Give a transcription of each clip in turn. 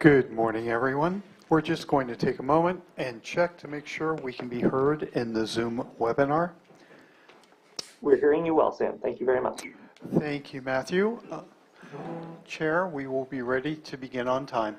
Good morning, everyone. We're just going to take a moment and check to make sure we can be heard in the Zoom webinar. We're hearing you well, Sam. Thank you very much. Thank you, Matthew. Chair, we will be ready to begin on time.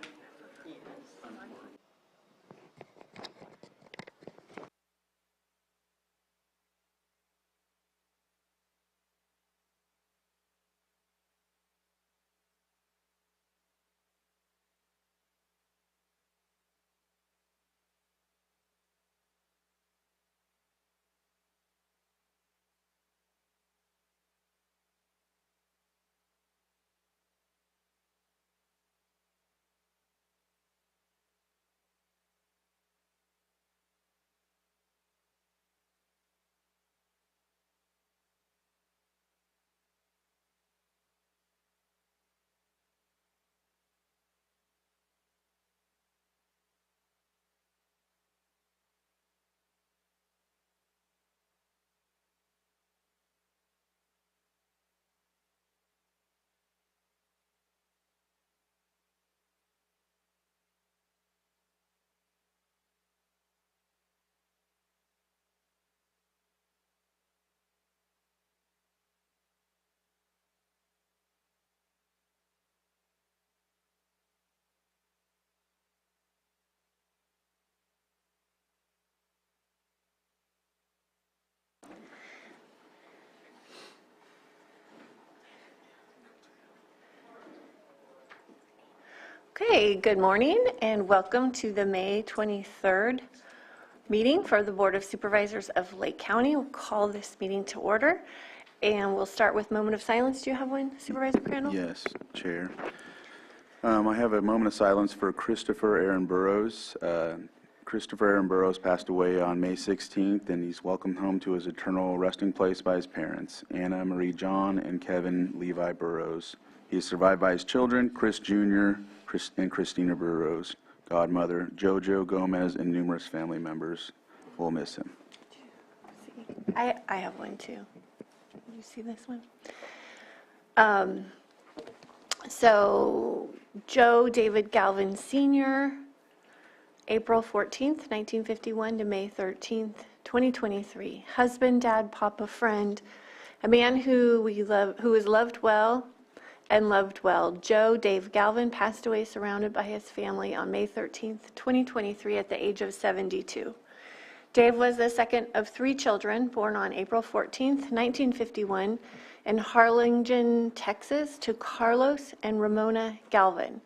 Okay, good morning and welcome to the May 23rd meeting for the Board of Supervisors of Lake County. We'll call this meeting to order and we'll start with moment of silence. Do you have one, Supervisor Crandall? Yes, Chair. I have a moment of silence for Christopher Aaron Burrows. Christopher Aaron Burrows passed away on May 16th, and he's welcomed home to his eternal resting place by his parents, Anna Marie John and Kevin Levi Burrows. He is survived by his children, Chris Jr. and Christina Burrows, godmother, Jojo Gomez, and numerous family members. We'll miss him. I have one too. Did you see this one? So Joe David Galvin Sr., April 14th, 1951 to May 13th, 2023. Husband, dad, papa, friend, a man who is loved well and loved well. Joe Dave Galvin passed away surrounded by his family on May 13th, 2023 at the age of 72. Dave was the second of three children born on April 14th, 1951 in Harlingen, Texas to Carlos and Ramona Galvin.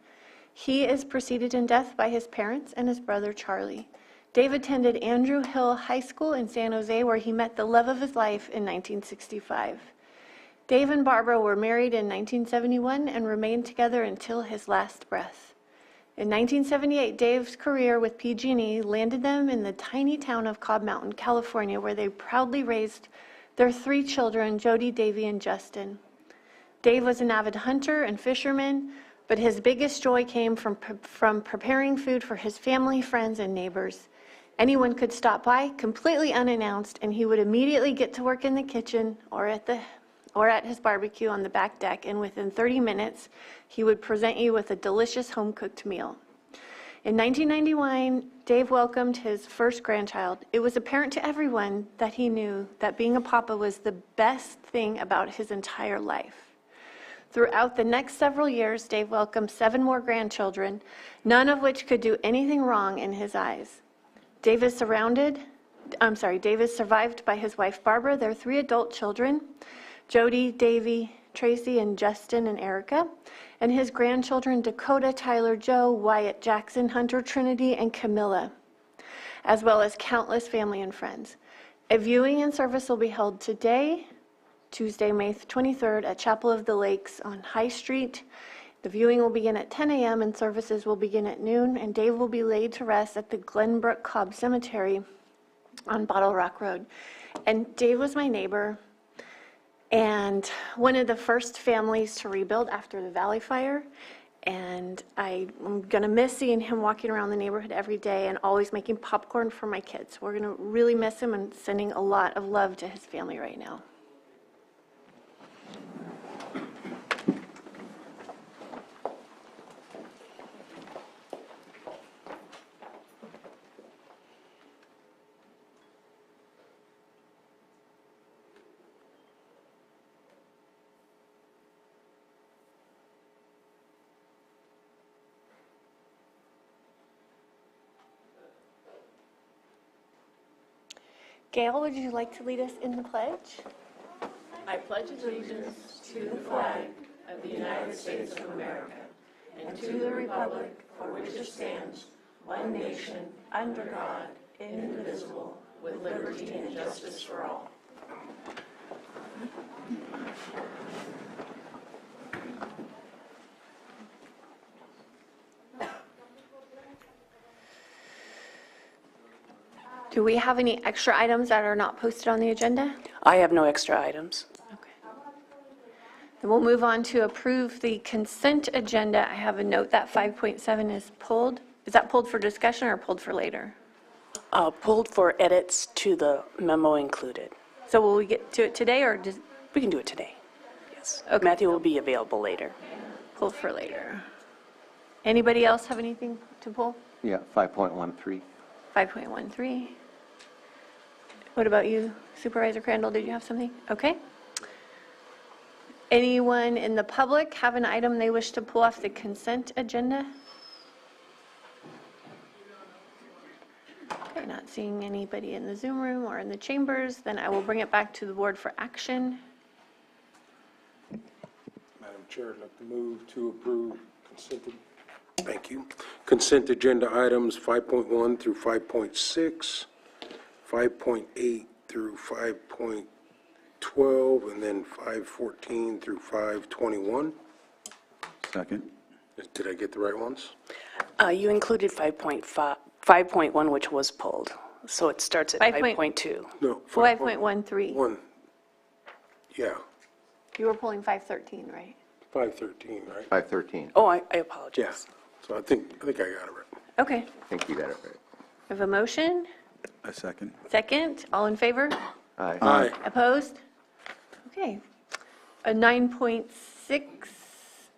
He is preceded in death by his parents and his brother Charlie. Dave attended Andrew Hill High School in San Jose where he met the love of his life in 1965. Dave and Barbara were married in 1971 and remained together until his last breath. In 1978, Dave's career with PG&E landed them in the tiny town of Cobb Mountain, California, where they proudly raised their three children, Jody, Davy, and Justin. Dave was an avid hunter and fisherman, but his biggest joy came from preparing food for his family, friends, and neighbors. Anyone could stop by completely unannounced, and he would immediately get to work in the kitchen or at his barbecue on the back deck, and within 30 minutes, he would present you with a delicious home-cooked meal. In 1991, Dave welcomed his first grandchild. It was apparent to everyone that he knew that being a papa was the best thing about his entire life. Throughout the next several years, Dave welcomed 7 more grandchildren, none of which could do anything wrong in his eyes. Dave is survived by his wife Barbara, their 3 adult children, Jody, Davy, Tracy, and Justin and Erica, and his grandchildren Dakota, Tyler, Joe, Wyatt, Jackson, Hunter, Trinity, and Camilla, as well as countless family and friends. A viewing and service will be held today, Tuesday, May 23rd at Chapel of the Lakes on High Street. The viewing will begin at 10 a.m. and services will begin at noon, and Dave will be laid to rest at the Glenbrook Cobb Cemetery on Bottle Rock Road. And Dave was my neighbor and one of the first families to rebuild after the Valley Fire. And I'm going to miss seeing him walking around the neighborhood every day and always making popcorn for my kids. We're going to really miss him and sending a lot of love to his family right now. Gail, would you like to lead us in the pledge? I pledge allegiance to the flag of the United States of America and to the republic for which it stands, one nation, under God, indivisible, with liberty and justice for all. Do we have any extra items that are not posted on the agenda? I have no extra items. Okay. Then we'll move on to approve the consent agenda. I have a note that 5.7 is pulled. Is that pulled for discussion or pulled for later? Pulled for edits to the memo included. So will we get to it today or just We can do it today. Yes. Okay. Matthew will be available later. pull for later? Anybody else have anything to pull? Yeah, 5.13. 5.13. What about you, Supervisor Crandall? Did you have something? Okay. Anyone in the public have an item they wish to pull off the consent agenda? Okay, not seeing anybody in the Zoom room or in the chambers, then I will bring it back to the board for action. Madam Chair, I'd like to move to approve thank you. Consent agenda items 5.1 through 5.6, 5.8 through 5.12, and then 5.14 through 5.21. Second. Did I get the right ones? You included 5.1, which was pulled. So it starts at 5.2. No. 5.13. 1. Yeah, You were pulling 5.13, right? 5.13, right? 513. Oh, I Yeah, apologize. so I think I got it right. Okay. I think you got it right. We have a motion. A second. Second. All in favor? Aye. Aye. Opposed? Okay. A 9.6,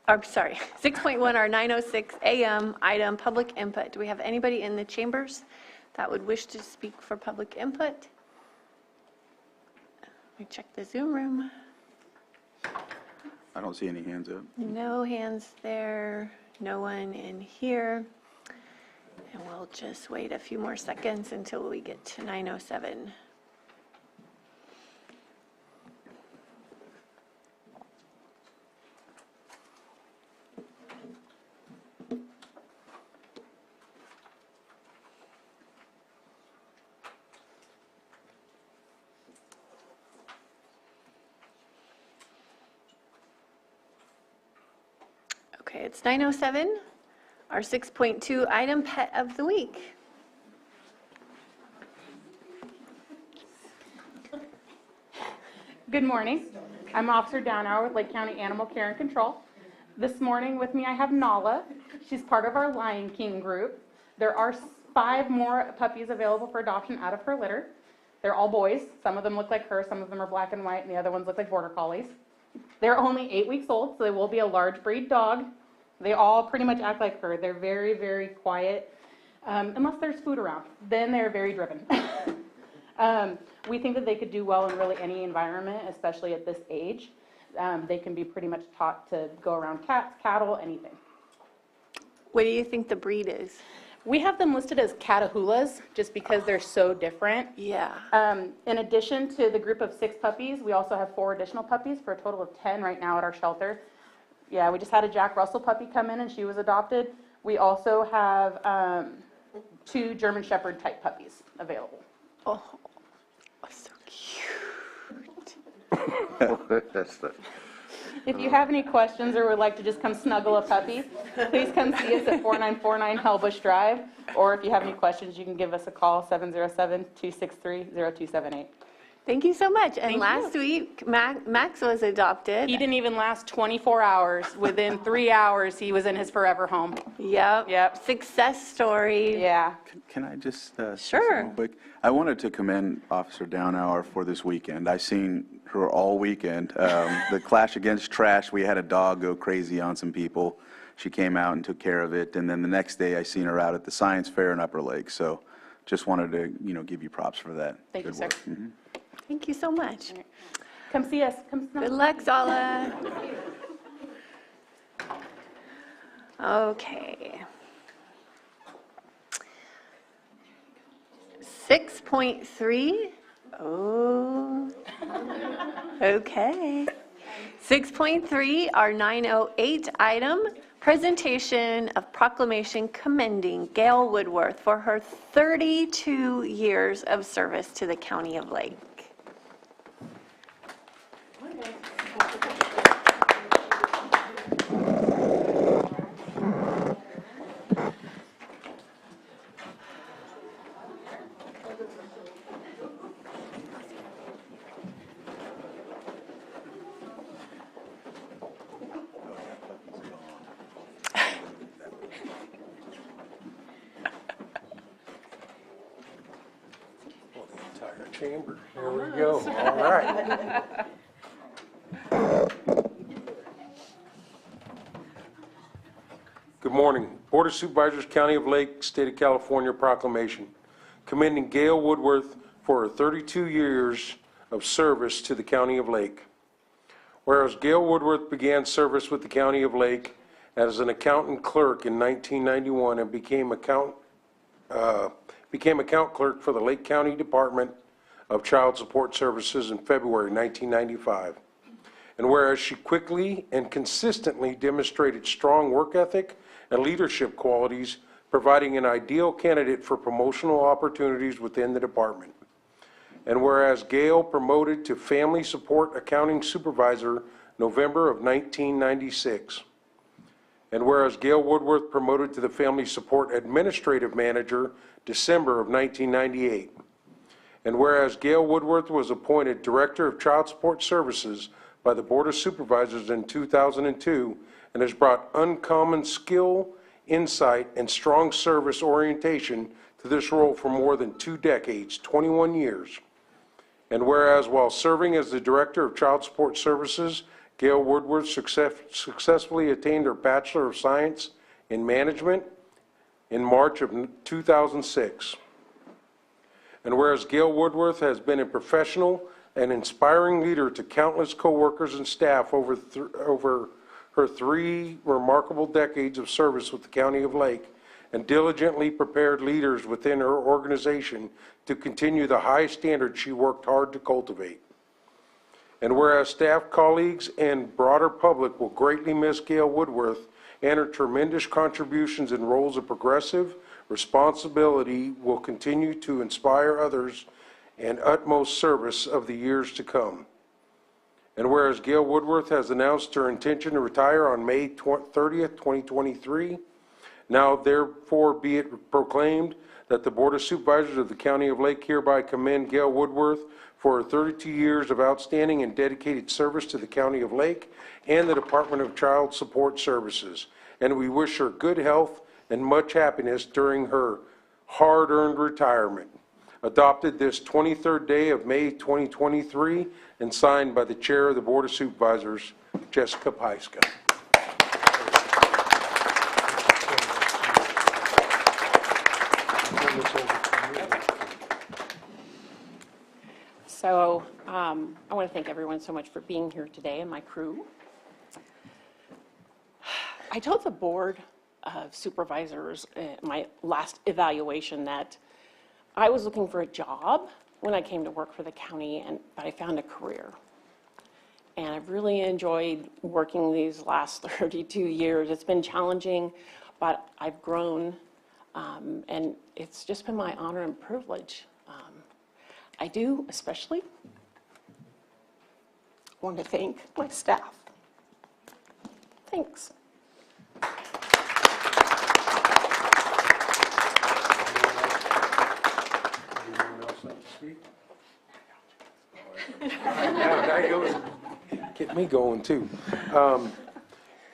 or sorry, 6.1 or 9:06 a.m. item, public input. Do we have anybody in the chambers that would wish to speak for public input? Let me check the Zoom room. I don't see any hands up. No hands there, no one in here. And we'll just wait a few more seconds until we get to 9:07. Okay, it's 9:07. Our 6.2 item, pet of the week. Good morning. I'm Officer Downhour with Lake County Animal Care and Control. This morning with me I have Nala. She's part of our Lion King group. There are 5 more puppies available for adoption out of her litter. They're all boys. Some of them look like her, some of them are black and white, and the other ones look like border collies. They're only 8 weeks old, so they will be a large breed dog. They all pretty much act like her. They're very, very quiet, unless there's food around. Then they're very driven. We think that they could do well in really any environment, especially at this age. They can be pretty much taught to go around cats, cattle, anything. What do you think the breed is? We have them listed as Catahoulas just because they're so different. Yeah. In addition to the group of 6 puppies, we also have 4 additional puppies for a total of 10 right now at our shelter. Yeah, we just had a Jack Russell puppy come in and she was adopted. We also have 2 German Shepherd type puppies available. Oh, so cute. That's the, If you have any questions or would like to just come snuggle a puppy, please come see us at 4949 Hellbush Drive. Or if you have any questions, you can give us a call, 707-263-0278. Thank you so much. And Thank you. last week, Max was adopted. He didn't even last 24 hours. Within 3 hours, he was in his forever home. Yep. Success story. Yeah. Can I just say Sure. something real quick? I wanted to commend Officer Downhour for this weekend. I seen her all weekend. The Clash Against Trash, we had a dog go crazy on some people. She came out and took care of it. And then the next day, I seen her out at the Science Fair in Upper Lake. So just wanted to, give you props for that. Thank you, Good sir. work. Mhm. Thank you so much. Come see us. Come Good luck, Zala. Okay. 6.3, Oh, okay. 6.3, our 908 item, presentation of proclamation commending Gail Woodworth for her 32 years of service to the County of Lake. Entire chamber. There we go. All right. Good morning. Board of Supervisors, County of Lake, State of California proclamation commending Gail Woodworth for her 32 years of service to the County of Lake. Whereas Gail Woodworth began service with the County of Lake as an accountant clerk in 1991 and became account clerk for the Lake County Department of Child Support Services in February 1995. And whereas she quickly and consistently demonstrated strong work ethic and leadership qualities, providing an ideal candidate for promotional opportunities within the department. And whereas Gail promoted to Family Support Accounting Supervisor November of 1996. And whereas Gail Woodworth promoted to the Family Support Administrative Manager December of 1998. And whereas Gail Woodworth was appointed Director of Child Support Services by the Board of Supervisors in 2002 and has brought uncommon skill, insight, and strong service orientation to this role for more than 2 decades, 21 years. And whereas while serving as the Director of Child Support Services, Gail Woodworth successfully attained her Bachelor of Science in Management in March of 2006. And whereas Gail Woodworth has been a professional and inspiring leader to countless coworkers and staff over her 3 remarkable decades of service with the County of Lake, and diligently prepared leaders within her organization to continue the high standards she worked hard to cultivate. And whereas staff, colleagues, and broader public will greatly miss Gail Woodworth and her tremendous contributions in roles of progressive responsibility will continue to inspire others and utmost service of the years to come. And whereas Gail Woodworth has announced her intention to retire on May 30th, 2023, now therefore be it proclaimed that the Board of Supervisors of the County of Lake hereby commend Gail Woodworth for her 32 years of outstanding and dedicated service to the County of Lake and the Department of Child Support Services. And we wish her good health and much happiness during her hard-earned retirement. Adopted this 23rd day of May 2023 and signed by the Chair of the Board of Supervisors, Jessica Pyska. So I want to thank everyone so much for being here today and my crew. I told the Board of Supervisors my last evaluation that I was looking for a job when I came to work for the county, but I found a career. And I've really enjoyed working these last 32 years. It's been challenging, but I've grown, and it's just been my honor and privilege. I do especially want to thank my staff. Thanks. Anyone else like to speak? Now he goes, get me going too.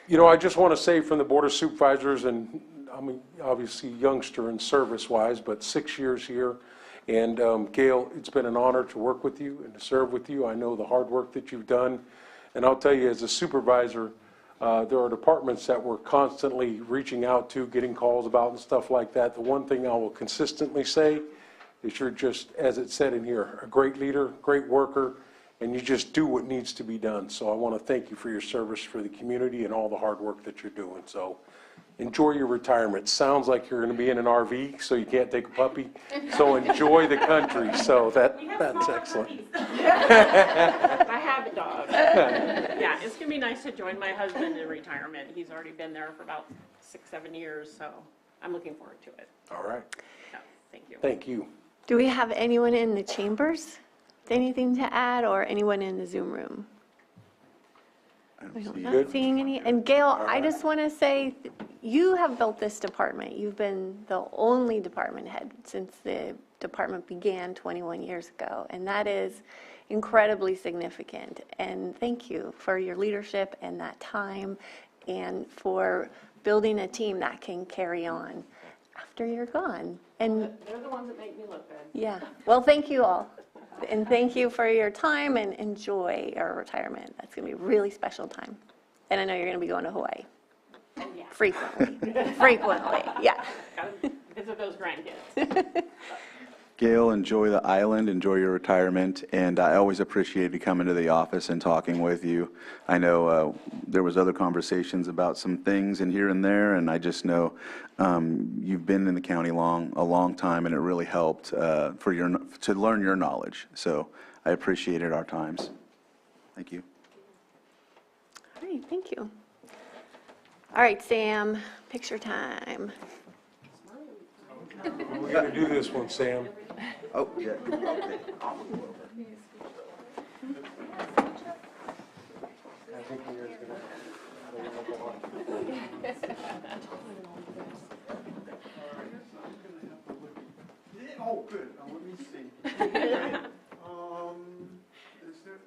You know, I just want to say from the Board of Supervisors, and I'm obviously youngster in service-wise, but 6 years here. And Gail, it's been an honor to work with you and to serve with you. I know the hard work that you've done. And I'll tell you, as a supervisor, there are departments that we're constantly reaching out to, getting calls about and stuff like that. The one thing I will consistently say is you're just, as it said in here, a great leader, great worker, and you just do what needs to be done. So I want to thank you for your service for the community and all the hard work that you're doing. So enjoy your retirement. Sounds like you're going to be in an RV, so you can't take a puppy. So enjoy the country. So that's excellent. I have a dog. Yeah, it's gonna be nice to join my husband in retirement. He's already been there for about 6-7 years, so I'm looking forward to it. All right. Yeah, thank you. Thank you. Do we have anyone in the chambers with anything to add, or anyone in the Zoom room? I'm not Good. seeing any. And Gail, I just want to say, you have built this department. You've been the only department head since the department began 21 years ago, and that is incredibly significant. And thank you for your leadership and that time, and for building a team that can carry on after you're gone. And They're the ones that make me look good. yeah, well, thank you all. And thank you for your time, and enjoy your retirement. That's going to be a really special time. And I know you're going to be going to Hawaii Yeah, frequently. Frequently, yeah. gotta visit those grandkids. Gail, enjoy the island, enjoy your retirement, and I always appreciated coming to the office and talking with you. I know there was other conversations about some things and here and there, and I just know you've been in the county a long time, and it really helped to learn your knowledge. So I appreciated our times. Thank you. All right, thank you. All right, Sam, picture time. We're going to do this one, Sam. Oh, yeah. Oh, good. Let me see.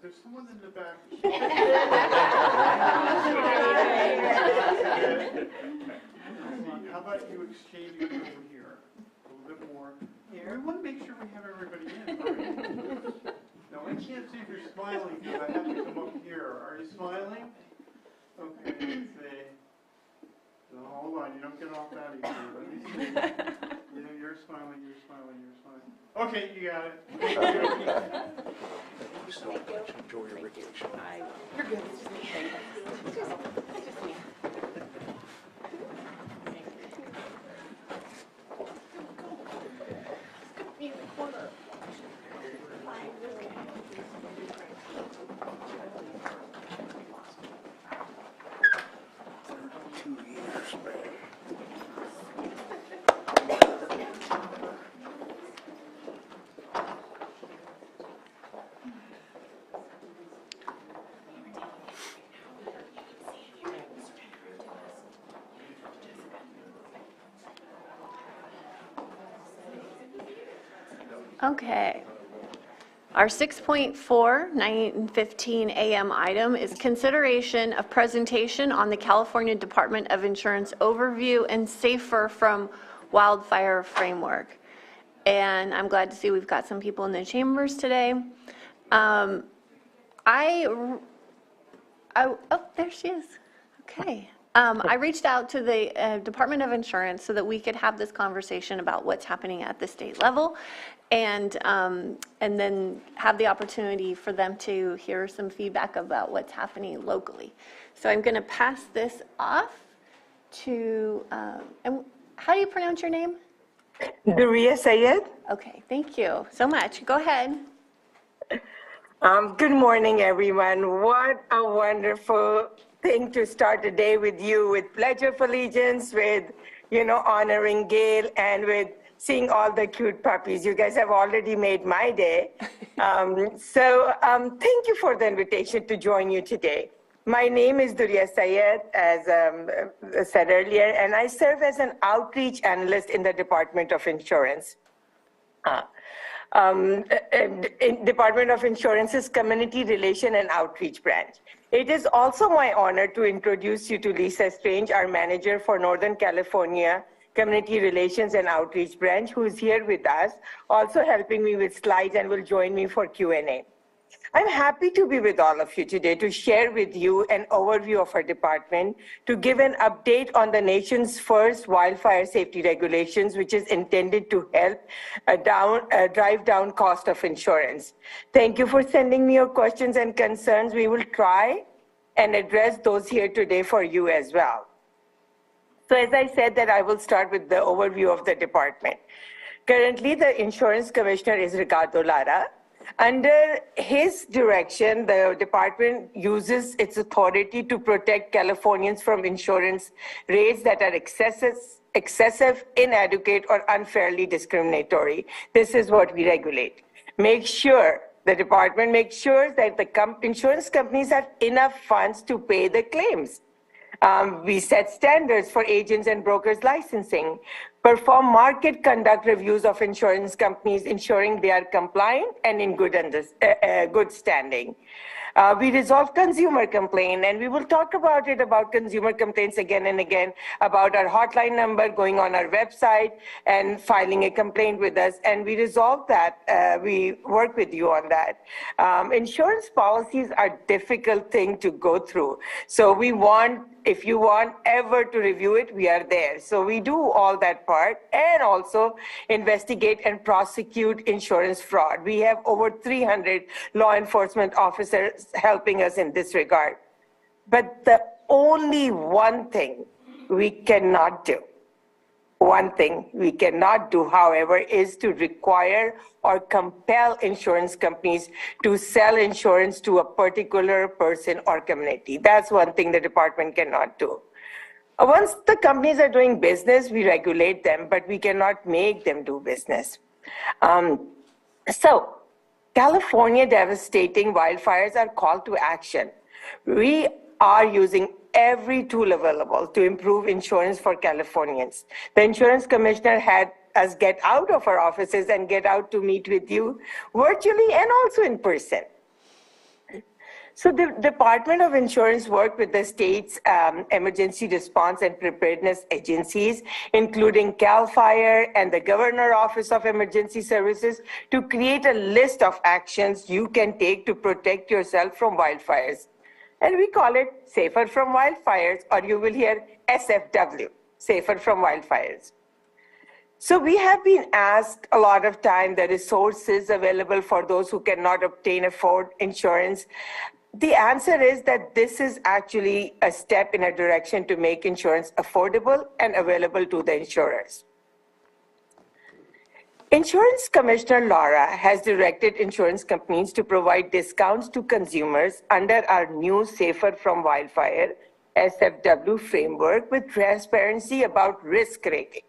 There's someone in the back. How about you exchange it over here? A little bit more. We want to make sure we have everybody in. Right? Now, I can't see if you're smiling because I have to come up here. Are you smiling? Okay, let's see. No, hold on, you don't get off that easy. Let me see. You're smiling, you're smiling, you're smiling. Okay, you got it. Enjoy your vacation. You're good. Okay. Our 6.4, 9:15 a.m. item is consideration of presentation on the California Department of Insurance overview and Safer from Wildfire Framework. And I'm glad to see we've got some people in the chambers today. Oh, there she is. Okay. I reached out to the Department of Insurance so that we could have this conversation about what's happening at the state level, and then have the opportunity for them to hear some feedback about what's happening locally. So I'm going to pass this off to, and how do you pronounce your name? Duria Sayed. Okay, thank you so much. Go ahead. Good morning, everyone. What a wonderful thing to start the day with you, with Pledge of Allegiance, with, honoring Gail, and with seeing all the cute puppies. You guys have already made my day. Thank you for the invitation to join you today. My name is Duria Sayed, as said earlier, and I serve as an outreach analyst in the Department of Insurance. Department of Insurance's Community Relation and Outreach Branch. It is also my honor to introduce you to Lisa Strange, our manager for Northern California Community Relations and Outreach Branch, who is here with us, also helping me with slides and will join me for Q&A. I'm happy to be with all of you today to share with you an overview of our department, to give an update on the nation's first wildfire safety regulations, which is intended to help drive down cost of insurance. Thank you for sending me your questions and concerns. We will try and address those here today for you as well. So as I said, that I will start with the overview of the department. Currently, the insurance commissioner is Ricardo Lara. Under his direction, the department uses its authority to protect Californians from insurance rates that are excessive, inadequate, or unfairly discriminatory. This is what we regulate. The department makes sure that the insurance companies have enough funds to pay the claims. We set standards for agents and brokers licensing, perform market conduct reviews of insurance companies, ensuring they are compliant and in good standing. We resolve consumer complaint, and we will talk about consumer complaints again and again, about our hotline number, going on our website and filing a complaint with us, and we resolve that. We work with you on that. Insurance policies are a difficult thing to go through. So if you want ever to review it, we are there. So we do all that part and also investigate and prosecute insurance fraud. We have over 300 law enforcement officers helping us in this regard. But the only one thing we cannot do, however, is to require or compel insurance companies to sell insurance to a particular person or community. That's one thing the department cannot do. Once the companies are doing business, we regulate them, but we cannot make them do business. So California devastating wildfires are call to action. We are using every tool available to improve insurance for Californians. The insurance commissioner had us get out of our offices and get out to meet with you virtually and also in person. So the Department of Insurance worked with the state's emergency response and preparedness agencies, including CAL FIRE and the Governor Office of Emergency Services, to create a list of actions you can take to protect yourself from wildfires. And we call it Safer from Wildfires, or you will hear SFW, Safer from Wildfires. So we have been asked a lot of time the resources available for those who cannot afford insurance. The answer is that this is actually a step in a direction to make insurance affordable and available to the insurers. Insurance Commissioner Laura has directed insurance companies to provide discounts to consumers under our new Safer from Wildfire SFW framework with transparency about risk rating.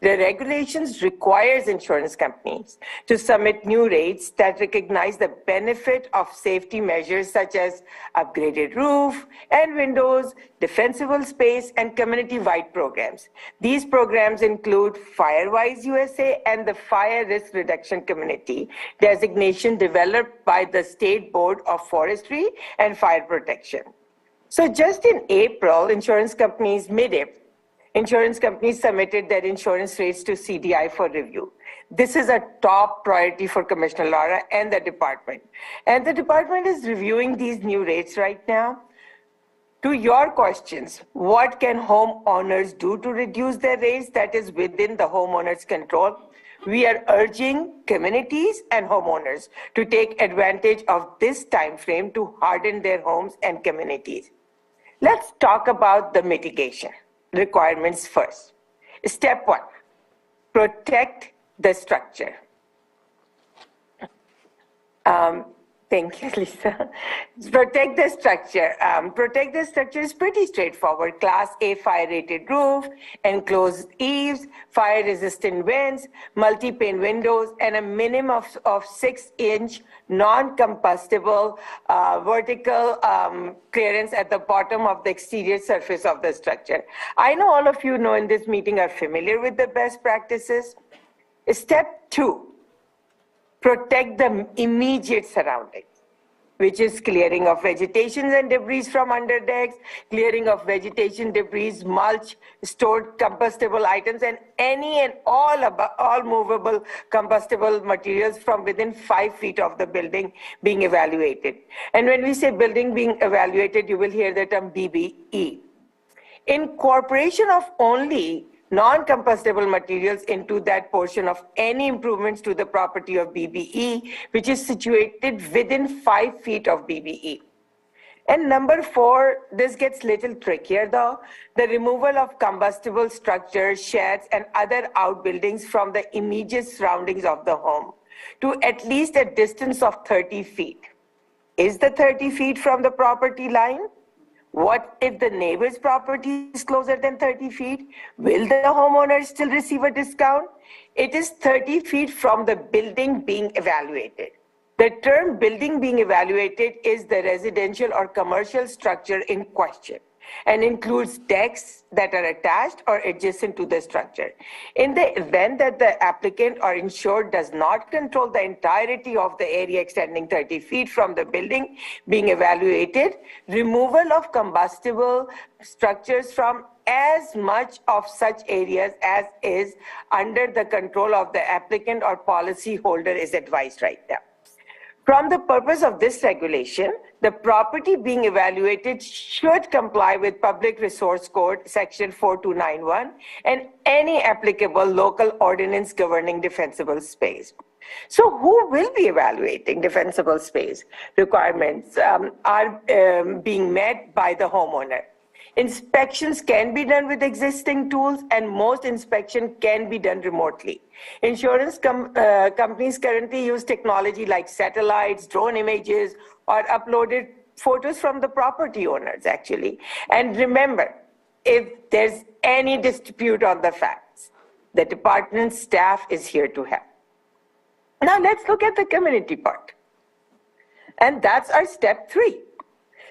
The regulations requires insurance companies to submit new rates that recognize the benefit of safety measures such as upgraded roof and windows, defensible space, and community-wide programs. These programs include FireWise USA and the Fire Risk Reduction Community designation developed by the State Board of Forestry and Fire Protection. So just in April, insurance companies submitted their insurance rates to CDI for review. This is a top priority for Commissioner Laura and the department. And the department is reviewing these new rates right now. To your questions, what can homeowners do to reduce their rates? That is within the homeowner's control. We are urging communities and homeowners to take advantage of this time frame to harden their homes and communities. Let's talk about the mitigation requirements first. Step 1, protect the structure. Thank you, Lisa. Protect the structure. Protect the structure is pretty straightforward. Class A fire-rated roof, enclosed eaves, fire-resistant vents, multi-pane windows, and a minimum of 6-inch non-combustible vertical clearance at the bottom of the exterior surface of the structure. I know all of you in this meeting are familiar with the best practices. Step 2, protect the immediate surroundings. which is clearing of vegetation and debris from underdecks, clearing of vegetation, debris, mulch, stored combustible items, and any and all movable combustible materials from within 5 feet of the building being evaluated. And when we say building being evaluated, you will hear the term BBE. Incorporation of only non-combustible materials into that portion of any improvements to the property of BBE, which is situated within 5 feet of BBE. And number 4, this gets little trickier though, the removal of combustible structures, sheds, and other outbuildings from the immediate surroundings of the home to at least a distance of 30 feet. Is the 30 feet from the property line? What if the neighbor's property is closer than 30 feet? Will the homeowner still receive a discount? It is 30 feet from the building being evaluated. The term building being evaluated is the residential or commercial structure in question and includes decks that are attached or adjacent to the structure. In the event that the applicant or insured does not control the entirety of the area extending 30 feet from the building being evaluated, removal of combustible structures from as much of such areas as is under the control of the applicant or policyholder is advised right now. From the purpose of this regulation, the property being evaluated should comply with Public Resource Code Section 4291 and any applicable local ordinance governing defensible space. So who will be evaluating defensible space requirements are being met by the homeowner. Inspections can be done with existing tools, and most inspection can be done remotely. Insurance companies currently use technology like satellites, drone images, or uploaded photos from the property owners, actually. And remember, if there's any dispute on the facts, the department staff is here to help. Now let's look at the community part. And that's our step 3.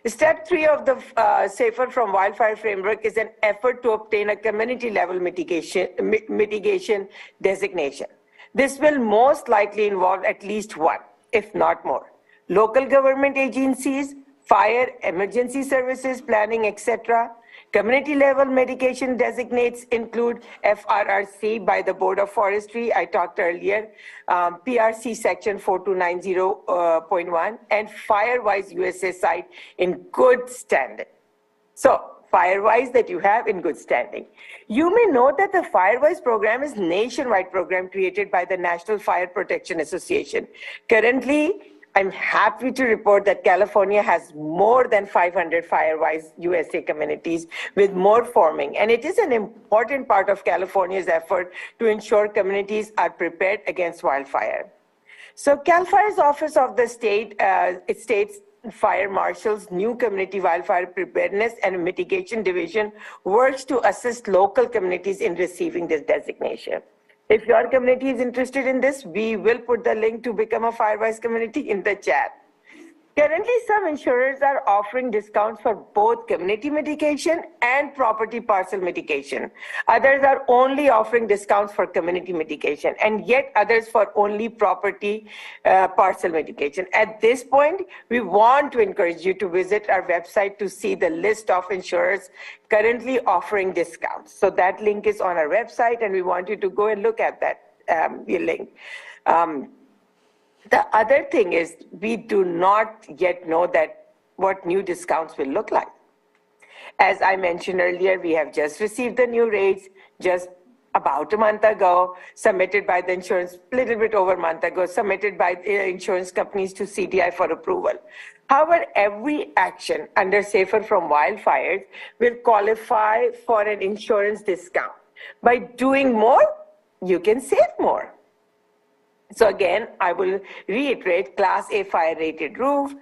Step 3 of the Safer from Wildfire framework is an effort to obtain a community level mitigation designation. This will most likely involve at least one, if not more. Local government agencies, fire, emergency services, planning, etc. Community level mitigation designates include FRRC by the Board of Forestry, I talked earlier, PRC section 4290.1, and Firewise USA site in good standing. So, Firewise that you have in good standing. You may know that the Firewise program is a nationwide program created by the National Fire Protection Association. Currently, I'm happy to report that California has more than 500 Firewise USA communities, with more forming. And it is an important part of California's effort to ensure communities are prepared against wildfire. So CAL FIRE's Office of the State, State's Fire Marshal's new Community Wildfire Preparedness and Mitigation Division works to assist local communities in receiving this designation. If your community is interested in this, we will put the link to become a Firewise community in the chat. Currently, some insurers are offering discounts for both community mitigation and property parcel mitigation. Others are only offering discounts for community mitigation, and yet others for only property parcel mitigation. At this point, we want to encourage you to visit our website to see the list of insurers currently offering discounts. So that link is on our website, and we want you to go and look at that link. The other thing is, we do not yet know that what new discounts will look like. As I mentioned earlier, we have just received the new rates just about a month ago, submitted by the insurance, little bit over a month ago, submitted by the insurance companies to CDI for approval. However, every action under Safer from Wildfires will qualify for an insurance discount. By doing more, you can save more. So again, I will reiterate: Class A fire rated roof,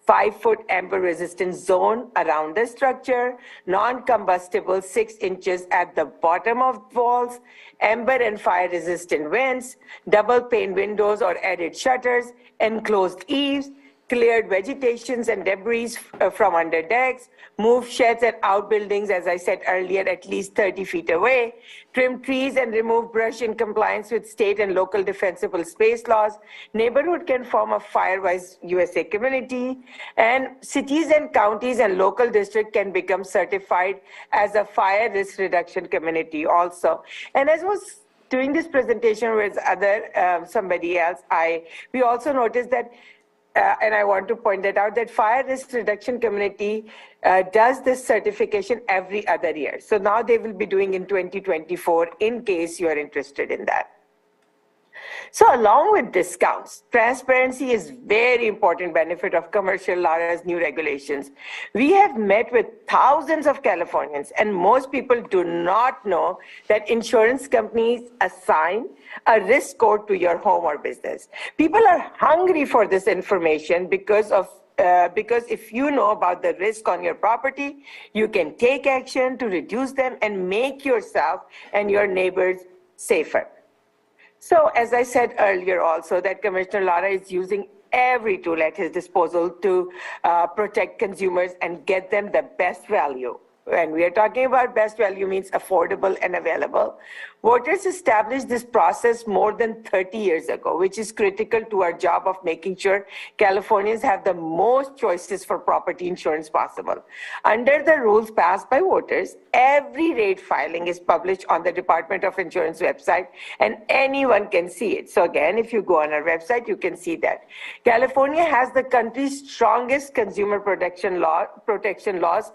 5-foot amber resistant zone around the structure, non-combustible 6 inches at the bottom of walls, amber and fire resistant vents, double pane windows or added shutters, enclosed eaves, cleared vegetations and debris from under decks, moved sheds and outbuildings, as I said earlier, at least 30 feet away, trimmed trees and removed brush in compliance with state and local defensible space laws. Neighborhood can form a Firewise USA community, and cities and counties and local district can become certified as a fire risk reduction community also. And as was doing this presentation with somebody else, we also noticed that and I want to point that out, that Fire Risk Reduction Community does this certification every other year. So now they will be doing in 2024 in case you are interested in that. So along with discounts, transparency is very important benefit of commercial LARA's new regulations. We have met with thousands of Californians, and most people do not know that insurance companies assign a risk score to your home or business. People are hungry for this information because if you know about the risk on your property, you can take action to reduce them and make yourself and your neighbors safer. So as I said earlier also, that Commissioner Lara is using every tool at his disposal to protect consumers and get them the best value. When we are talking about best value means affordable and available. Voters established this process more than 30 years ago, which is critical to our job of making sure Californians have the most choices for property insurance possible. Under the rules passed by voters, every rate filing is published on the Department of Insurance website, and anyone can see it. So again, if you go on our website, you can see that. California has the country's strongest consumer protection laws,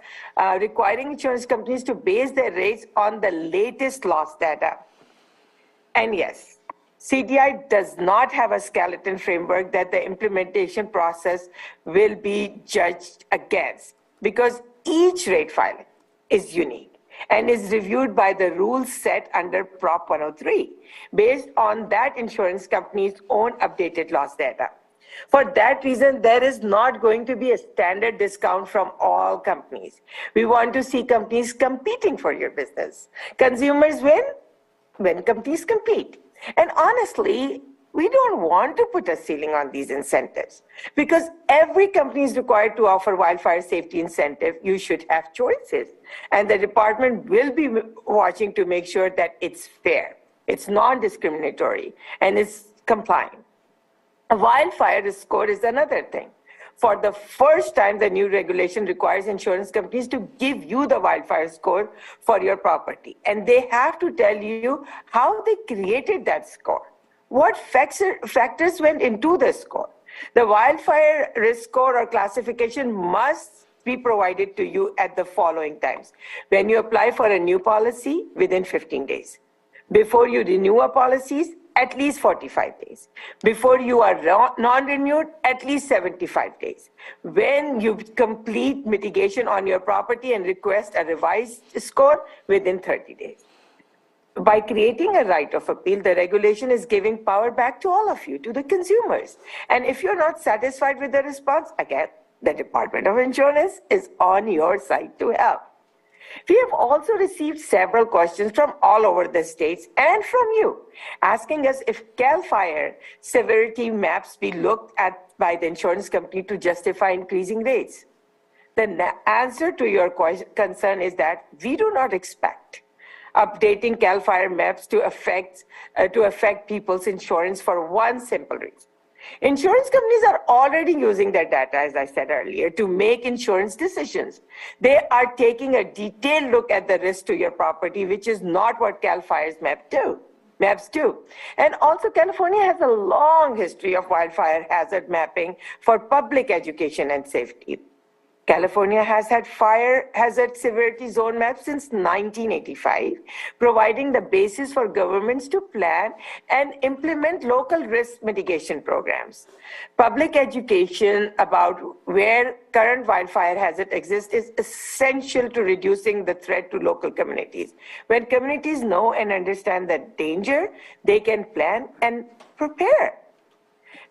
requiring insurance companies to base their rates on the latest loss data. And yes, CDI does not have a skeleton framework that the implementation process will be judged against, because each rate filing is unique and is reviewed by the rules set under Prop 103, based on that insurance company's own updated loss data. For that reason, there is not going to be a standard discount from all companies. We want to see companies competing for your business. Consumers win when companies compete. And honestly, we don't want to put a ceiling on these incentives, because every company is required to offer wildfire safety incentive. You should have choices. And the department will be watching to make sure that it's fair, it's non-discriminatory, and it's compliant. A wildfire risk score is another thing. For the first time, the new regulation requires insurance companies to give you the wildfire score for your property. And they have to tell you how they created that score. What factors went into the score? The wildfire risk score or classification must be provided to you at the following times. When you apply for a new policy, within 15 days. Before you renew a policy, at least 45 days. Before you are non-renewed, at least 75 days. When you complete mitigation on your property and request a revised score, within 30 days. By creating a right of appeal, the regulation is giving power back to all of you, to the consumers. And if you're not satisfied with the response, again, the Department of Insurance is on your side to help. We have also received several questions from all over the states and from you, asking us if CAL FIRE severity maps be looked at by the insurance company to justify increasing rates. The answer to your concern is that we do not expect updating CAL FIRE maps to affect people's insurance for one simple reason. Insurance companies are already using their data, as I said earlier, to make insurance decisions. They are taking a detailed look at the risk to your property, which is not what CAL FIRE's maps do. And also, California has a long history of wildfire hazard mapping for public education and safety. California has had fire hazard severity zone maps since 1985, providing the basis for governments to plan and implement local risk mitigation programs. Public education about where current wildfire hazard exists is essential to reducing the threat to local communities. When communities know and understand the danger, they can plan and prepare.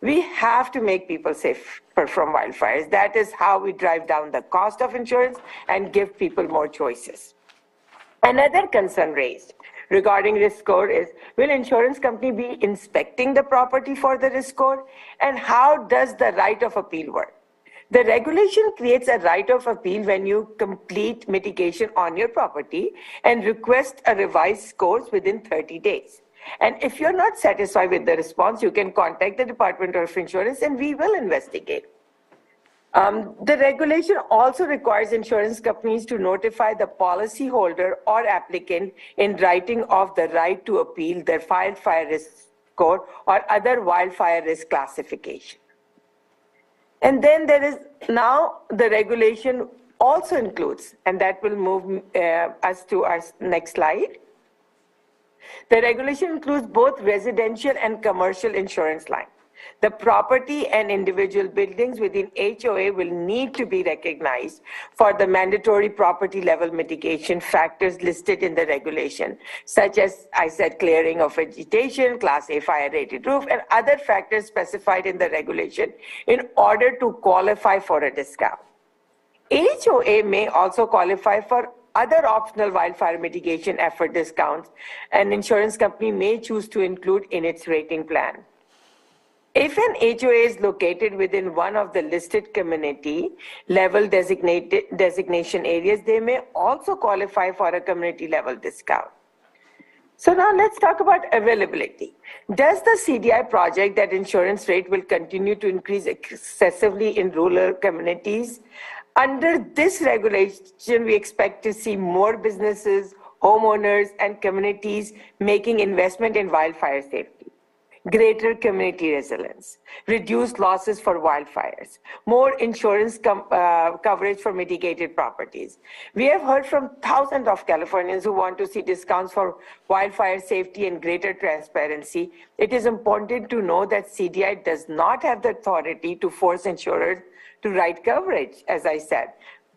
We have to make people safer from wildfires. That is how we drive down the cost of insurance and give people more choices. Another concern raised regarding risk score is, will insurance company be inspecting the property for the risk score? And how does the right of appeal work? The regulation creates a right of appeal when you complete mitigation on your property and request a revised scores within 30 days. And if you're not satisfied with the response, you can contact the Department of Insurance and we will investigate. The regulation also requires insurance companies to notify the policyholder or applicant in writing of the right to appeal their wildfire risk score or other wildfire risk classification. And then there is now the regulation also includes, and that will move us to our next slide. The regulation includes both residential and commercial insurance line. The property and individual buildings within HOA will need to be recognized for the mandatory property level mitigation factors listed in the regulation, such as I said, clearing of vegetation, Class A fire rated roof, and other factors specified in the regulation in order to qualify for a discount. HOA may also qualify for other optional wildfire mitigation effort discounts an insurance company may choose to include in its rating plan. If an HOA is located within one of the listed community level designation areas, they may also qualify for a community level discount. So now let's talk about availability. Does the CDI project that insurance rate will continue to increase excessively in rural communities? Under this regulation, we expect to see more businesses, homeowners, and communities making investment in wildfire safety, greater community resilience, reduced losses for wildfires, more insurance coverage for mitigated properties. We have heard from thousands of Californians who want to see discounts for wildfire safety and greater transparency. It is important to know that CDI does not have the authority to force insurers to write coverage, as I said.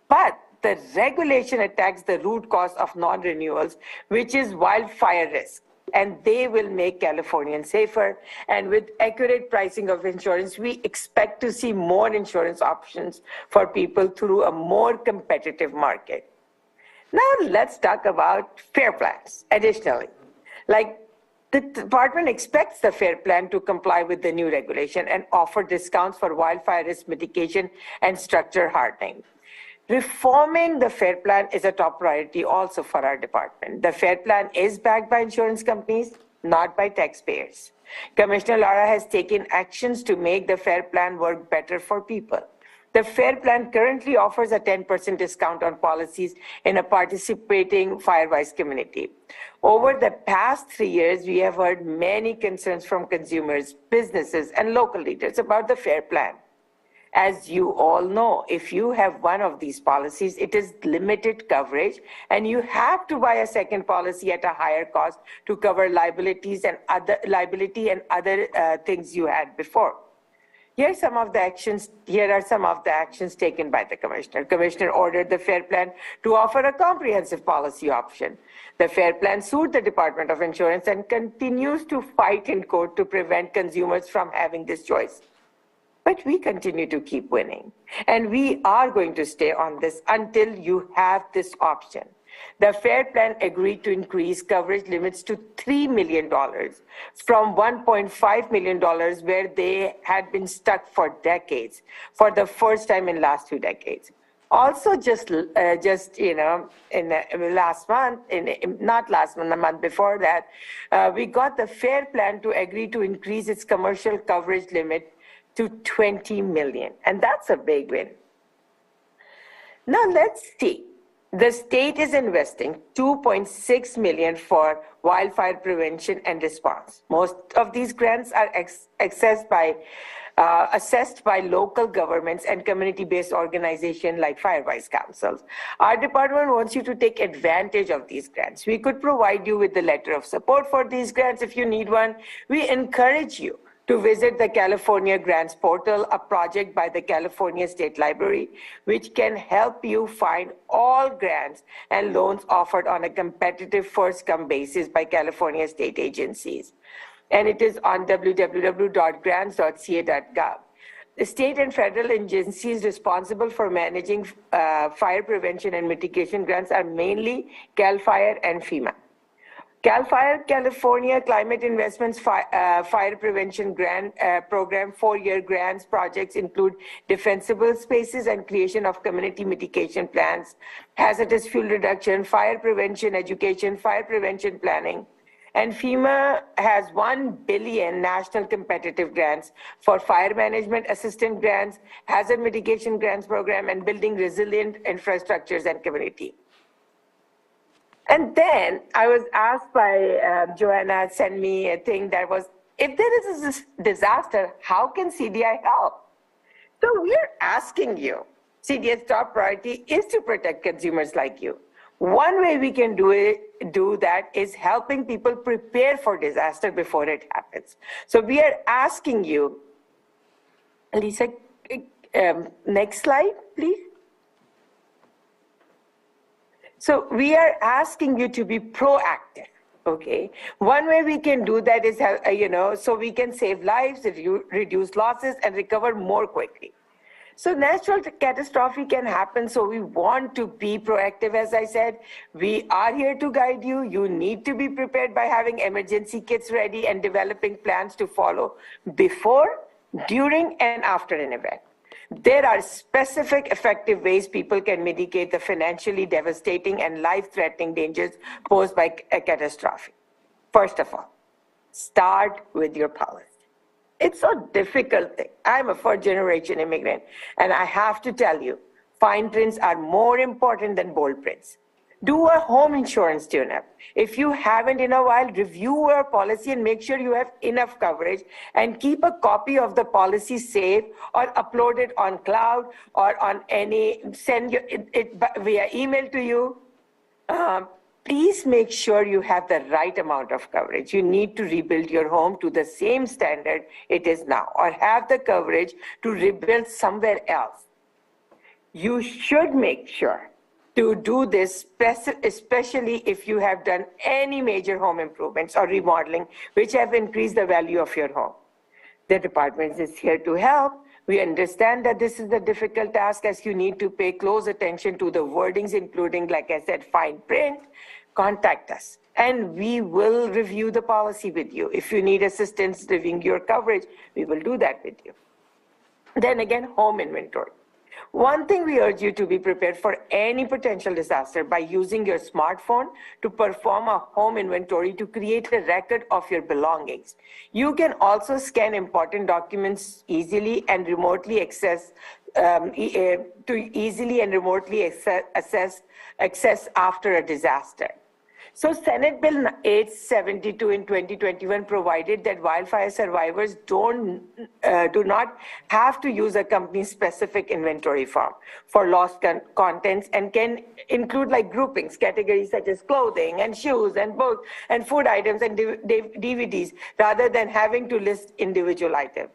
But the regulation attacks the root cause of non-renewals, which is wildfire risk. And they will make Californians safer. And with accurate pricing of insurance, we expect to see more insurance options for people through a more competitive market. Now let's talk about FAIR plans additionally. Like, the department expects the FAIR plan to comply with the new regulation and offer discounts for wildfire risk mitigation and structure hardening. Reforming the FAIR plan is a top priority also for our department. The FAIR plan is backed by insurance companies, not by taxpayers. Commissioner Lara has taken actions to make the FAIR plan work better for people. The FAIR plan currently offers a 10% discount on policies in a participating Firewise community. Over the past 3 years, we have heard many concerns from consumers, businesses, and local leaders about the FAIR plan. As you all know, if you have one of these policies, it is limited coverage, and you have to buy a second policy at a higher cost to cover liability and other things you had before. Here are some of the actions taken by the commissioner. Commissioner ordered the FAIR plan to offer a comprehensive policy option. The FAIR plan sued the Department of Insurance and continues to fight in court to prevent consumers from having this choice. But we continue to keep winning. And we are going to stay on this until you have this option. The FAIR plan agreed to increase coverage limits to $3 million from $1.5 million, where they had been stuck for decades, for the first time in last 2 decades. Also, the month before that, we got the FAIR plan to agree to increase its commercial coverage limit to $20 million, and that's a big win. Now let's see. The state is investing $2.6 million for wildfire prevention and response. Most of these grants are assessed by local governments and community-based organizations like Firewise councils. Our department wants you to take advantage of these grants. We could provide you with the letter of support for these grants if you need one. We encourage you to visit the California Grants Portal, a project by the California State Library, which can help you find all grants and loans offered on a competitive first-come basis by California state agencies. And it is on www.grants.ca.gov. The state and federal agencies responsible for managing fire prevention and mitigation grants are mainly CAL FIRE and FEMA. CAL FIRE, California Climate Investments Fire Prevention Grant Program, 4-year grants projects include defensible spaces and creation of community mitigation plans, hazardous fuel reduction, fire prevention education, fire prevention planning. And FEMA has 1 billion national competitive grants for fire management assistance grants, hazard mitigation grants program, and building resilient infrastructures and community. And then I was asked by Joanna, send me a thing that was, if there is a disaster, how can CDI help? So we're asking you, CDI's top priority is to protect consumers like you. One way we can do that is helping people prepare for disaster before it happens. So we are asking you, Lisa, next slide, please. So we are asking you to be proactive, okay? One way we can do that is, so we can save lives, reduce losses, and recover more quickly. So natural catastrophe can happen, so we want to be proactive, as I said. We are here to guide you. You need to be prepared by having emergency kits ready and developing plans to follow before, during, and after an event. There are specific effective ways people can mitigate the financially devastating and life-threatening dangers posed by a catastrophe. First of all, start with your policy. It's a difficult thing. I'm a first-generation immigrant, and I have to tell you, fine prints are more important than bold prints. Do a home insurance tune-up. If you haven't in a while, review your policy and make sure you have enough coverage, and keep a copy of the policy safe or upload it on cloud or on send it via email to you. Please make sure you have the right amount of coverage. You need to rebuild your home to the same standard it is now, or have the coverage to rebuild somewhere else. You should make sure to do this, especially if you have done any major home improvements or remodeling, which have increased the value of your home. The department is here to help. We understand that this is a difficult task, as you need to pay close attention to the wordings, including, like I said, fine print. Contact us, and we will review the policy with you. If you need assistance reviewing your coverage, we will do that with you. Then again, home inventory. One thing we urge you to be prepared for any potential disaster by using your smartphone to perform a home inventory to create a record of your belongings. You can also scan important documents easily and remotely access after a disaster. So Senate Bill 872 in 2021 provided that wildfire survivors do not have to use a company-specific inventory form for lost contents, and can include like groupings, categories such as clothing and shoes and books and food items and DVDs, rather than having to list individual items.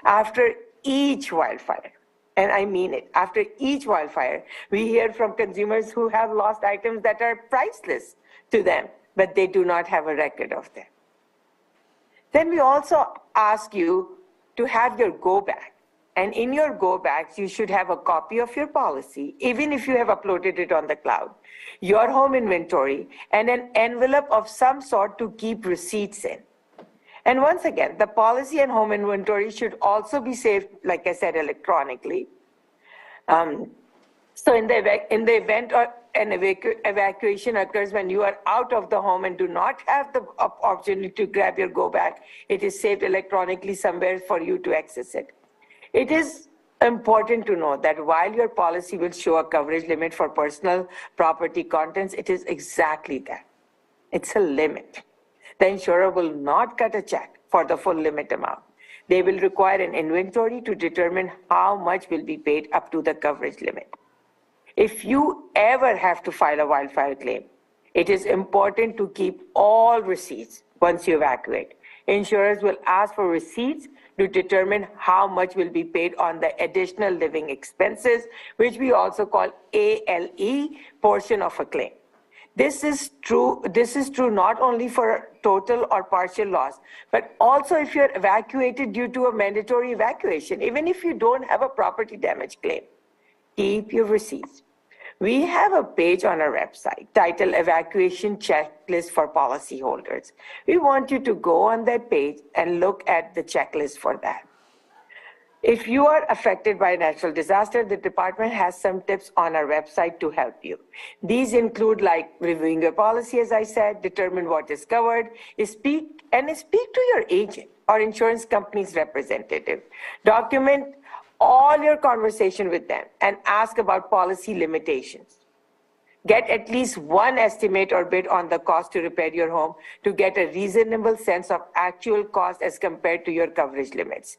After each wildfire, and I mean it, after each wildfire, we hear from consumers who have lost items that are priceless to them, but they do not have a record of them. Then we also ask you to have your go bag. And in your go bags, you should have a copy of your policy, even if you have uploaded it on the cloud, your home inventory, and an envelope of some sort to keep receipts in. And once again, the policy and home inventory should also be saved, like I said, electronically. So in the event an evacuation occurs when you are out of the home and do not have the opportunity to grab your go bag, it is saved electronically somewhere for you to access it. It is important to know that while your policy will show a coverage limit for personal property contents, it is exactly that. It's a limit. The insurer will not cut a check for the full limit amount. They will require an inventory to determine how much will be paid up to the coverage limit. If you ever have to file a wildfire claim, it is important to keep all receipts once you evacuate. Insurers will ask for receipts to determine how much will be paid on the additional living expenses, which we also call ALE portion of a claim. This is true not only for total or partial loss, but also if you're evacuated due to a mandatory evacuation, even if you don't have a property damage claim. Keep your receipts. We have a page on our website titled Evacuation Checklist for Policyholders. We want you to go on that page and look at the checklist for that. If you are affected by a natural disaster, the department has some tips on our website to help you. These include like reviewing your policy, as I said, determine what is covered, speak to your agent or insurance company's representative. Document all your conversation with them and ask about policy limitations. Get at least one estimate or bid on the cost to repair your home to get a reasonable sense of actual cost as compared to your coverage limits.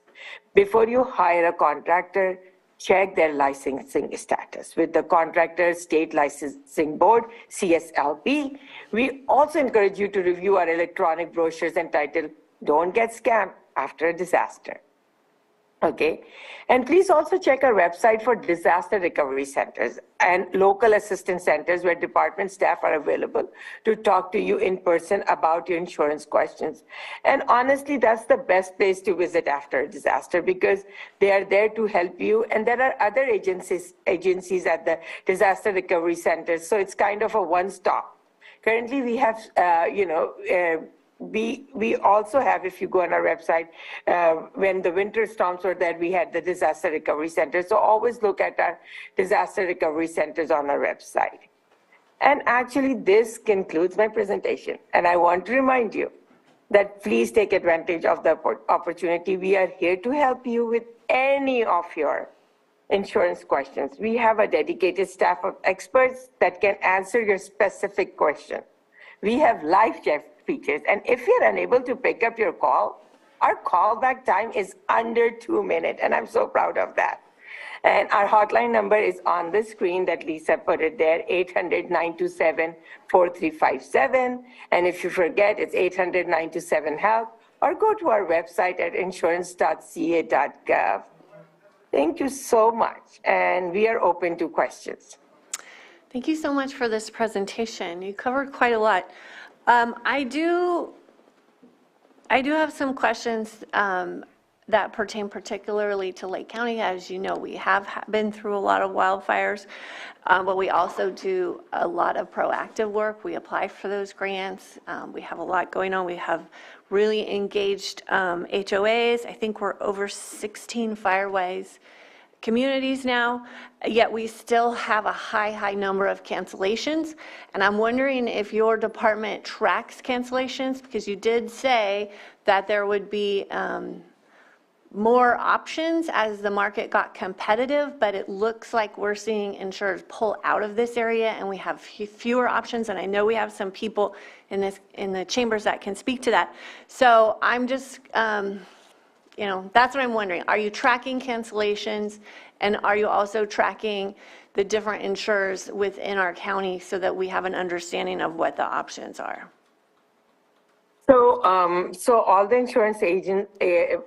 Before you hire a contractor, check their licensing status with the Contractor State Licensing Board, CSLB. We also encourage you to review our electronic brochures entitled Don't Get Scammed After a Disaster. Okay, and please also check our website for disaster recovery centers and local assistance centers where department staff are available to talk to you in person about your insurance questions. And honestly, that's the best place to visit after a disaster because they are there to help you. And there are other agencies at the disaster recovery centers. So it's kind of a one-stop. Currently, we have, we also have, if you go on our website, when the winter storms were there, we had the disaster recovery center. So always look at our disaster recovery centers on our website. And actually, this concludes my presentation. And I want to remind you that please take advantage of the opportunity. We are here to help you with any of your insurance questions. We have a dedicated staff of experts that can answer your specific question. We have live chat features, and if you're unable to pick up your call, our callback time is under 2 minutes, and I'm so proud of that. And our hotline number is on the screen that Lisa put it there, 800-927-4357. And if you forget, it's 800-927-HELP, or go to our website at insurance.ca.gov. Thank you so much, and we are open to questions. Thank you so much for this presentation. You covered quite a lot. I do have some questions that pertain particularly to Lake County. As you know, we have been through a lot of wildfires, but we also do a lot of proactive work. We apply for those grants. We have a lot going on. We have really engaged HOAs. I think we're over 16 Firewise communities now, yet we still have a high number of cancellations. And I'm wondering if your department tracks cancellations, because you did say that there would be more options as the market got competitive, but it looks like we're seeing insurers pull out of this area and we have fewer options. And I know we have some people in the chambers that can speak to that. So I'm just, that's what I'm wondering. Are you tracking cancellations, and are you also tracking the different insurers within our county so that we have an understanding of what the options are? So all the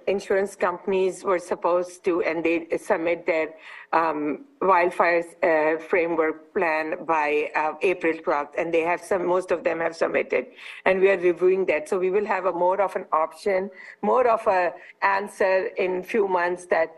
insurance companies were supposed to, and they submit their wildfires framework plan by April 12th, and they have most of them have submitted, and we are reviewing that. So we will have more of an option, more of an answer in few months that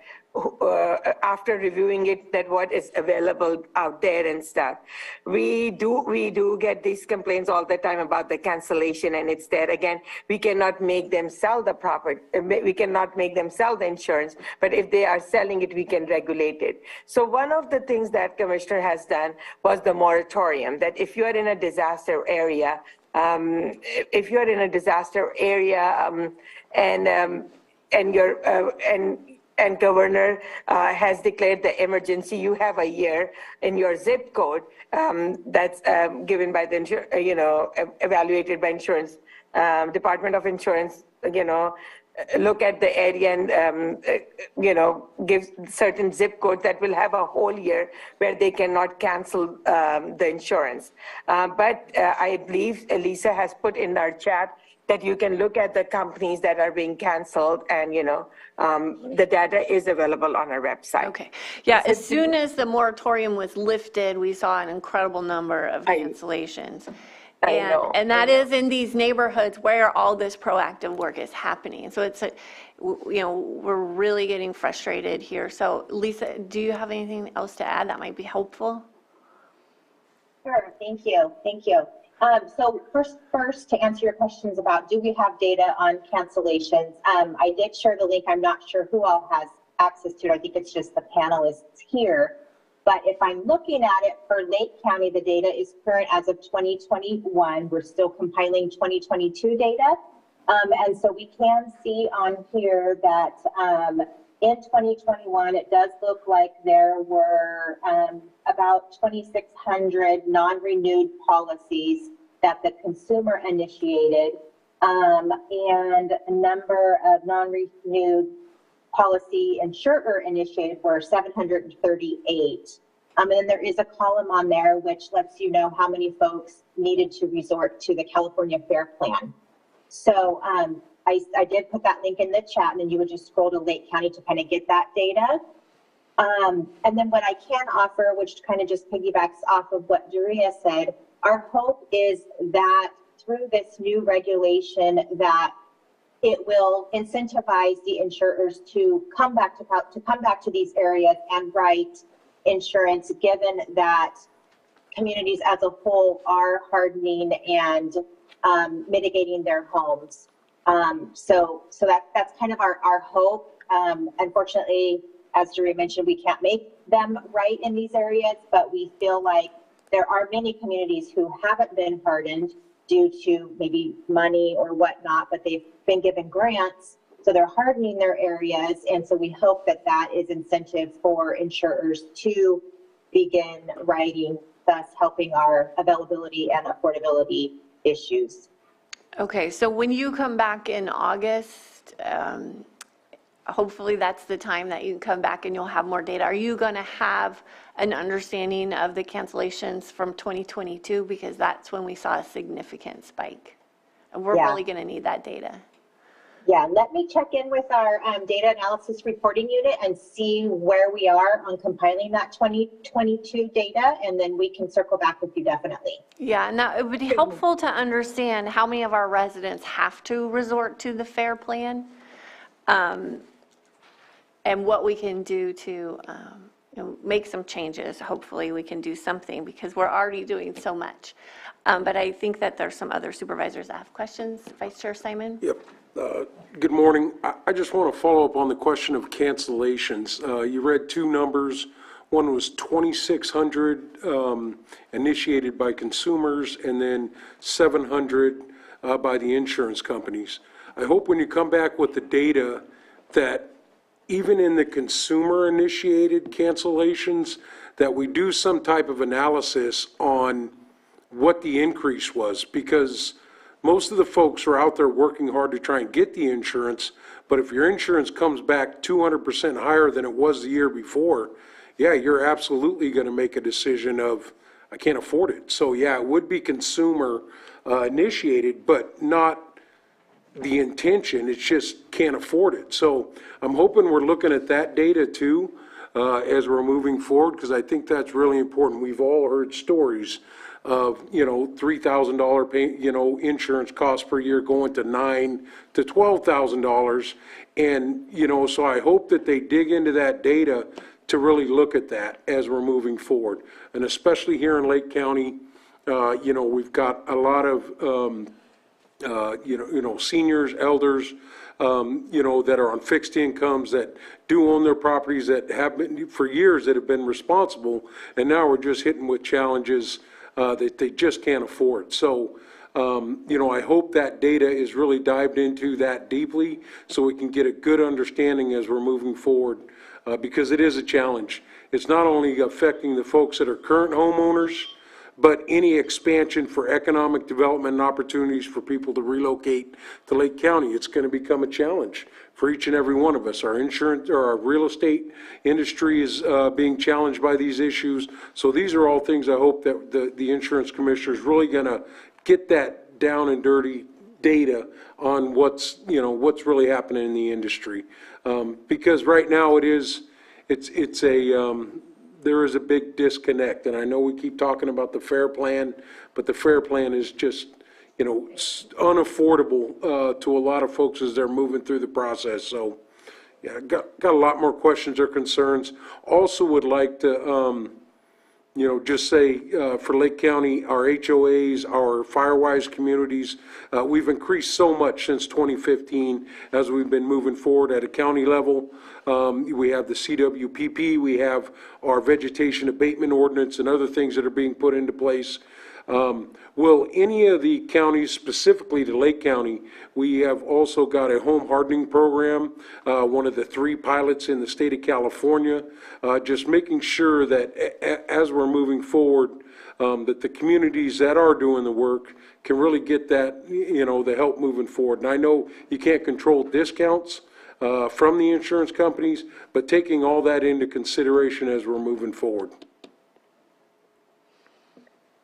after reviewing it, that what is available out there and stuff. We do get these complaints all the time about the cancellation, and it's there. Again, we cannot make them sell the property. We cannot make them sell the insurance, but if they are selling it, we can regulate it. So one of the things that Commissioner has done was the moratorium, that if you are in a disaster area, and Governor has declared the emergency, you have a year in your zip code that's given by the, evaluated by insurance, Department of Insurance, look at the area and, give certain zip codes that will have a whole year where they cannot cancel the insurance. But I believe Lisa has put in our chat that you can look at the companies that are being canceled, and the data is available on our website. Okay. Yeah, as soon as the moratorium was lifted, we saw an incredible number of cancellations. And that is in these neighborhoods where all this proactive work is happening. So it's, we're really getting frustrated here. So Lisa, do you have anything else to add that might be helpful? Sure, thank you, thank you. So first, to answer your questions about do we have data on cancellations, I did share the link. I'm not sure who all has access to it. I think it's just the panelists here. But if I'm looking at it for Lake County, the data is current as of 2021. We're still compiling 2022 data. And so we can see on here that in 2021, it does look like there were about 2,600 non-renewed policies that the consumer initiated, and a number of non-renewed policy insurer initiated were 738. And then there is a column on there which lets you know how many folks needed to resort to the California Fair Plan. So I did put that link in the chat, and then you would just scroll to Lake County to kind of get that data. And then what I can offer, which kind of just piggybacks off of what Daria said, our hope is that through this new regulation that it will incentivize the insurers to come back to these areas and write insurance, given that communities as a whole are hardening and mitigating their homes. So that's kind of our hope. Unfortunately, as Jerry mentioned, we can't make them right in these areas, but we feel like there are many communities who haven't been hardened due to maybe money or whatnot, but they've been given grants, so they're hardening their areas. And so we hope that that is incentive for insurers to begin writing, thus helping our availability and affordability issues. Okay, so when you come back in August, hopefully that's the time that you can come back and you'll have more data. Are you going to have an understanding of the cancellations from 2022? Because that's when we saw a significant spike. And we're really going to need that data. Yeah, let me check in with our data analysis reporting unit and see where we are on compiling that 2022 data, and then we can circle back with you definitely. Yeah, and that, it would be helpful to understand how many of our residents have to resort to the FAIR plan, and what we can do to make some changes. Hopefully we can do something because we're already doing so much. But I think that there's some other supervisors that have questions. Vice Chair Simon? Yep. Good morning. I just want to follow up on the question of cancellations. You read two numbers. One was 2,600 initiated by consumers, and then 700 by the insurance companies. I hope when you come back with the data that even in the consumer-initiated cancellations, that we do some type of analysis on what the increase was, because most of the folks are out there working hard to try and get the insurance, but if your insurance comes back 200% higher than it was the year before, yeah, you're absolutely going to make a decision of, I can't afford it. So yeah, it would be consumer initiated, but not the intention, it's just can't afford it. So I'm hoping we're looking at that data too as we're moving forward, because I think that's really important. We've all heard stories of, $3,000 pay, insurance costs per year going to $9,000 to $12,000. And, so I hope that they dig into that data to really look at that as we're moving forward. And especially here in Lake County, we've got a lot of, seniors, elders, that are on fixed incomes, that do own their properties, that have been for years, that have been responsible. And now we're just hitting with challenges that they just can't afford. So, I hope that data is really dived into that deeply so we can get a good understanding as we're moving forward, because it is a challenge. It's not only affecting the folks that are current homeowners, but any expansion for economic development and opportunities for people to relocate to Lake County, it's going to become a challenge for each and every one of us. Our insurance or our real estate industry is being challenged by these issues. So these are all things I hope that the insurance commissioner is really going to get that down and dirty data on what's really happening in the industry. Because right now there is a big disconnect, and I know we keep talking about the FAIR plan, but the FAIR plan is just, unaffordable to a lot of folks as they're moving through the process. So, yeah, got a lot more questions or concerns. Also would like to, just say for Lake County, our HOAs, our Firewise communities, we've increased so much since 2015 as we've been moving forward at a county level. We have the CWPP, we have our vegetation abatement ordinance and other things that are being put into place. Will any of the counties, specifically to Lake County, we have also got a home hardening program, one of the 3 pilots in the state of California, just making sure that as we're moving forward, that the communities that are doing the work can really get that, the help moving forward. And I know you can't control discounts from the insurance companies, but taking all that into consideration as we're moving forward.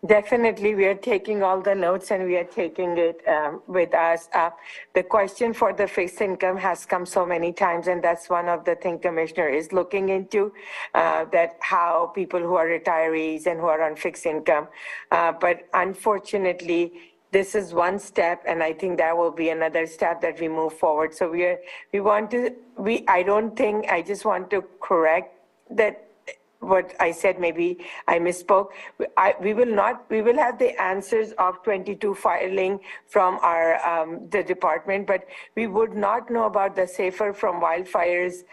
Definitely, we are taking all the notes and we are taking it with us. The question for the fixed income has come so many times, and that's one of the things Commissioner is looking into, that how people who are retirees and who are on fixed income. But unfortunately, this is one step, and I think that will be another step that we move forward. So I just want to correct that what I said, maybe I misspoke. We will have the answers of 22 filing from the department, but we would not know about the safer from wildfires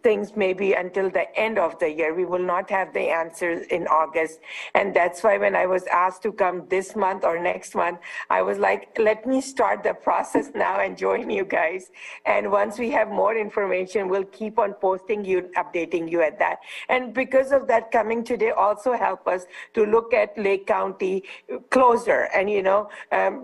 things maybe until the end of the year. We will not have the answers in August. And that's why when I was asked to come this month or next month, I was like, let me start the process now and join you guys. And once we have more information, we'll keep on posting you, updating you at that. And because of that, coming today also help us to look at Lake County closer and,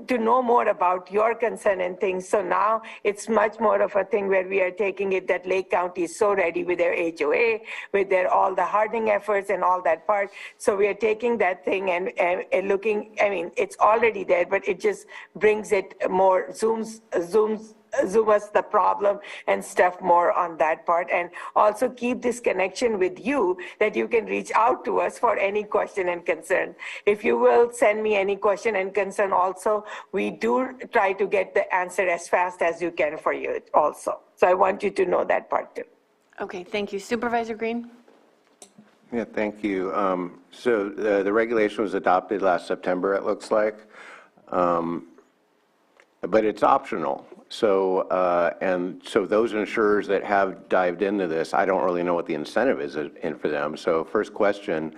to know more about your concern and things. So now it's much more of a thing where we are taking it that Lake County is so ready with their HOA, with their all the hardening efforts and all that part. So we are taking that thing and looking, it's already there, but it just brings it more, zooms us the problem and stuff more on that part. And also keep this connection with you that you can reach out to us for any question and concern. If you will send me any question and concern also, we do try to get the answer as fast as you can for you also. So I want you to know that part too. Okay, thank you. Supervisor Green? Yeah, thank you. So the regulation was adopted last September, it looks like, but it's optional. So, so those insurers that have dived into this, I don't really know what the incentive is in for them. So first question,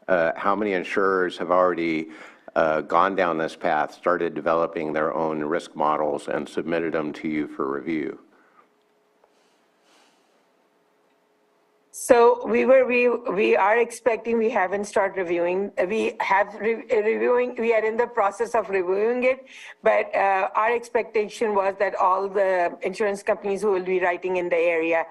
how many insurers have already gone down this path, started developing their own risk models and submitted them to you for review? So we are expecting, we haven't started reviewing, we are in the process of reviewing it, but our expectation was that all the insurance companies who will be writing in the area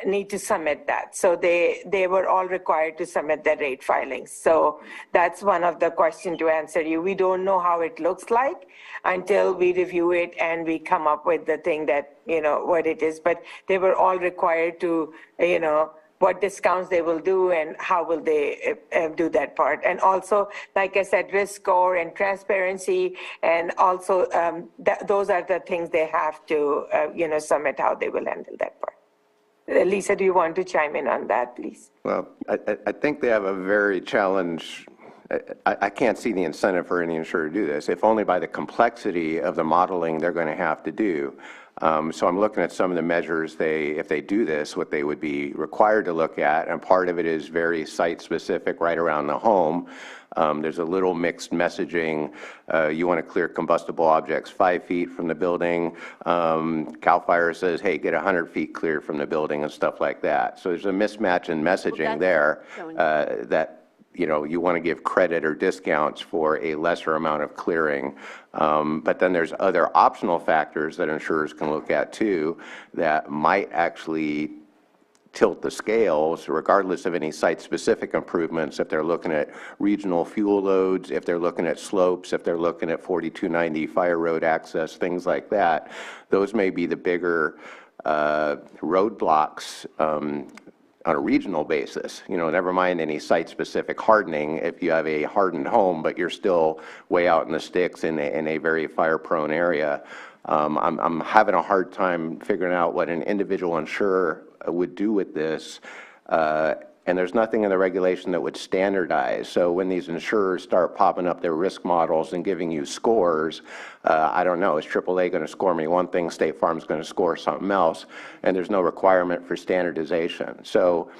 need to submit that. So they were all required to submit their rate filings. So that's one of the questions to answer you. We don't know how it looks like until we review it and we come up with the thing that, what it is, but they were all required to, what discounts they will do and how will they do that part. And also, like I said, risk score and transparency, and also those are the things they have to, submit how they will handle that part. Lisa, do you want to chime in on that, please? Well, I think they have a very challenge. I can't see the incentive for any insurer to do this, if only by the complexity of the modeling they're going to have to do. So I'm looking at some of the measures if they do this, what they would be required to look at, and part of it is very site-specific right around the home. There's a little mixed messaging. You want to clear combustible objects 5 feet from the building. CAL FIRE says, hey, get 100 feet clear from the building and stuff like that. So there's a mismatch in messaging there that you want to give credit or discounts for a lesser amount of clearing. But then there's other optional factors that insurers can look at too that might actually tilt the scales regardless of any site-specific improvements. If they're looking at regional fuel loads, if they're looking at slopes, if they're looking at 4290 fire road access, things like that, those may be the bigger roadblocks on a regional basis, never mind any site-specific hardening. If you have a hardened home, but you're still way out in the sticks in a very fire-prone area, I'm having a hard time figuring out what an individual insurer would do with this And there's nothing in the regulation that would standardize. So when these insurers start popping up their risk models and giving you scores, I don't know, is AAA going to score me one thing, State Farm's going to score something else, and there's no requirement for standardization. So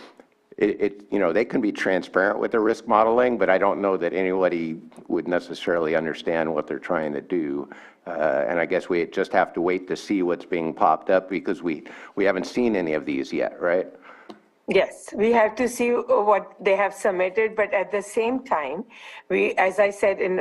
you know, they can be transparent with their risk modeling, but I don't know that anybody would necessarily understand what they're trying to do. And I guess we just have to wait to see what's being popped up because we haven't seen any of these yet, right? Yes, we have to see what they have submitted, but at the same time, as I said in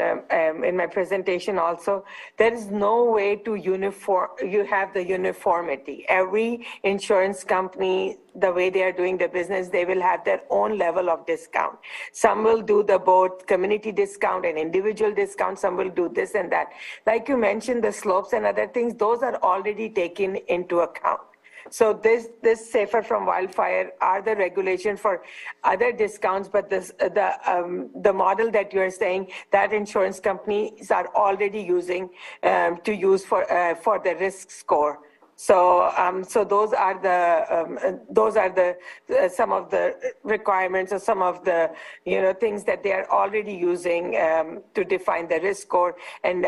my presentation also, there is no way to you have the uniformity. Every insurance company, the way they are doing the business, they will have their own level of discount. Some will do the both community discount and individual discount. Some will do this and that. Like you mentioned, the slopes and other things, those are already taken into account. So this safer from wildfire are the regulation for other discounts, but the model that you are saying that insurance companies are already using to use for the risk score. So those are the some of the requirements or some of the things that they are already using to define the risk score and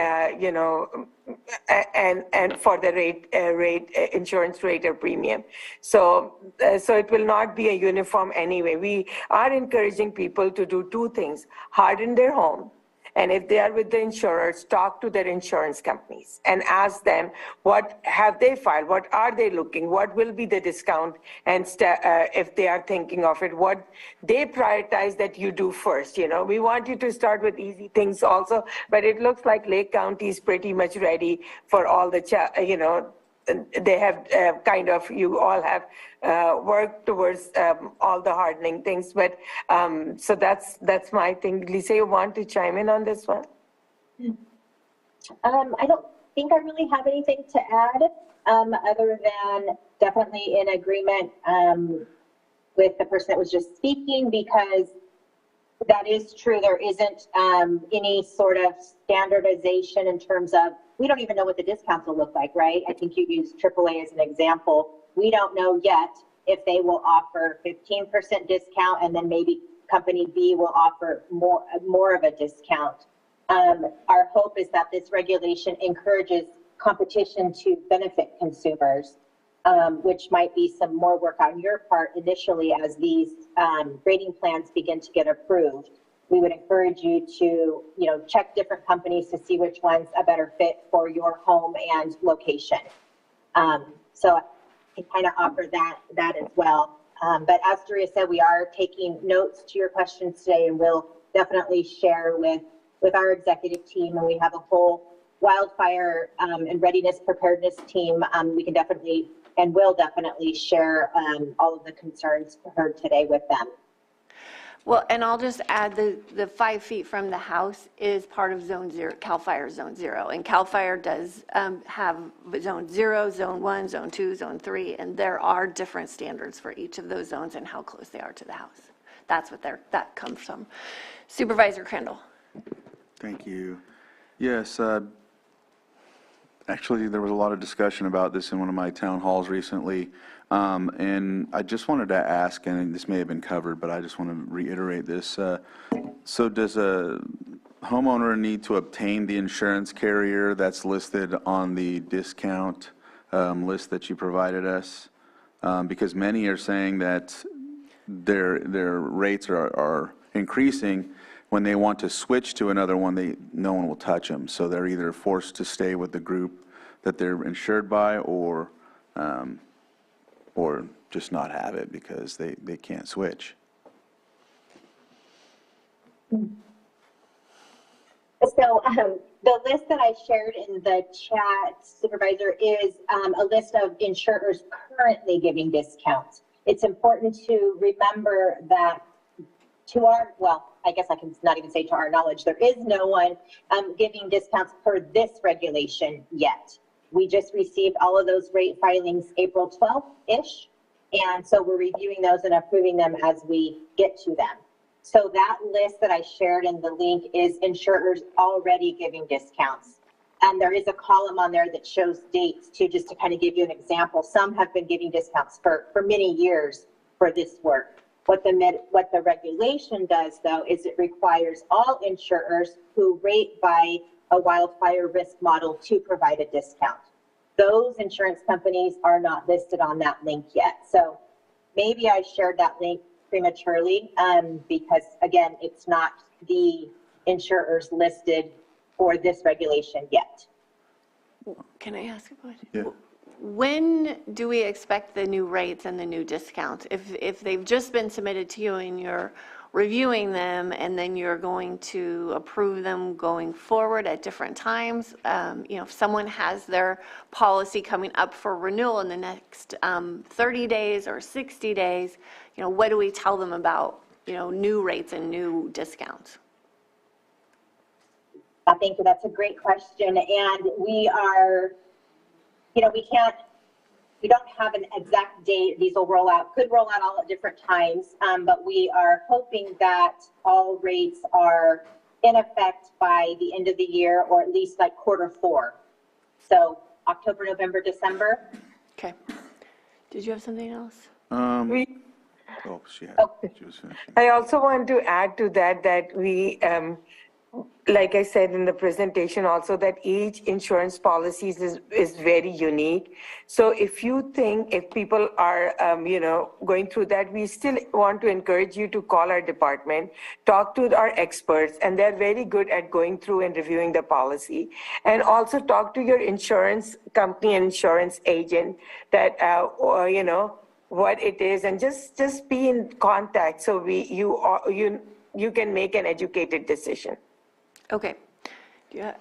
and for the rate insurance rate or premium. So it will not be a uniform anyway. We are encouraging people to do two things: harden their home. And if they are with the insurers, talk to their insurance companies and ask them what have they filed, what are they looking, what will be the discount, and if they are thinking of it, what they prioritize that you do first. We want you to start with easy things also, but it looks like Lake County is pretty much ready for all the, they have you all have worked towards all the hardening things, but so that's my thing. Lisa, you want to chime in on this one? I don't think I really have anything to add, other than definitely in agreement with the person that was just speaking, because that is true. There isn't any sort of standardization in terms of, we don't even know what the discounts will look like, right? I think you used AAA as an example. We don't know yet if they will offer 15% discount and then maybe company B will offer more of a discount. Our hope is that this regulation encourages competition to benefit consumers, which might be some more work on your part initially as these rating plans begin to get approved. We would encourage you to, check different companies to see which one's a better fit for your home and location. So I can kind of offer that as well. But as Doria said, we are taking notes to your questions today, and we'll definitely share with our executive team, and we have a whole wildfire and readiness preparedness team. We can definitely and will definitely share all of the concerns heard today with them. Well, and I'll just add the 5 feet from the house is part of Zone 0, CAL FIRE Zone 0. And CAL FIRE does have Zone 0, Zone 1, Zone 2, Zone 3, and there are different standards for each of those zones and how close they are to the house. That's what that comes from. Supervisor Crandall. Thank you. Yes, actually, there was a lot of discussion about this in one of my town halls recently. And I just wanted to ask, and this may have been covered, but I just want to reiterate this. So does a homeowner need to obtain the insurance carrier that's listed on the discount list that you provided us? Because many are saying that their rates are increasing. When they want to switch to another one, no one will touch them. So they're either forced to stay with the group that they're insured by, or just not have it because they can't switch. So the list that I shared in the chat, Supervisor, is a list of insurers currently giving discounts. It's important to remember that I guess I can not even say to our knowledge, there is no one giving discounts per this regulation yet. We just received all of those rate filings April 12th-ish. And so we're reviewing those and approving them as we get to them. So that list that I shared in the link is insurers already giving discounts. And there is a column on there that shows dates too, just to kind of give you an example. Some have been giving discounts for many years for this work. What the regulation does, though, is it requires all insurers who rate by a wildfire risk model to provide a discount. Those insurance companies are not listed on that link yet. So maybe I shared that link prematurely because, again, it's not the insurers listed for this regulation yet. Can I ask a question? Yeah. When do we expect the new rates and the new discounts? If they've just been submitted to you and you're reviewing them and then you're going to approve them going forward at different times, if someone has their policy coming up for renewal in the next 30 days or 60 days, what do we tell them about, new rates and new discounts? I think that's a great question. And we are, we don't have an exact date. These will could roll out all at different times, but we are hoping that all rates are in effect by the end of the year, or at least like Q4. So October, November, December. Okay. Did you have something else? She was finishing. I also want to add to that we, like I said in the presentation also, that each insurance policy is very unique. So if people are, going through that, we still want to encourage you to call our department, talk to our experts, and they're very good at going through and reviewing the policy. And also talk to your insurance company and insurance agent that, what it is, and just be in contact so you can make an educated decision. Okay.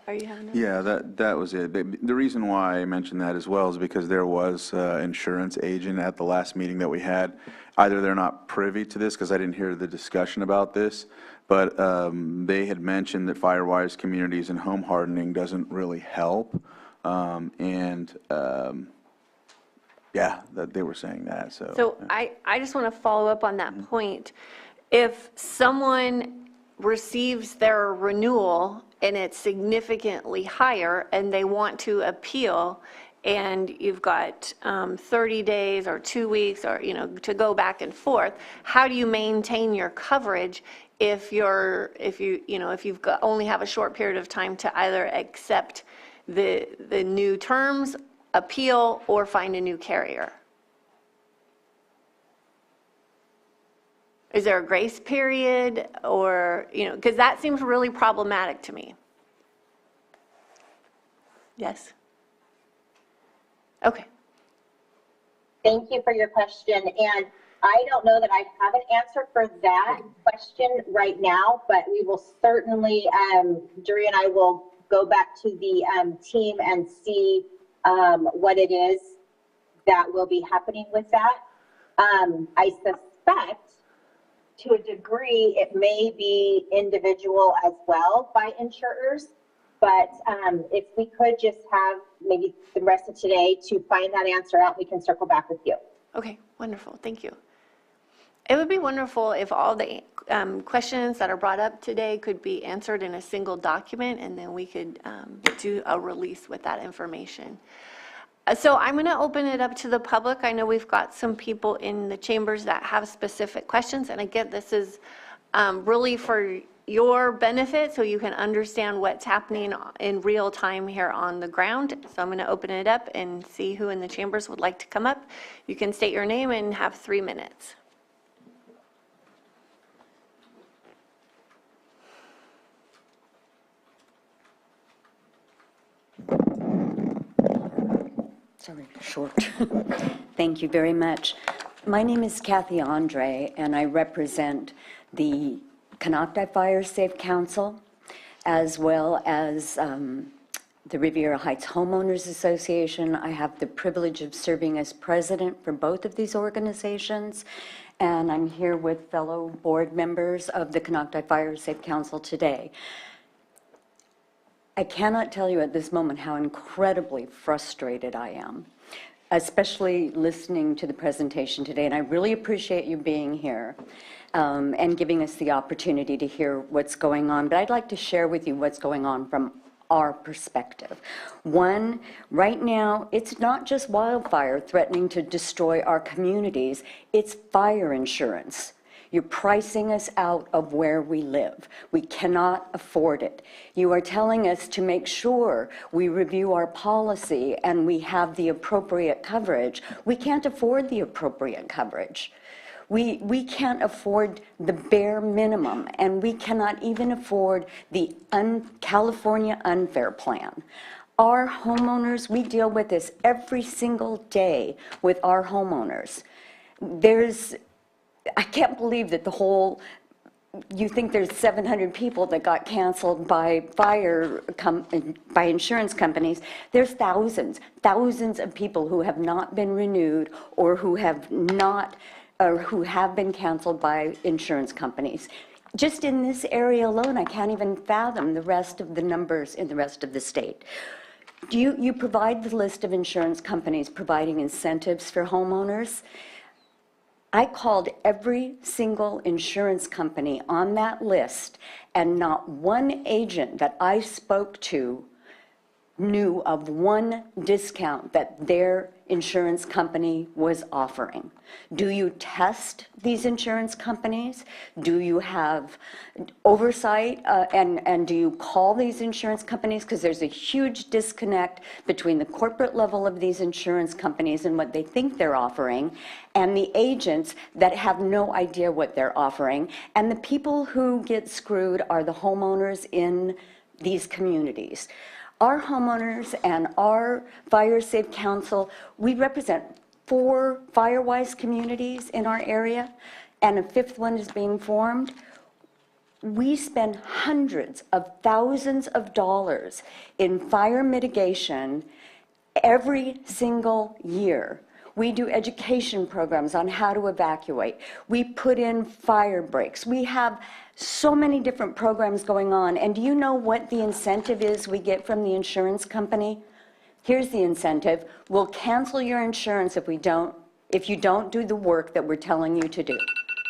Are you having that? Yeah, that was it. The reason why I mentioned that as well is because there was an insurance agent at the last meeting that we had. Either they're not privy to this, because I didn't hear the discussion about this, but they had mentioned that Firewise communities and home hardening doesn't really help. Yeah, that they were saying that. So I just want to follow up on that point. If someone receives their renewal and it's significantly higher and they want to appeal, and you've got 30 days or 2 weeks or, to go back and forth, how do you maintain your coverage if you've only have a short period of time to either accept the new terms, appeal, or find a new carrier? Is there a grace period, or, because that seems really problematic to me. Yes? Okay. Thank you for your question. And I don't know that I have an answer for that question right now, but we will certainly, Drury and I will go back to the team and see what it is that will be happening with that. I suspect to a degree it may be individual as well by insurers, but if we could just have maybe the rest of today to find that answer out, we can circle back with you. Okay, wonderful, thank you. It would be wonderful if all the questions that are brought up today could be answered in a single document, and then we could do a release with that information. So I'm going to open it up to the public. I know we've got some people in the chambers that have specific questions, and again, this is really for your benefit so you can understand what's happening in real time here on the ground. So I'm going to open it up and see who in the chambers would like to come up. You can state your name and have 3 minutes. Sorry, short. Thank you very much. My name is Kathy Andre, and I represent the Canocti Fire Safe Council, as well as the Riviera Heights Homeowners Association. I have the privilege of serving as president for both of these organizations, and I'm here with fellow board members of the Canocti Fire Safe Council today. I cannot tell you at this moment how incredibly frustrated I am, especially listening to the presentation today, and I really appreciate you being here and giving us the opportunity to hear what's going on. But I'd like to share with you what's going on from our perspective. One, right now, it's not just wildfire threatening to destroy our communities, it's fire insurance. You're pricing us out of where we live. We cannot afford it. You are telling us to make sure we review our policy and we have the appropriate coverage. We can't afford the appropriate coverage. We can't afford the bare minimum, and we cannot even afford the California unfair plan. Our homeowners, we deal with this every single day with our homeowners. I can't believe that you think there's 700 people that got canceled by by insurance companies. There's thousands of people who have not been renewed or who have been canceled by insurance companies. Just in this area alone, I can't even fathom the rest of the numbers in the rest of the state. You provide the list of insurance companies providing incentives for homeowners. I called every single insurance company on that list, and not one agent that I spoke to knew of one discount that their insurance company was offering. Do you test these insurance companies? Do you have oversight and do you call these insurance companies? Because there's a huge disconnect between the corporate level of these insurance companies and what they think they're offering, and the agents that have no idea what they're offering. And the people who get screwed are the homeowners in these communities. Our homeowners and our Fire Safe Council, we represent 4 Firewise communities in our area, and a 5th one is being formed. We spend hundreds of thousands of dollars in fire mitigation every single year. We do education programs on how to evacuate. We put in fire breaks. We have so many different programs going on. And do you know what the incentive is we get from the insurance company? Here's the incentive. We'll cancel your insurance if you don't do the work that we're telling you to do.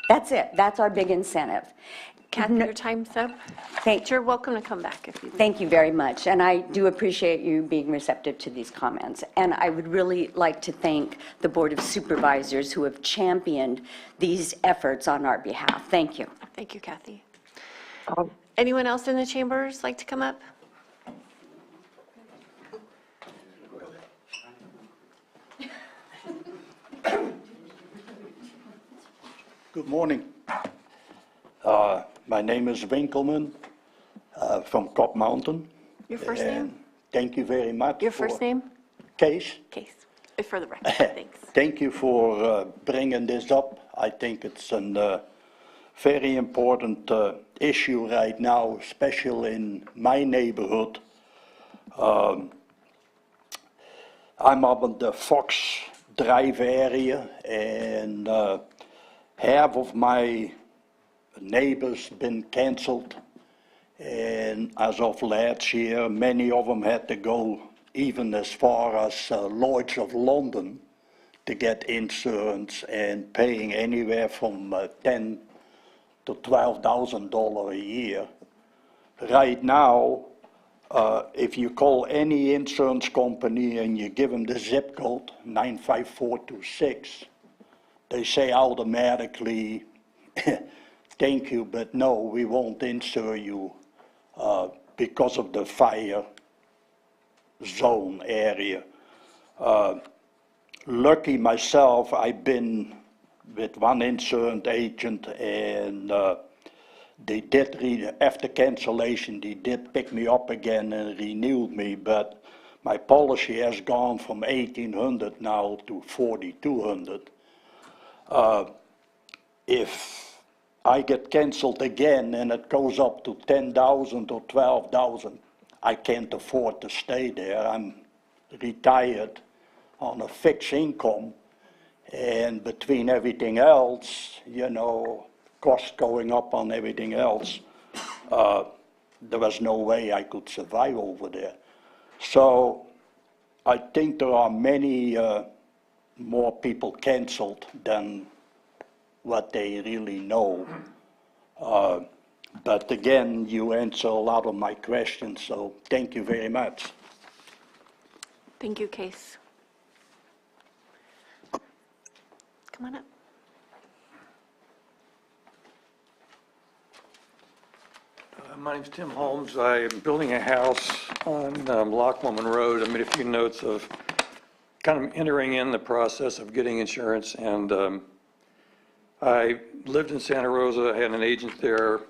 That's it. That's our big incentive. Kathy, your time's up. You're welcome to come back if you like. Thank you very much, and I do appreciate you being receptive to these comments. And I would really like to thank the Board of Supervisors who have championed these efforts on our behalf. Thank you. Thank you, Kathy. Anyone else in the chambers like to come up? Good morning. My name is Winkelman from Cop Mountain. Your first name? Thank you very much. Your first name? Case. Case. For the record, thanks. Thank you for bringing this up. I think it's a very important issue right now, especially in my neighborhood. I'm up in the Fox Drive area, and half of my neighbors been canceled, and as of last year, many of them had to go even as far as Lloyd's of London to get insurance, and paying anywhere from $10,000 to $12,000 a year. Right now, if you call any insurance company and you give them the zip code 95426, they say automatically, thank you, but no, we won't insure you because of the fire zone area. Lucky myself, I've been with one insurance agent, and they did, after cancellation, they did pick me up again and renewed me, but my policy has gone from $1,800 now to $4,200. If I get canceled again and it goes up to $10,000 or $12,000, I can't afford to stay there. I'm retired on a fixed income, and between everything else, you know, costs going up on everything else, there was no way I could survive over there. So I think there are many more people canceled than what they really know. But again, you answer a lot of my questions, so thank you very much. Thank you, Case. Come on up. My name's Tim Holmes. I'm building a house on Lockwoman Road. I made a few notes of kind of entering in the process of getting insurance, and I lived in Santa Rosa. I had an agent there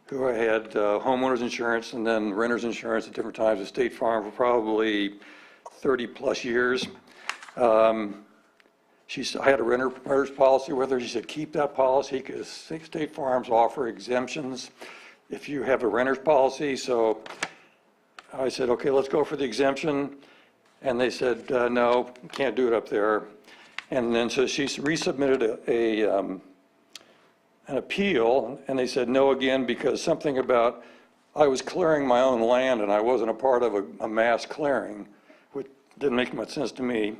who I had homeowners insurance and then renter's insurance at different times at State Farm for probably 30 plus years. I had a renter's policy with her. She said, keep that policy because State Farms offer exemptions if you have a renter's policy. So I said, okay, let's go for the exemption. And they said, no, can't do it up there. And then so she resubmitted an appeal, and they said no again because something about I was clearing my own land and I wasn't a part of a mass clearing, which didn't make much sense to me.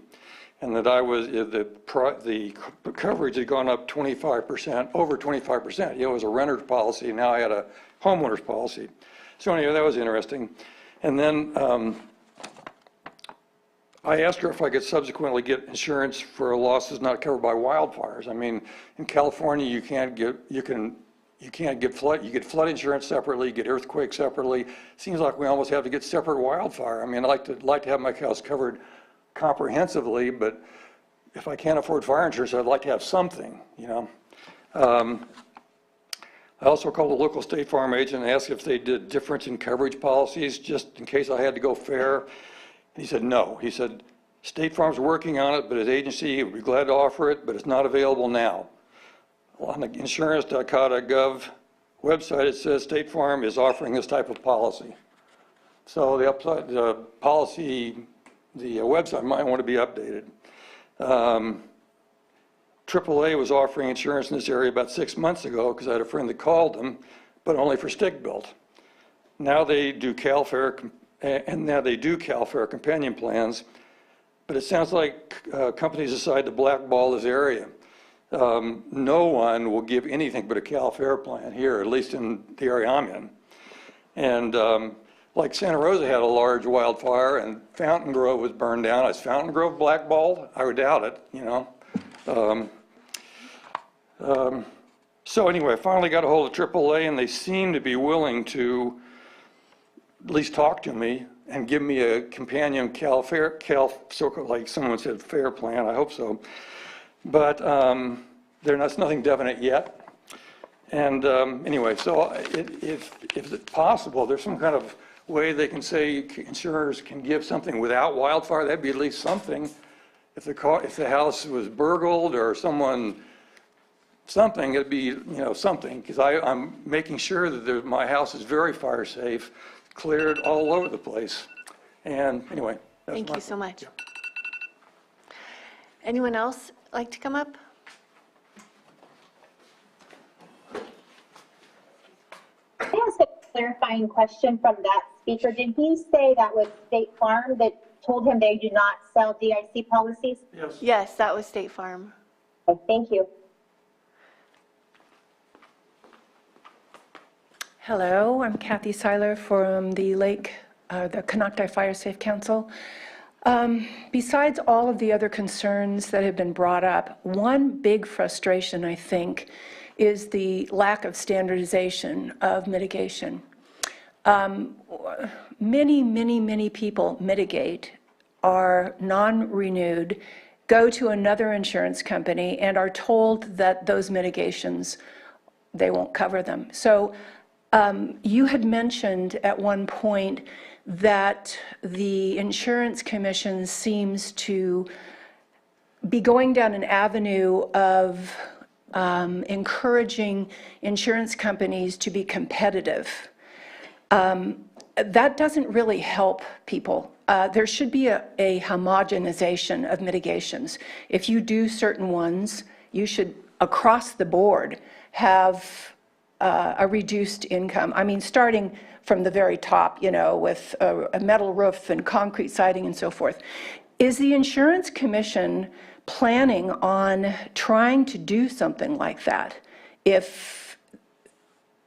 And that the coverage had gone up 25%, over 25%. It was a renter's policy, now I had a homeowner's policy. So anyway, that was interesting. And then I asked her if I could subsequently get insurance for losses not covered by wildfires. I mean, in California, you get flood insurance separately, you get earthquake separately. Seems like we almost have to get separate wildfire. I mean, I'd like to have my house covered comprehensively, but if I can't afford fire insurance, I'd like to have something, you know. I also called the local State Farm agent and asked if they did difference in coverage policies just in case I had to go fair. He said no. He said State Farm's working on it, but his agency would be glad to offer it, but it's not available now. On the insurance.ca.gov website, it says State Farm is offering this type of policy. So the website might want to be updated. AAA was offering insurance in this area about 6 months ago because I had a friend that called them, but only for stick-built. Now they do CalFair companion plans, but it sounds like companies decide to blackball this area. No one will give anything but a CalFair plan here, at least in the area I'm in. And like Santa Rosa had a large wildfire and Fountain Grove was burned down. Is Fountain Grove blackballed? I would doubt it, you know. So anyway, I finally got a hold of AAA and they seem to be willing to at least talk to me and give me a companion so-called, like someone said, fair plan. I hope so. But there's nothing definite yet. And anyway, so if it's possible, there's some kind of way they can say insurers can give something without wildfire. That'd be at least something. If the house was burgled or something, it'd be, you know, something, because I'm making sure that my house is very fire safe, cleared all over the place. And anyway, that's Thank you so much. Yeah. Anyone else like to come up? Can I ask a clarifying question from that speaker? Did he say that was State Farm that told him they do not sell DIC policies? Yes. Yes, that was State Farm. Okay, thank you. Hello, I'm Kathy Seiler from the Canocti Fire Safe Council. Besides all of the other concerns that have been brought up, one big frustration, I think, is the lack of standardization of mitigation. Many people mitigate, are non-renewed, go to another insurance company and are told that those mitigations, they won't cover them. So you had mentioned at one point that the Insurance Commission seems to be going down an avenue of encouraging insurance companies to be competitive. That doesn't really help people. There should be a homogenization of mitigations. If you do certain ones, you should, across the board, have a reduced income. I mean, starting from the very top, you know, with a metal roof and concrete siding and so forth. Is the Insurance Commission planning on trying to do something like that? If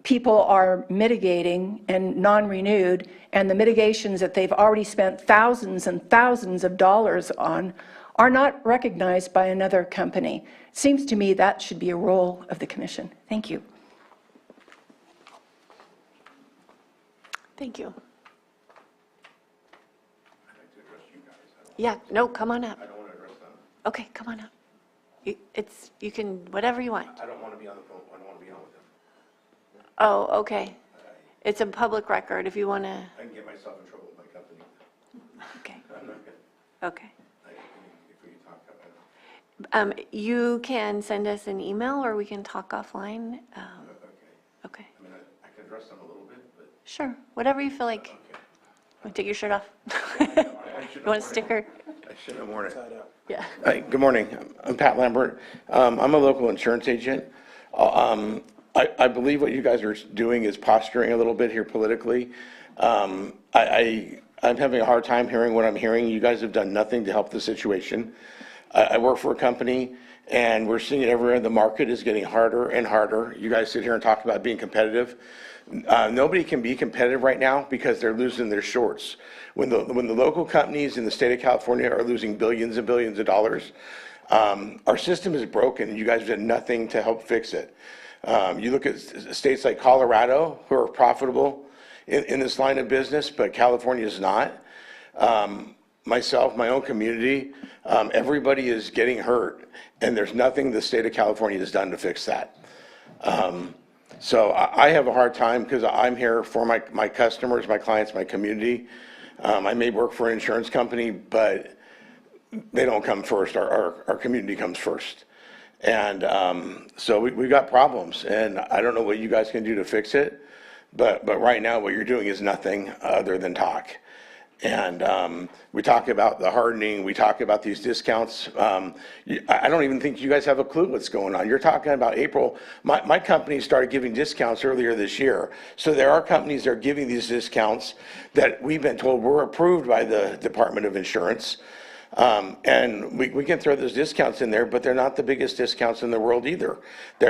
people are mitigating and non-renewed, and the mitigations that they've already spent thousands and thousands of dollars on are not recognized by another company. It seems to me that should be a role of the Commission. Thank you. Thank you. Yeah, no, come on up. I don't want to address them. Okay, come on up. You can, whatever you want. I don't want to be on the phone. I don't want to be on with them. Oh, okay. It's a public record if you want to, I can get myself in trouble with my company. okay, I'm not good. okay. If we talk about it. You can send us an email or we can talk offline. Okay, I mean, I can address them a little bit, but. sure, whatever you feel like. Want to take your shirt off? You want a sticker? I should have worn it. Yeah. Hi, good morning. I'm Pat Lambert. I'm a local insurance agent. I believe what you guys are doing is posturing a little bit here politically. I'm having a hard time hearing what I'm hearing. You guys have done nothing to help the situation. I work for a company, and we're seeing it everywhere. The market is getting harder and harder. You guys sit here and talk about being competitive. Nobody can be competitive right now because they're losing their shorts. When the local companies in the state of California are losing billions and billions of dollars, our system is broken, and you guys have done nothing to help fix it. You look at states like Colorado, who are profitable in this line of business, but California is not. Myself, my own community, everybody is getting hurt, and there's nothing the state of California has done to fix that. So I have a hard time because I'm here for my customers, my clients, my community. I may work for an insurance company, but they don't come first. Our community comes first. And so we've got problems, and I don't know what you guys can do to fix it, but right now what you're doing is nothing other than talk. And we talk about the hardening, we talk about these discounts. I don't even think you guys have a clue what's going on. You're talking about April. My company started giving discounts earlier this year. So there are companies that are giving these discounts that we've been told were approved by the Department of Insurance. And we can throw those discounts in there, but they're not the biggest discounts in the world either.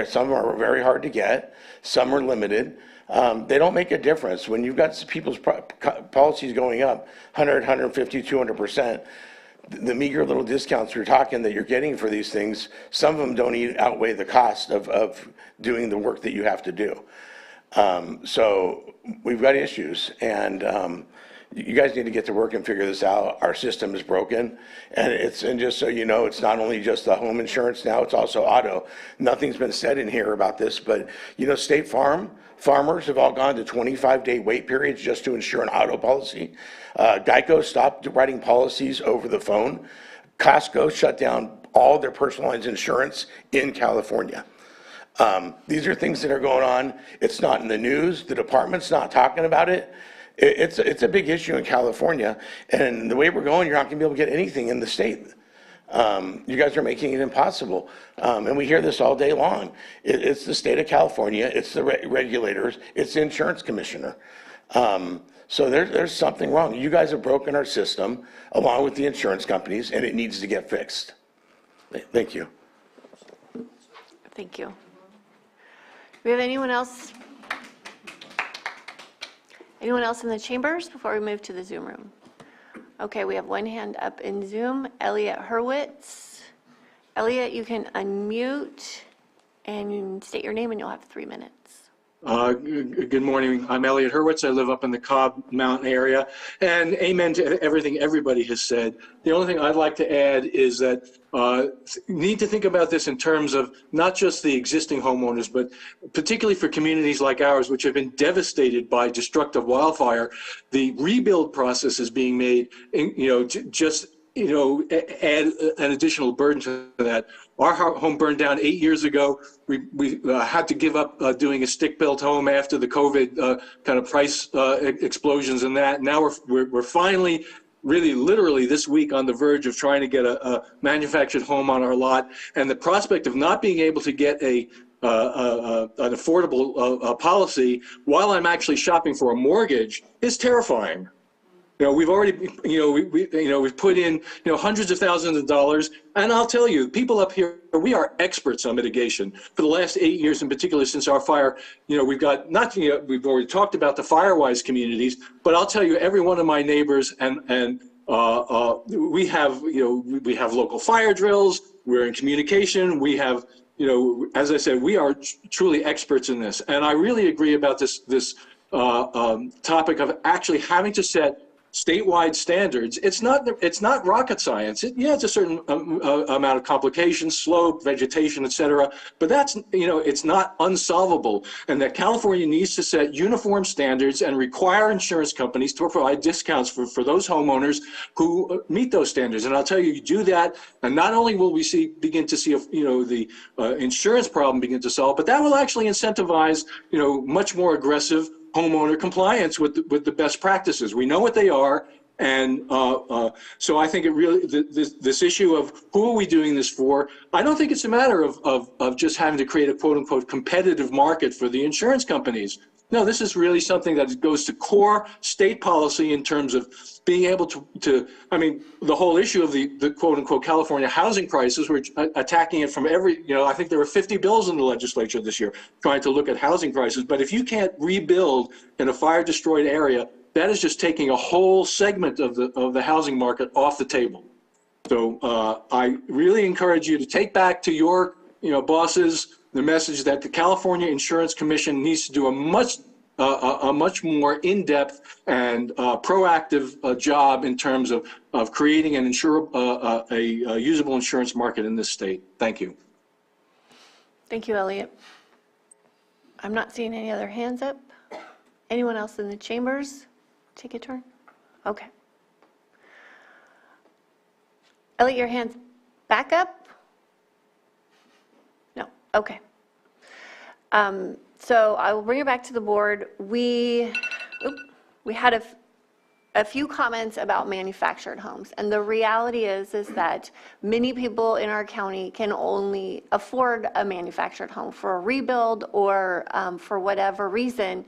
Some are very hard to get, some are limited. They don't make a difference. When you've got people's policies going up 100, 150, 200%, the meager little discounts you're talking that you're getting for these things, some of them don't even outweigh the cost of doing the work that you have to do. So we've got issues, and you guys need to get to work and figure this out. Our system is broken, and just so you know, it's not only just the home insurance now, it's also auto. Nothing's been said in here about this, but State Farmers have all gone to 25-day wait periods just to insure an auto policy. Geico stopped writing policies over the phone. Costco shut down all their personal lines insurance in California. These are things that are going on. It's not in the news. The department's not talking about it. It's a big issue in California, and the way we're going, you're not going to be able to get anything in the state. You guys are making it impossible, and we hear this all day long. It's the state of California, it's the regulators, it's the insurance commissioner. So there's something wrong. You guys have broken our system along with the insurance companies, and it needs to get fixed. Thank you. Thank you. Do we have anyone else? Anyone else in the chambers before we move to the Zoom room? Okay, we have one hand up in Zoom, Elliot Hurwitz. Elliot, you can unmute and state your name and you'll have 3 minutes. Good morning. I'm Elliot Hurwitz. I live up in the Cobb Mountain area. And amen to everything everybody has said. The only thing I'd like to add is that need to think about this in terms of not just the existing homeowners, but particularly for communities like ours, which have been devastated by destructive wildfire. The rebuild process is being made, add an additional burden to that. Our home burned down 8 years ago. We had to give up doing a stick-built home after the COVID kind of price explosions and that. Now we're finally, really literally this week, on the verge of trying to get a manufactured home on our lot. And the prospect of not being able to get an affordable policy while I'm actually shopping for a mortgage is terrifying. We've already, we've put in, hundreds of thousands of dollars. And I'll tell you, people up here, we are experts on mitigation. For the last 8 years, in particular, since our fire, we've got we've already talked about the Firewise communities, but I'll tell you, every one of my neighbors and we have, we have local fire drills. We're in communication. We have, as I said, we are truly experts in this. And I really agree about this topic of actually having to set statewide standards, it's not rocket science. It's a certain amount of complications, slope, vegetation, et cetera, but that's, it's not unsolvable. And that California needs to set uniform standards and require insurance companies to provide discounts for those homeowners who meet those standards. And I'll tell you, you do that, and not only will we begin to see, the insurance problem begin to solve, but that will actually incentivize, much more aggressive homeowner compliance with the best practices. We know what they are, and so I think it really, this issue of who are we doing this for, I don't think it's a matter of just having to create a quote-unquote competitive market for the insurance companies. No, this is really something that goes to core state policy in terms of being able to I mean, the whole issue of the quote-unquote California housing crisis, we're attacking it from every, I think there were 50 bills in the legislature this year trying to look at housing crisis. But if you can't rebuild in a fire-destroyed area, that is just taking a whole segment of the housing market off the table. So I really encourage you to take back to your bosses the message that the California Insurance Commission needs to do a much more in-depth and proactive job in terms of creating an a usable insurance market in this state. Thank you. Thank you, Elliot. I'm not seeing any other hands up. Anyone else in the chambers? Take a turn. Okay. Elliot, your hand's back up? No. Okay. So I will bring it back to the board. We had a few comments about manufactured homes, and the reality is that many people in our county can only afford a manufactured home for a rebuild or for whatever reason.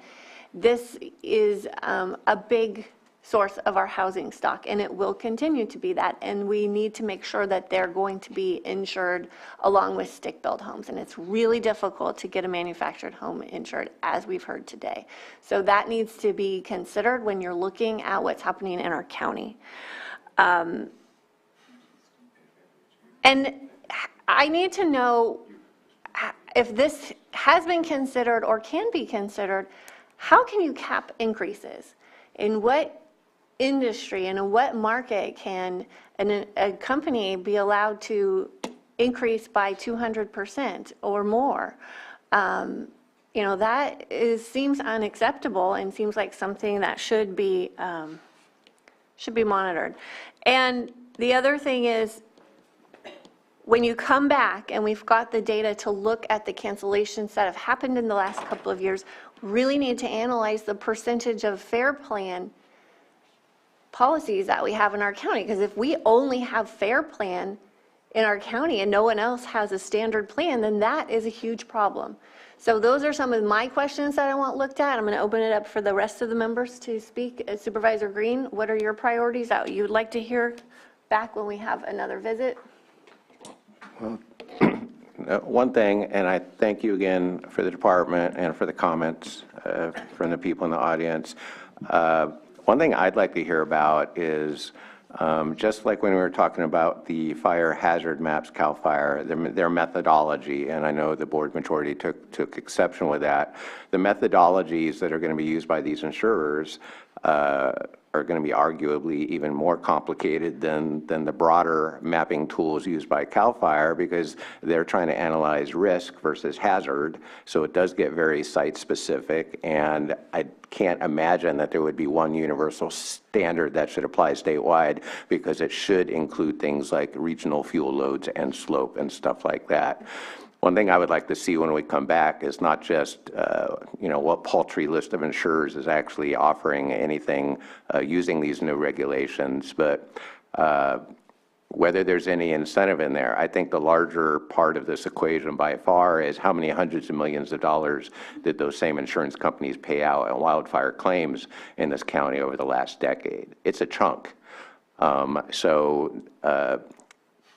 This is a big source of our housing stock, and it will continue to be that, and we need to make sure that they're going to be insured along with stick-built homes, and it's really difficult to get a manufactured home insured, as we've heard today. So that needs to be considered when you're looking at what's happening in our county. And I need to know if this has been considered or can be considered. How can you cap increases? In what industry and in what market can a company be allowed to increase by 200% or more? That seems unacceptable and seems like something that should be monitored. And the other thing is, when you come back and we've got the data to look at the cancellations that have happened in the last couple of years, we really need to analyze the percentage of FAIR Plan policies that we have in our county. Because if we only have FAIR Plan in our county and no one else has a standard plan, then that is a huge problem. So those are some of my questions that I want looked at. I'm going to open it up for the rest of the members to speak. Supervisor Green, what are your priorities that you would like to hear back when we have another visit? Well, one thing, and I thank you again for the department and for the comments from the people in the audience. One thing I'd like to hear about is, just like when we were talking about the fire hazard maps, CAL FIRE, their methodology, and I know the board majority took exception with that, the methodologies that are going to be used by these insurers are going to be arguably even more complicated than the broader mapping tools used by CAL FIRE, because they're trying to analyze risk versus hazard, so it does get very site-specific, and I can't imagine that there would be one universal standard that should apply statewide, because it should include things like regional fuel loads and slope and stuff like that. One thing I would like to see when we come back is not just, what paltry list of insurers is actually offering anything using these new regulations, but whether there's any incentive in there. I think the larger part of this equation by far is how many hundreds of millions of dollars did those same insurance companies pay out on wildfire claims in this county over the last decade. It's a chunk.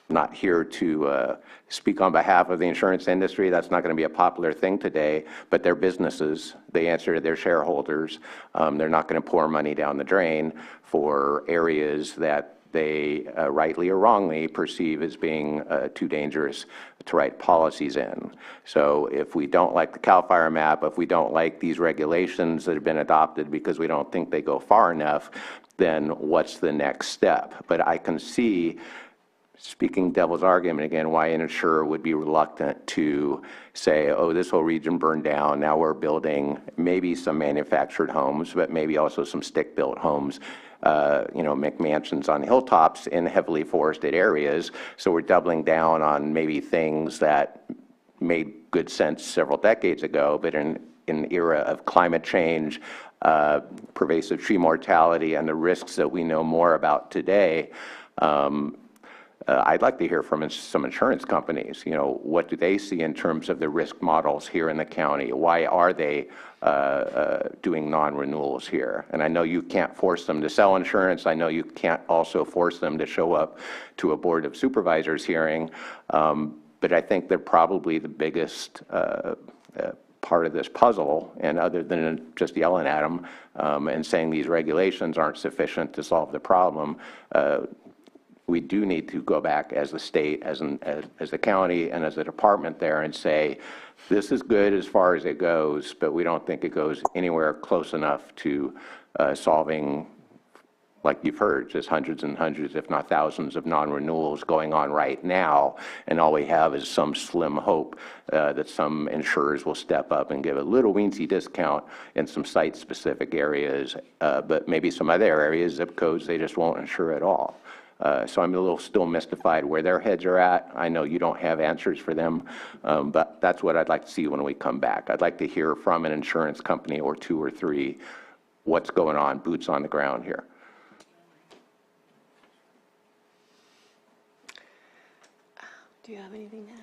Not here to speak on behalf of the insurance industry. That's not going to be a popular thing today, but they're businesses. They answer to their shareholders. They're not going to pour money down the drain for areas that they rightly or wrongly perceive as being too dangerous to write policies in. So if we don't like the CAL FIRE map, if we don't like these regulations that have been adopted because we don't think they go far enough, then what's the next step? But I can see, speaking devil's argument again, why an insurer would be reluctant to say, oh, this whole region burned down, now we're building maybe some manufactured homes, but maybe also some stick-built homes, McMansions on hilltops in heavily forested areas. So we're doubling down on maybe things that made good sense several decades ago, but in an era of climate change, pervasive tree mortality, and the risks that we know more about today, I'd like to hear from some insurance companies. What do they see in terms of the risk models here in the county? Why are they doing non-renewals here? And I know you can't force them to sell insurance. I know you can't also force them to show up to a Board of Supervisors hearing. But I think they're probably the biggest part of this puzzle, and other than just yelling at them and saying these regulations aren't sufficient to solve the problem, we do need to go back as the state, as the county, and as a department there and say, this is good as far as it goes, but we don't think it goes anywhere close enough to solving, like you've heard, just hundreds and hundreds, if not thousands, of non-renewals going on right now, and all we have is some slim hope that some insurers will step up and give a little weensy discount in some site-specific areas, but maybe some other areas, zip codes, they just won't insure at all. So I'm a little still mystified where their heads are at. I know you don't have answers for them, but that's what I'd like to see when we come back. I'd like to hear from an insurance company or two or three what's going on, boots on the ground here. Do you have anything to add?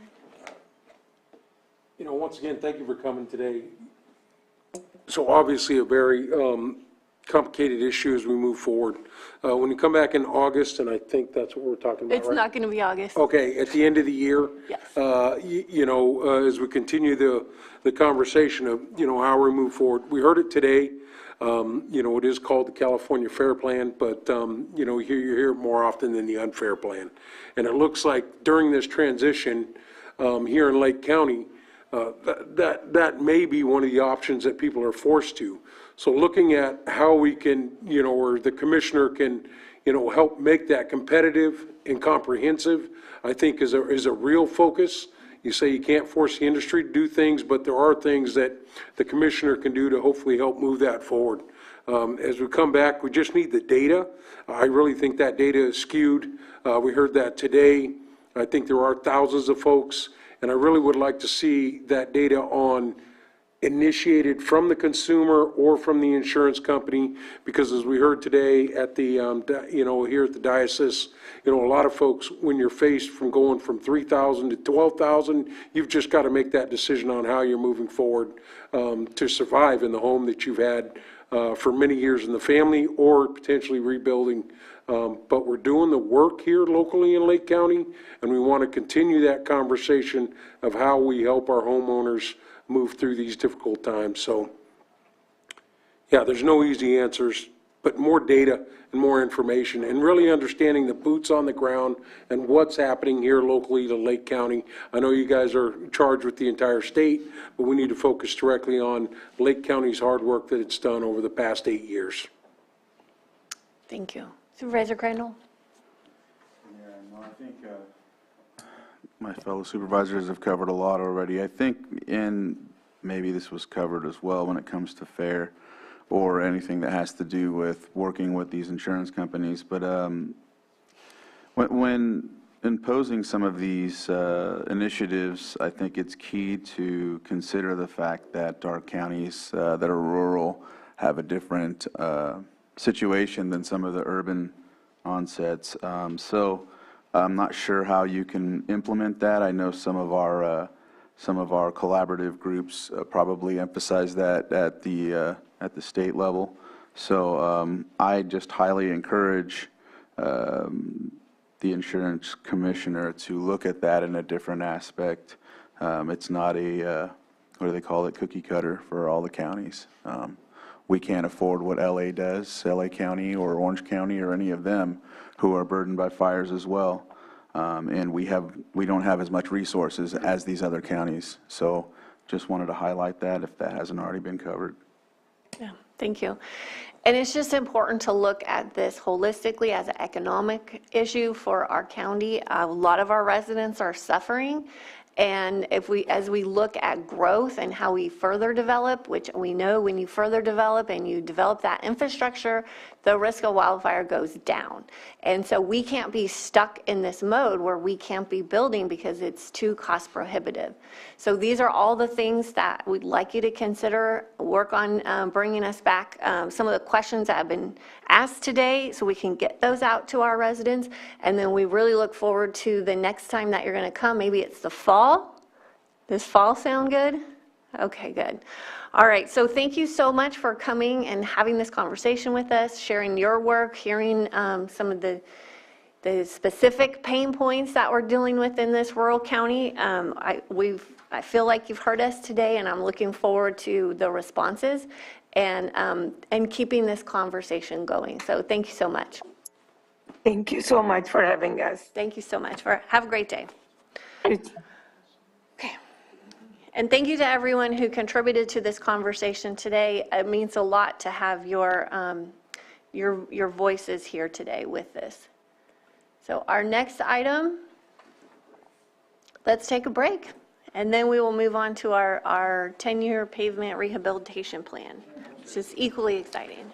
Once again, thank you for coming today. So obviously a very complicated issue as we move forward. When you come back in August, and I think that's what we're talking about, It's right? not going to be August. Okay, at the end of the year? Yes. As we continue the conversation of, how we move forward. We heard it today. It is called the California Fair Plan, but, you hear it more often than the unfair plan. And it looks like during this transition here in Lake County, that may be one of the options that people are forced to. So looking at how we can, or the commissioner can, help make that competitive and comprehensive, I think is a real focus. You say you can't force the industry to do things, but there are things that the commissioner can do to hopefully help move that forward. As we come back, we just need the data. I really think that data is skewed. We heard that today. I think there are thousands of folks, and I really would like to see that data on initiated from the consumer or from the insurance company, because as we heard today at the, here at the diocese, a lot of folks, when you're faced from going from 3,000 to 12,000, you've just got to make that decision on how you're moving forward to survive in the home that you've had for many years in the family, or potentially rebuilding. But we're doing the work here locally in Lake County, and we want to continue that conversation of how we help our homeowners move through these difficult times. So, yeah, there's no easy answers, but more data and more information, and really understanding the boots on the ground and what's happening here locally to Lake County. I know you guys are charged with the entire state, but we need to focus directly on Lake County's hard work that it's done over the past 8 years. Thank you. Supervisor Crandall? Yeah, no, I think my fellow supervisors have covered a lot already. I think, and maybe this was covered as well when it comes to FAIR or anything that has to do with working with these insurance companies, but when imposing some of these initiatives, I think it's key to consider the fact that our counties that are rural have a different situation than some of the urban onsets. So I'm not sure how you can implement that. I know some of our collaborative groups probably emphasize that at the state level. So I just highly encourage the insurance commissioner to look at that in a different aspect. It's not a what do they call it, cookie cutter for all the counties. We can't afford what LA does, LA County or Orange County or any of them who are burdened by fires as well. And we don't have as much resources as these other counties. So just wanted to highlight that if that hasn't already been covered. Yeah, thank you. And it's just important to look at this holistically as an economic issue for our county. A lot of our residents are suffering. And as we look at growth and how we further develop, which we know when you further develop and you develop that infrastructure, the risk of wildfire goes down. And so we can't be stuck in this mode where we can't be building because it's too cost prohibitive. So these are all the things that we'd like you to consider, work on bringing us back some of the questions that have been asked today so we can get those out to our residents. And then we really look forward to the next time that you're going to come. Maybe it's the fall. Does fall sound good? Okay, good. All right, so thank you so much for coming and having this conversation with us, sharing your work, hearing some of the specific pain points that we're dealing with in this rural county. I feel like you've heard us today, and I'm looking forward to the responses and keeping this conversation going. So thank you so much. Thank you so much for having us. Thank you so much. Have a great day. Okay. And thank you to everyone who contributed to this conversation today. It means a lot to have your voices here today with this. So our next item, let's take a break, and then we will move on to our 10-year pavement rehabilitation plan, which is equally exciting.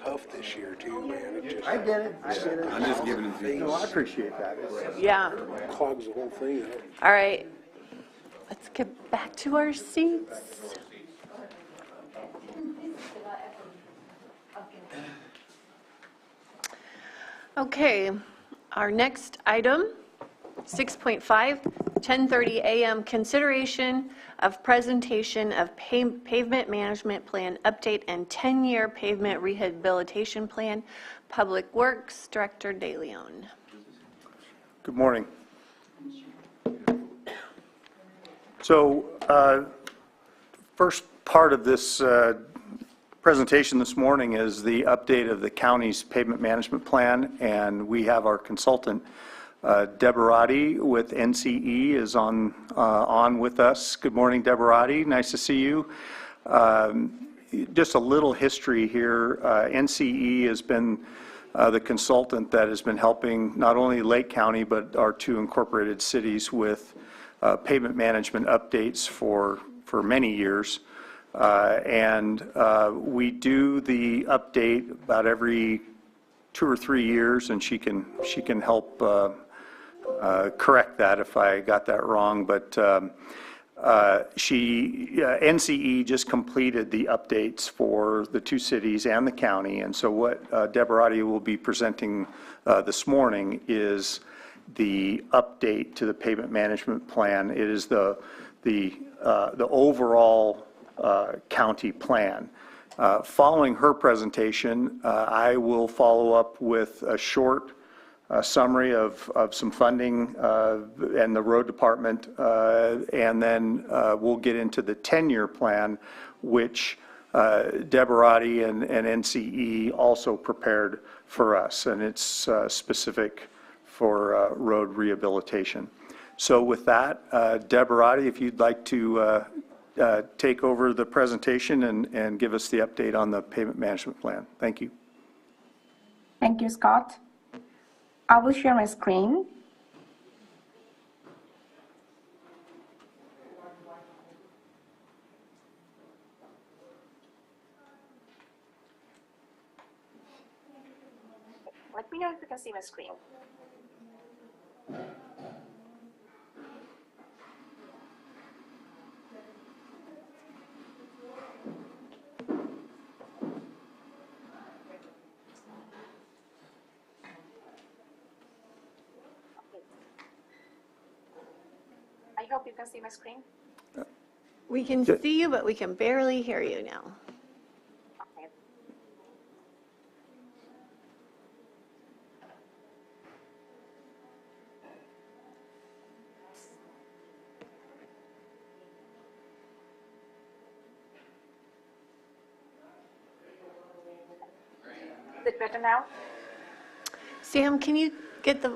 tough this year too, man. It just, I get it. I'm just giving it to you. No, I appreciate that. Yeah. clogs the whole thing up. All right. Let's get back to our seats. Okay, our next item, 6.5, 10:30 a.m. Consideration of presentation of pavement management plan update and 10-year pavement rehabilitation plan. Public Works Director De Leon. Good morning. So, first part of this presentation this morning is the update of the county's pavement management plan, and we have our consultant, Deborah with NCE is on with us. Good morning, Deborah. Nice to see you. Just a little history here. NCE has been the consultant that has been helping not only Lake County but our two incorporated cities with pavement management updates for many years. We do the update about every 2 or 3 years, and she can help correct that if I got that wrong. But NCE just completed the updates for the two cities and the county, and so what Deborah will be presenting this morning is the update to the pavement management plan. It is the overall county plan. Following her presentation, I will follow up with a short summary of some funding and the road department, and then we'll get into the 10-year plan, which Deborah and NCE also prepared for us, and it's specific for road rehabilitation. So with that, Deborah, if you'd like to take over the presentation and give us the update on the pavement management plan. Thank you. Thank you, Scott. I will share my screen. Let me know if you can see my screen. I hope you can see my screen. We can see you, but we can barely hear you now. Okay. Is it better now? Sam, can you get the...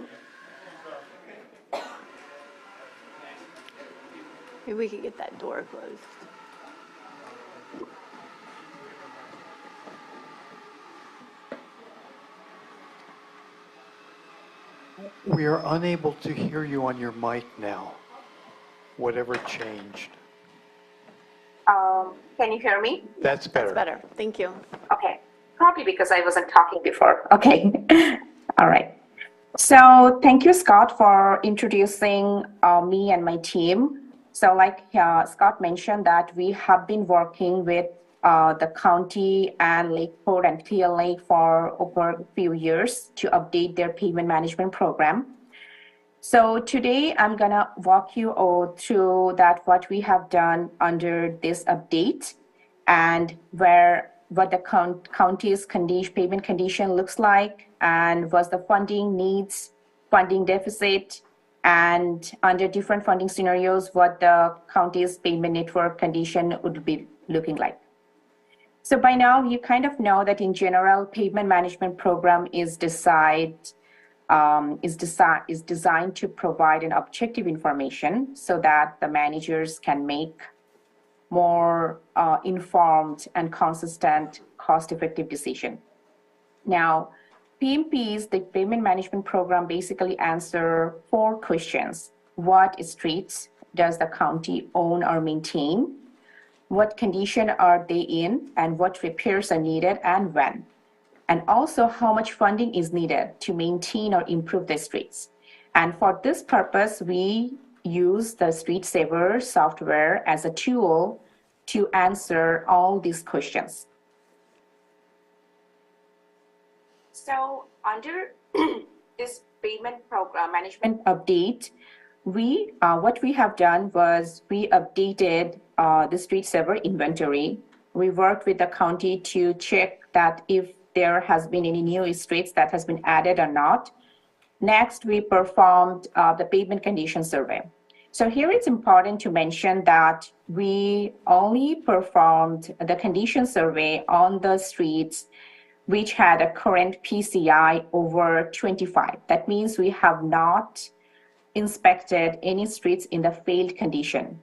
Maybe we could get that door closed. We are unable to hear you on your mic now, whatever changed. Can you hear me? That's better. That's better. Thank you. Okay. Probably because I wasn't talking before. Okay. All right. So thank you, Scott, for introducing me and my team. So like Scott mentioned that we have been working with the county and Lakeport and Clear Lake for over a few years to update their pavement management program. So today I'm gonna walk you all through that what we have done under this update and what the county's pavement condition looks like and what's the funding needs, funding deficit, and under different funding scenarios, what the county's pavement network condition would be looking like. So by now, you kind of know that in general, pavement management program is designed to provide an objective information so that the managers can make more informed and consistent cost-effective decision. Now, PMPs, the pavement management program, basically answer 4 questions. What streets does the county own or maintain? What condition are they in, and what repairs are needed and when? and also how much funding is needed to maintain or improve the streets. And for this purpose, we use the Street Saver software as a tool to answer all these questions. So under this payment program management update, what we have done was we updated the Street Saver inventory. We worked with the county to check that if there has been any new streets that has been added or not. Next, we performed the pavement condition survey. So here it's important to mention that we only performed the condition survey on the streets which had a current PCI over 25. That means we have not inspected any streets in the failed condition.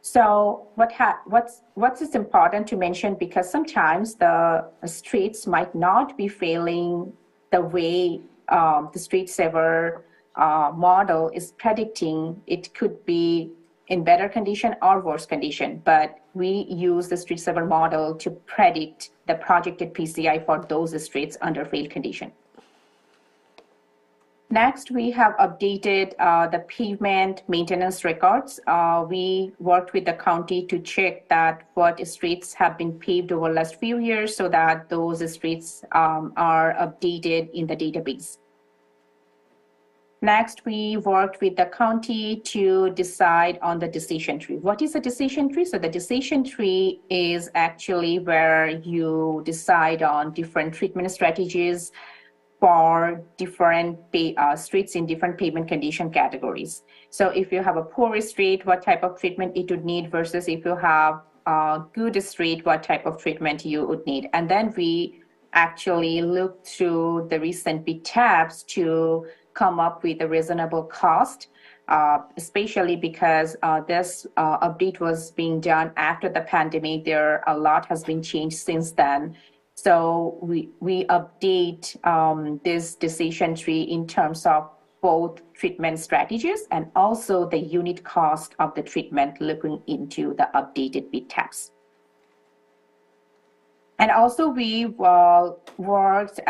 So what's important to mention, because sometimes the streets might not be failing the way the Street Saver model is predicting. It could be in better condition or worse condition, but we use the Street Saver model to predict the projected PCI for those streets under failed condition. Next, we have updated the pavement maintenance records. We worked with the county to check that what streets have been paved over the last few years so that those streets are updated in the database. Next, we worked with the county to decide on the decision tree. What is a decision tree? So the decision tree is actually where you decide on different treatment strategies for different streets in different pavement condition categories. So if you have a poor street, what type of treatment it would need versus if you have a good street, what type of treatment you would need. And then we actually look through the recent bid tabs to come up with a reasonable cost, especially because this update was being done after the pandemic. A lot has been changed since then. So we update this decision tree in terms of both treatment strategies and also the unit cost of the treatment, looking into the updated bid tabs. And also we worked,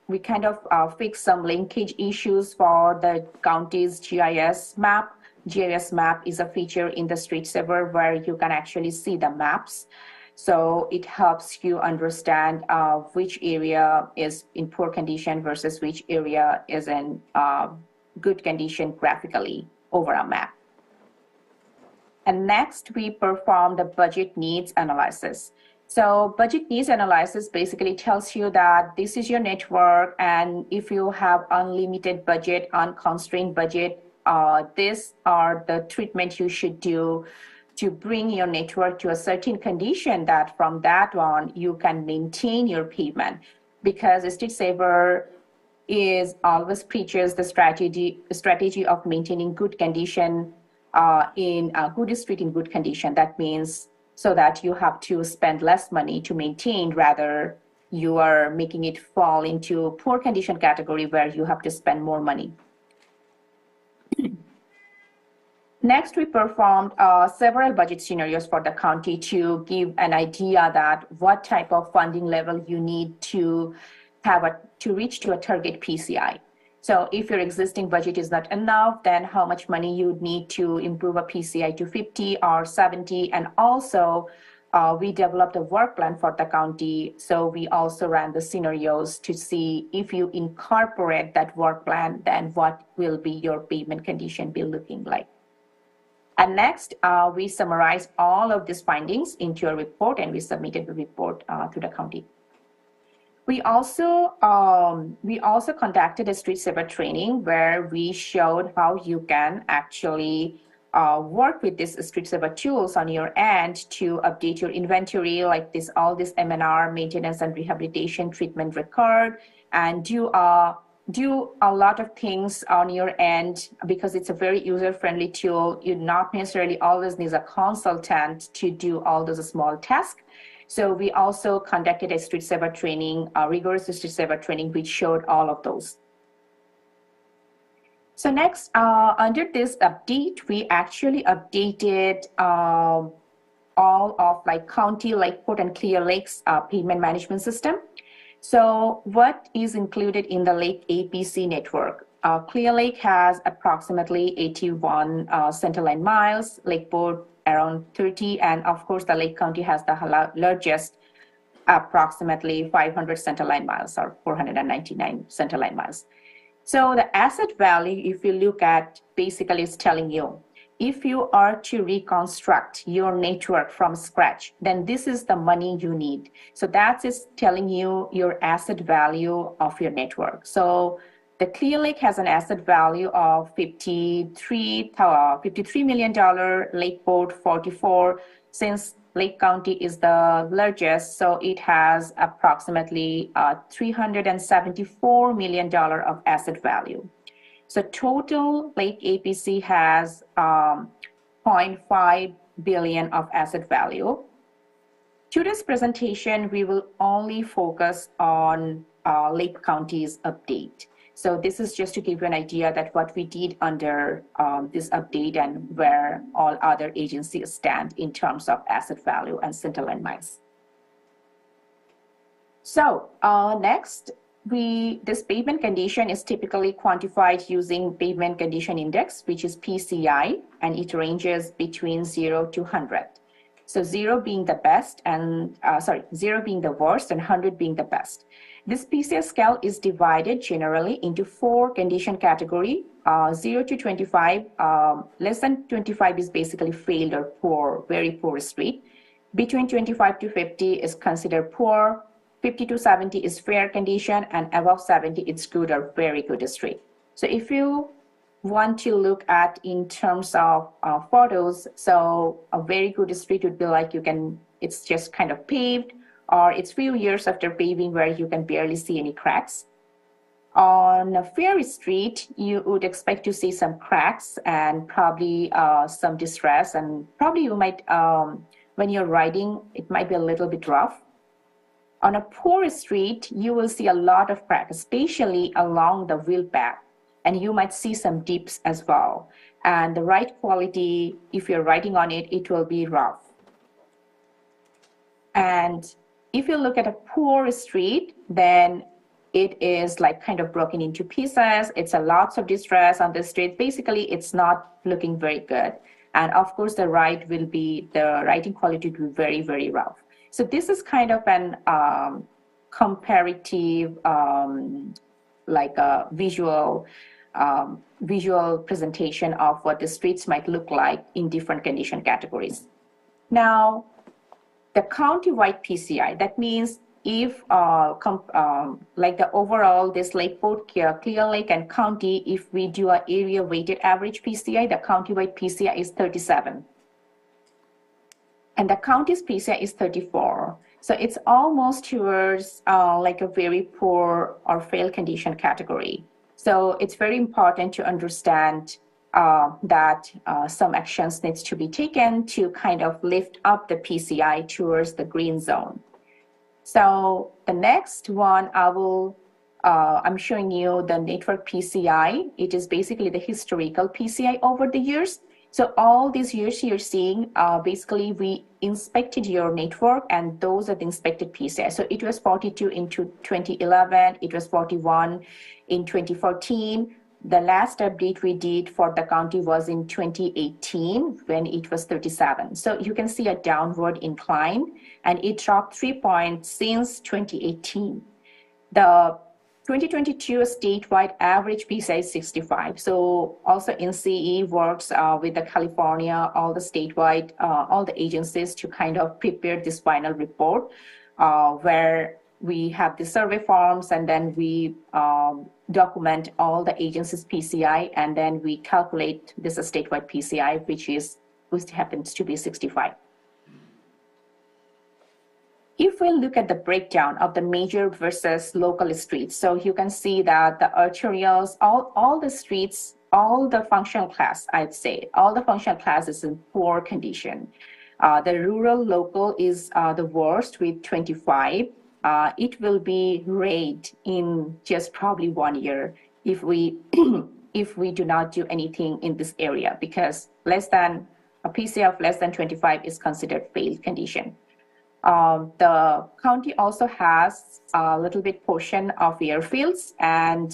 we kind of fixed some linkage issues for the county's GIS map. GIS map is a feature in the Street Saver where you can actually see the maps. So it helps you understand which area is in poor condition versus which area is in good condition graphically over a map. And next, we perform the budget needs analysis. So budget needs analysis basically tells you that this is your network, and if you have unlimited budget, unconstrained budget, these are the treatment you should do to bring your network to a certain condition that from that on you can maintain your pavement. Because Street Saver is always preaches the strategy of maintaining good condition in a good street in good condition. That means so that you have to spend less money to maintain, rather you are making it fall into poor condition category where you have to spend more money. Next, we performed several budget scenarios for the county to give an idea that what type of funding level you need to have to reach to a target PCI. So if your existing budget is not enough, then how much money you would need to improve a PCI to 50 or 70. And also, we developed a work plan for the county. So we also ran the scenarios to see if you incorporate that work plan, then what will be your pavement condition be looking like. And next, we summarize all of these findings into a report, and we submitted the report to the county. We also conducted a Street Saver training where we showed how you can actually work with these Street Saver tools on your end to update your inventory, like all this M&R, maintenance and rehabilitation treatment record, and do a lot of things on your end, because it's a very user-friendly tool. You not necessarily always need a consultant to do all those small tasks. So we also conducted a Street Saver training, a rigorous Street Saver training, which showed all of those. So next, under this update, we actually updated all of County, Lakeport, and Clear Lakes pavement management system. So what is included in the Lake APC network? Clear Lake has approximately 81 centerline miles, Lakeport around 30, and of course the Lake County has the largest, approximately 500 centerline miles or 499 centerline miles. So the asset value, if you look at, basically is telling you, if you are to reconstruct your network from scratch, then this is the money you need. So that is telling you your asset value of your network. So the Clear Lake has an asset value of $53 million, Lakeport 44. Since Lake County is the largest, so it has approximately $374 million of asset value. So total Lake APC has 0.5 billion of asset value. Today's presentation, we will only focus on Lake County's update. So this is just to give you an idea that what we did under this update and where all other agencies stand in terms of asset value and centerline miles. So next, this pavement condition is typically quantified using pavement condition index, which is PCI, and it ranges between 0 to 100. So 0 being the best and, 0 being the worst and 100 being the best. This PCI scale is divided generally into 4 condition category, 0 to 25. Less than 25 is basically failed or poor, very poor street. Between 25 to 50 is considered poor. 50 to 70 is fair condition, and above 70 it's good or very good street. So if you want to look at in terms of photos, so a very good street would be like it's just kind of paved, or it's few years after paving where you can barely see any cracks. On a fair street, you would expect to see some cracks and probably some distress, and probably you might, when you're riding, it might be a little bit rough. On a poor street, you will see a lot of cracks, especially along the wheel path, and you might see some dips as well. And the right quality, if you're riding on it, it will be rough. And if you look at a poor street, then it is like kind of broken into pieces. It's a lots of distress on the street. Basically, it's not looking very good. And of course, the riding quality will be very, very rough. So this is kind of an comparative, like a visual presentation of what the streets might look like in different condition categories. Now, the county-wide PCI, that means if like the overall, this Lakeport, Clear Lake and county, if we do an area weighted average PCI, the county-wide PCI is 37. And the county's PCI is 34. So it's almost towards like a very poor or fail condition category. So it's very important to understand that some actions needs to be taken to kind of lift up the PCI towards the green zone. So the next one, I'm showing you the network PCI. It is basically the historical PCI over the years. So all these years you're seeing, basically we inspected your network and those are the inspected PCI. So it was 42 in 2011, it was 41 in 2014. The last update we did for the county was in 2018 when it was 37. So you can see a downward incline and it dropped 3 points since 2018. The 2022 statewide average PCI is 65. So also in CE works with the California, all the statewide, all the agencies to kind of prepare this final report where we have the survey forms and then we document all the agencies' PCI and then we calculate this statewide PCI, which happens to be 65. If we look at the breakdown of the major versus local streets, so you can see that the arterials, all the streets, all the functional class, I'd say, all the functional class is in poor condition. The rural local is the worst with 25. It will be rate in just probably 1 year if we if we do not do anything in this area, because a PCI of less than 25 is considered failed condition. The county also has a little bit portion of airfields, and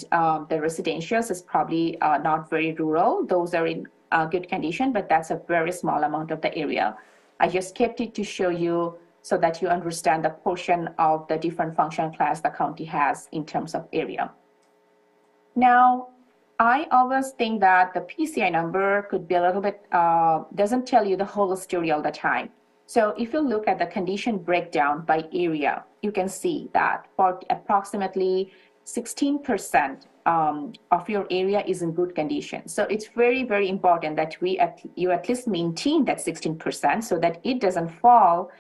the residentials is probably not very rural. Those are in good condition, but that's a very small amount of the area. I just kept it to show you so that you understand the portion of the different function class the county has in terms of area. Now, I always think that the PCI number could be a little bit, doesn't tell you the whole story all the time. So if you look at the condition breakdown by area, you can see that for approximately 16% of your area is in good condition. So it's very, very important that you at least maintain that 16% so that it doesn't fall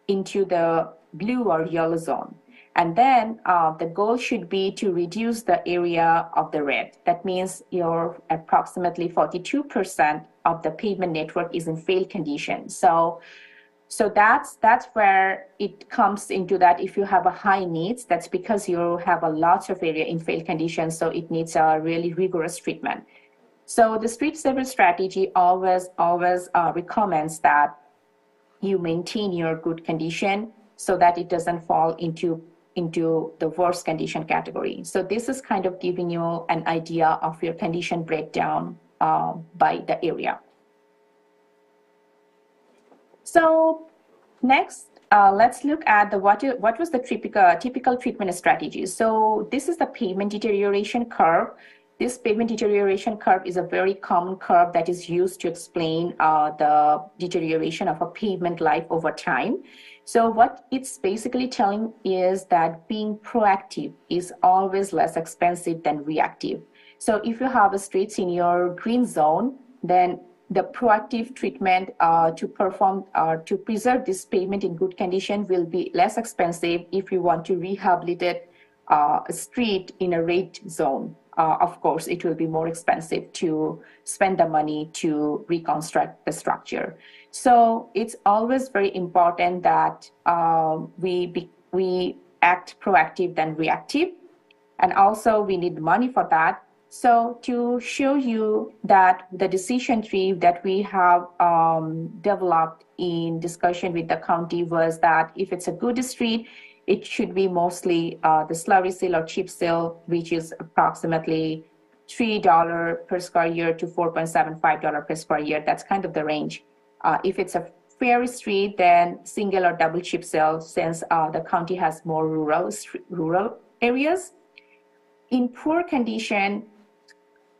into the blue or yellow zone. And then the goal should be to reduce the area of the red. That means your approximately 42% of the pavement network is in failed condition. So that's where it comes into that. If you have a high needs, that's because you have a lot of area in failed condition, so it needs a really rigorous treatment. So the street saver strategy always recommends that you maintain your good condition so that it doesn't fall into the worst condition category. So this is kind of giving you an idea of your condition breakdown by the area. So next, let's look at what was the typical treatment strategy. So this is the pavement deterioration curve. This pavement deterioration curve is a very common curve that is used to explain the deterioration of a pavement life over time. So what it's basically telling is that being proactive is always less expensive than reactive. So if you have a streets in your green zone, then the proactive treatment to preserve this pavement in good condition will be less expensive if you want to rehabilitate a street in a red zone. Of course, it will be more expensive to spend the money to reconstruct the structure. So it's always very important that we act proactive than reactive. And also we need money for that. So to show you that the decision tree that we have developed in discussion with the county was that if it's a good street, it should be mostly the slurry seal or chip seal, which is approximately $3 per square year to $4.75 per square year. That's kind of the range. If it's a fair street, then single or double chip seal, since the county has more rural areas. In poor condition,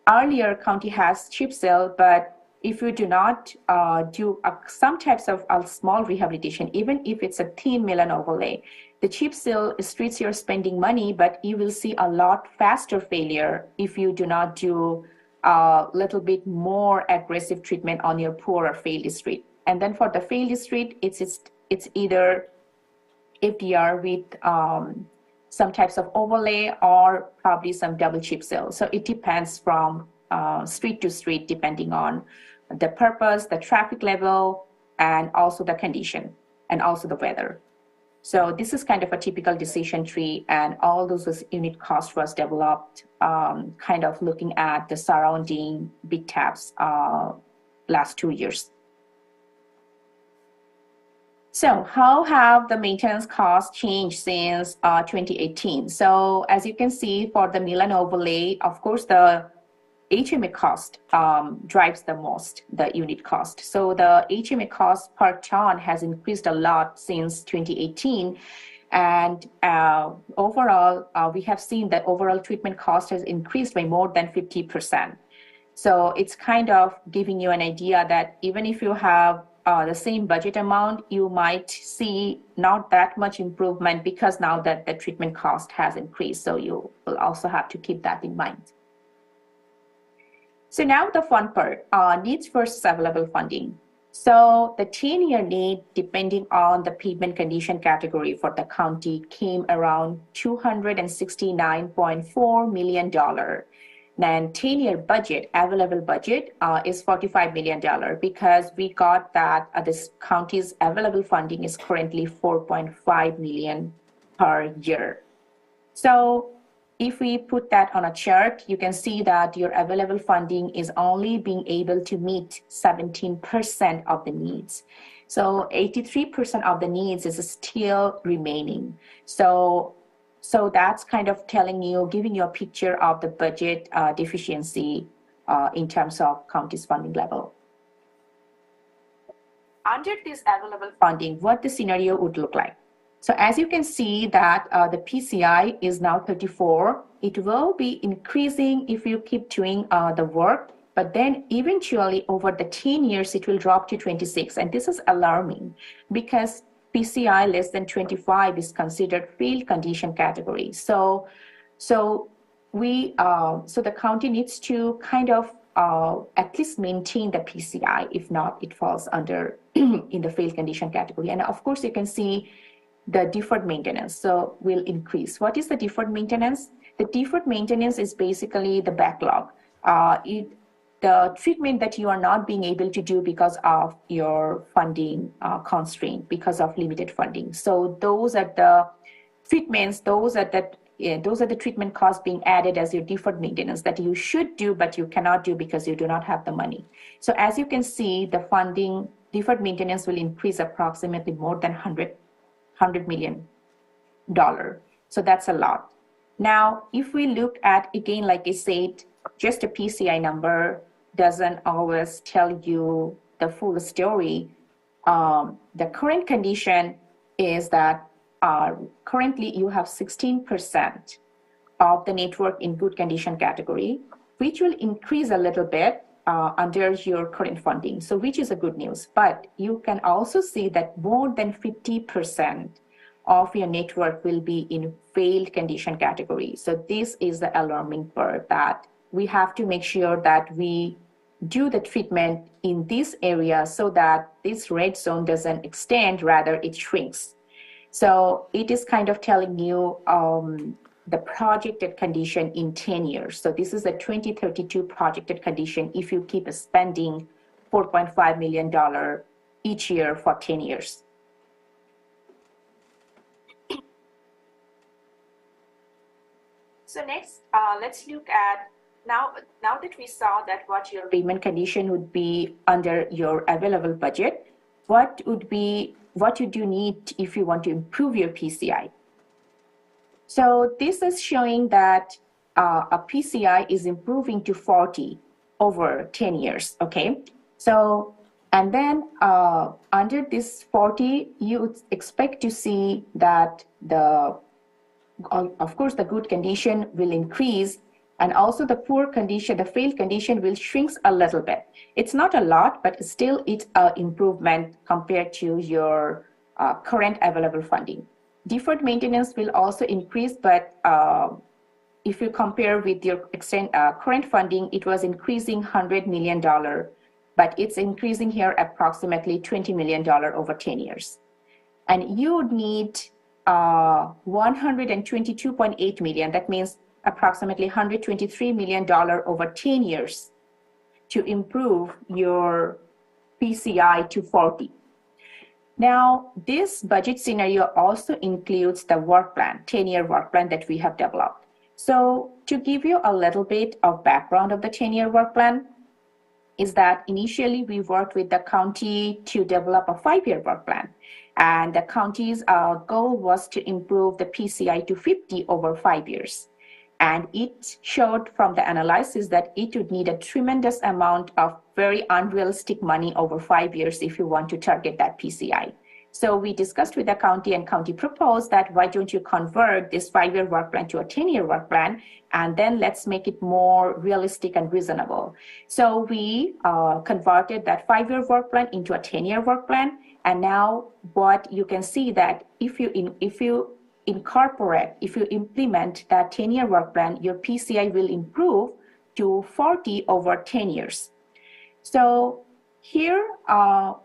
earlier county has chip seal, but if you do not do some types of small rehabilitation, even if it's a thin mill and overlay, the chip seal streets you're spending money, but you will see a lot faster failure if you do not do a little bit more aggressive treatment on your poor or failed street. And then for the failed street, it's either FDR with some types of overlay or probably some double chip seal. So it depends from street to street, depending on the purpose, the traffic level, and also the condition, and also the weather. So this is kind of a typical decision tree, and all those unit cost was developed kind of looking at the surrounding big taps last 2 years. So how have the maintenance costs changed since 2018? So as you can see, for the mill and overlay, of course, the HMA cost drives the most, the unit cost. So the HMA cost per ton has increased a lot since 2018. And overall, we have seen that overall treatment cost has increased by more than 50%. So it's kind of giving you an idea that even if you have the same budget amount, you might see not that much improvement because now that the treatment cost has increased. So you will also have to keep that in mind. So now the fun part, needs versus available funding. So the 10-year need, depending on the pavement condition category for the county, came around $269.4 million. Then 10-year budget, available budget is $45 million because we got that this county's available funding is currently $4.5 million per year. So if we put that on a chart, you can see that your available funding is only being able to meet 17% of the needs. So 83% of the needs is still remaining. So that's kind of telling you, giving you a picture of the budget deficiency in terms of county's funding level. Under this available funding, what the scenario would look like. So as you can see that the PCI is now 34. It will be increasing if you keep doing the work, but then eventually over the 10 years, it will drop to 26. And this is alarming because PCI less than 25 is considered failed condition category. So the county needs to kind of at least maintain the PCI. If not, it falls under in the failed condition category. And of course, you can see the deferred maintenance, so will increase. What is the deferred maintenance? The deferred maintenance is basically the backlog. The treatment that you are not being able to do because of your funding constraint, because of limited funding. So those are the treatments, those are the treatment costs being added as your deferred maintenance that you should do, but you cannot do because you do not have the money. So as you can see, the funding, deferred maintenance will increase approximately more than $100 million. So that's a lot. Now, if we look at, again, like I said, just a PCI number doesn't always tell you the full story. The current condition is that currently you have 16% of the network in good condition category, which will increase a little bit under your current funding, so which is a good news. But you can also see that more than 50% of your network will be in failed condition category. So this is the alarming part, that we have to make sure that we do the treatment in this area so that this red zone doesn't extend, rather it shrinks. So it is kind of telling you the projected condition in 10 years. So this is a 2032 projected condition if you keep spending $4.5 million each year for 10 years. So next, let's look at, now that we saw that what your payment condition would be under your available budget, what would you need if you want to improve your PCI? So this is showing that a PCI is improving to 40 over 10 years, okay? So, and then under this 40, you would expect to see that of course, the good condition will increase, and also the poor condition, the failed condition will shrink a little bit. It's not a lot, but still it's an improvement compared to your current available funding. Deferred maintenance will also increase, but if you compare with your current funding, it was increasing $100 million, but it's increasing here approximately $20 million over 10 years. And you would need $122.8 million, that means approximately $123 million over 10 years to improve your PCI to 40. Now, this budget scenario also includes the work plan, 10-year work plan that we have developed. So to give you a little bit of background of the 10-year work plan is that initially we worked with the county to develop a 5-year work plan. And the county's goal was to improve the PCI to 50 over 5 years. And it showed from the analysis that it would need a tremendous amount of very unrealistic money over 5 years if you want to target that PCI. So we discussed with the county, and county proposed that why don't you convert this 5-year work plan to a 10-year work plan, and then let's make it more realistic and reasonable. So we converted that 5-year work plan into a 10-year work plan. And now what you can see that if you implement that 10-year work plan, your PCI will improve to 40 over 10 years. So here,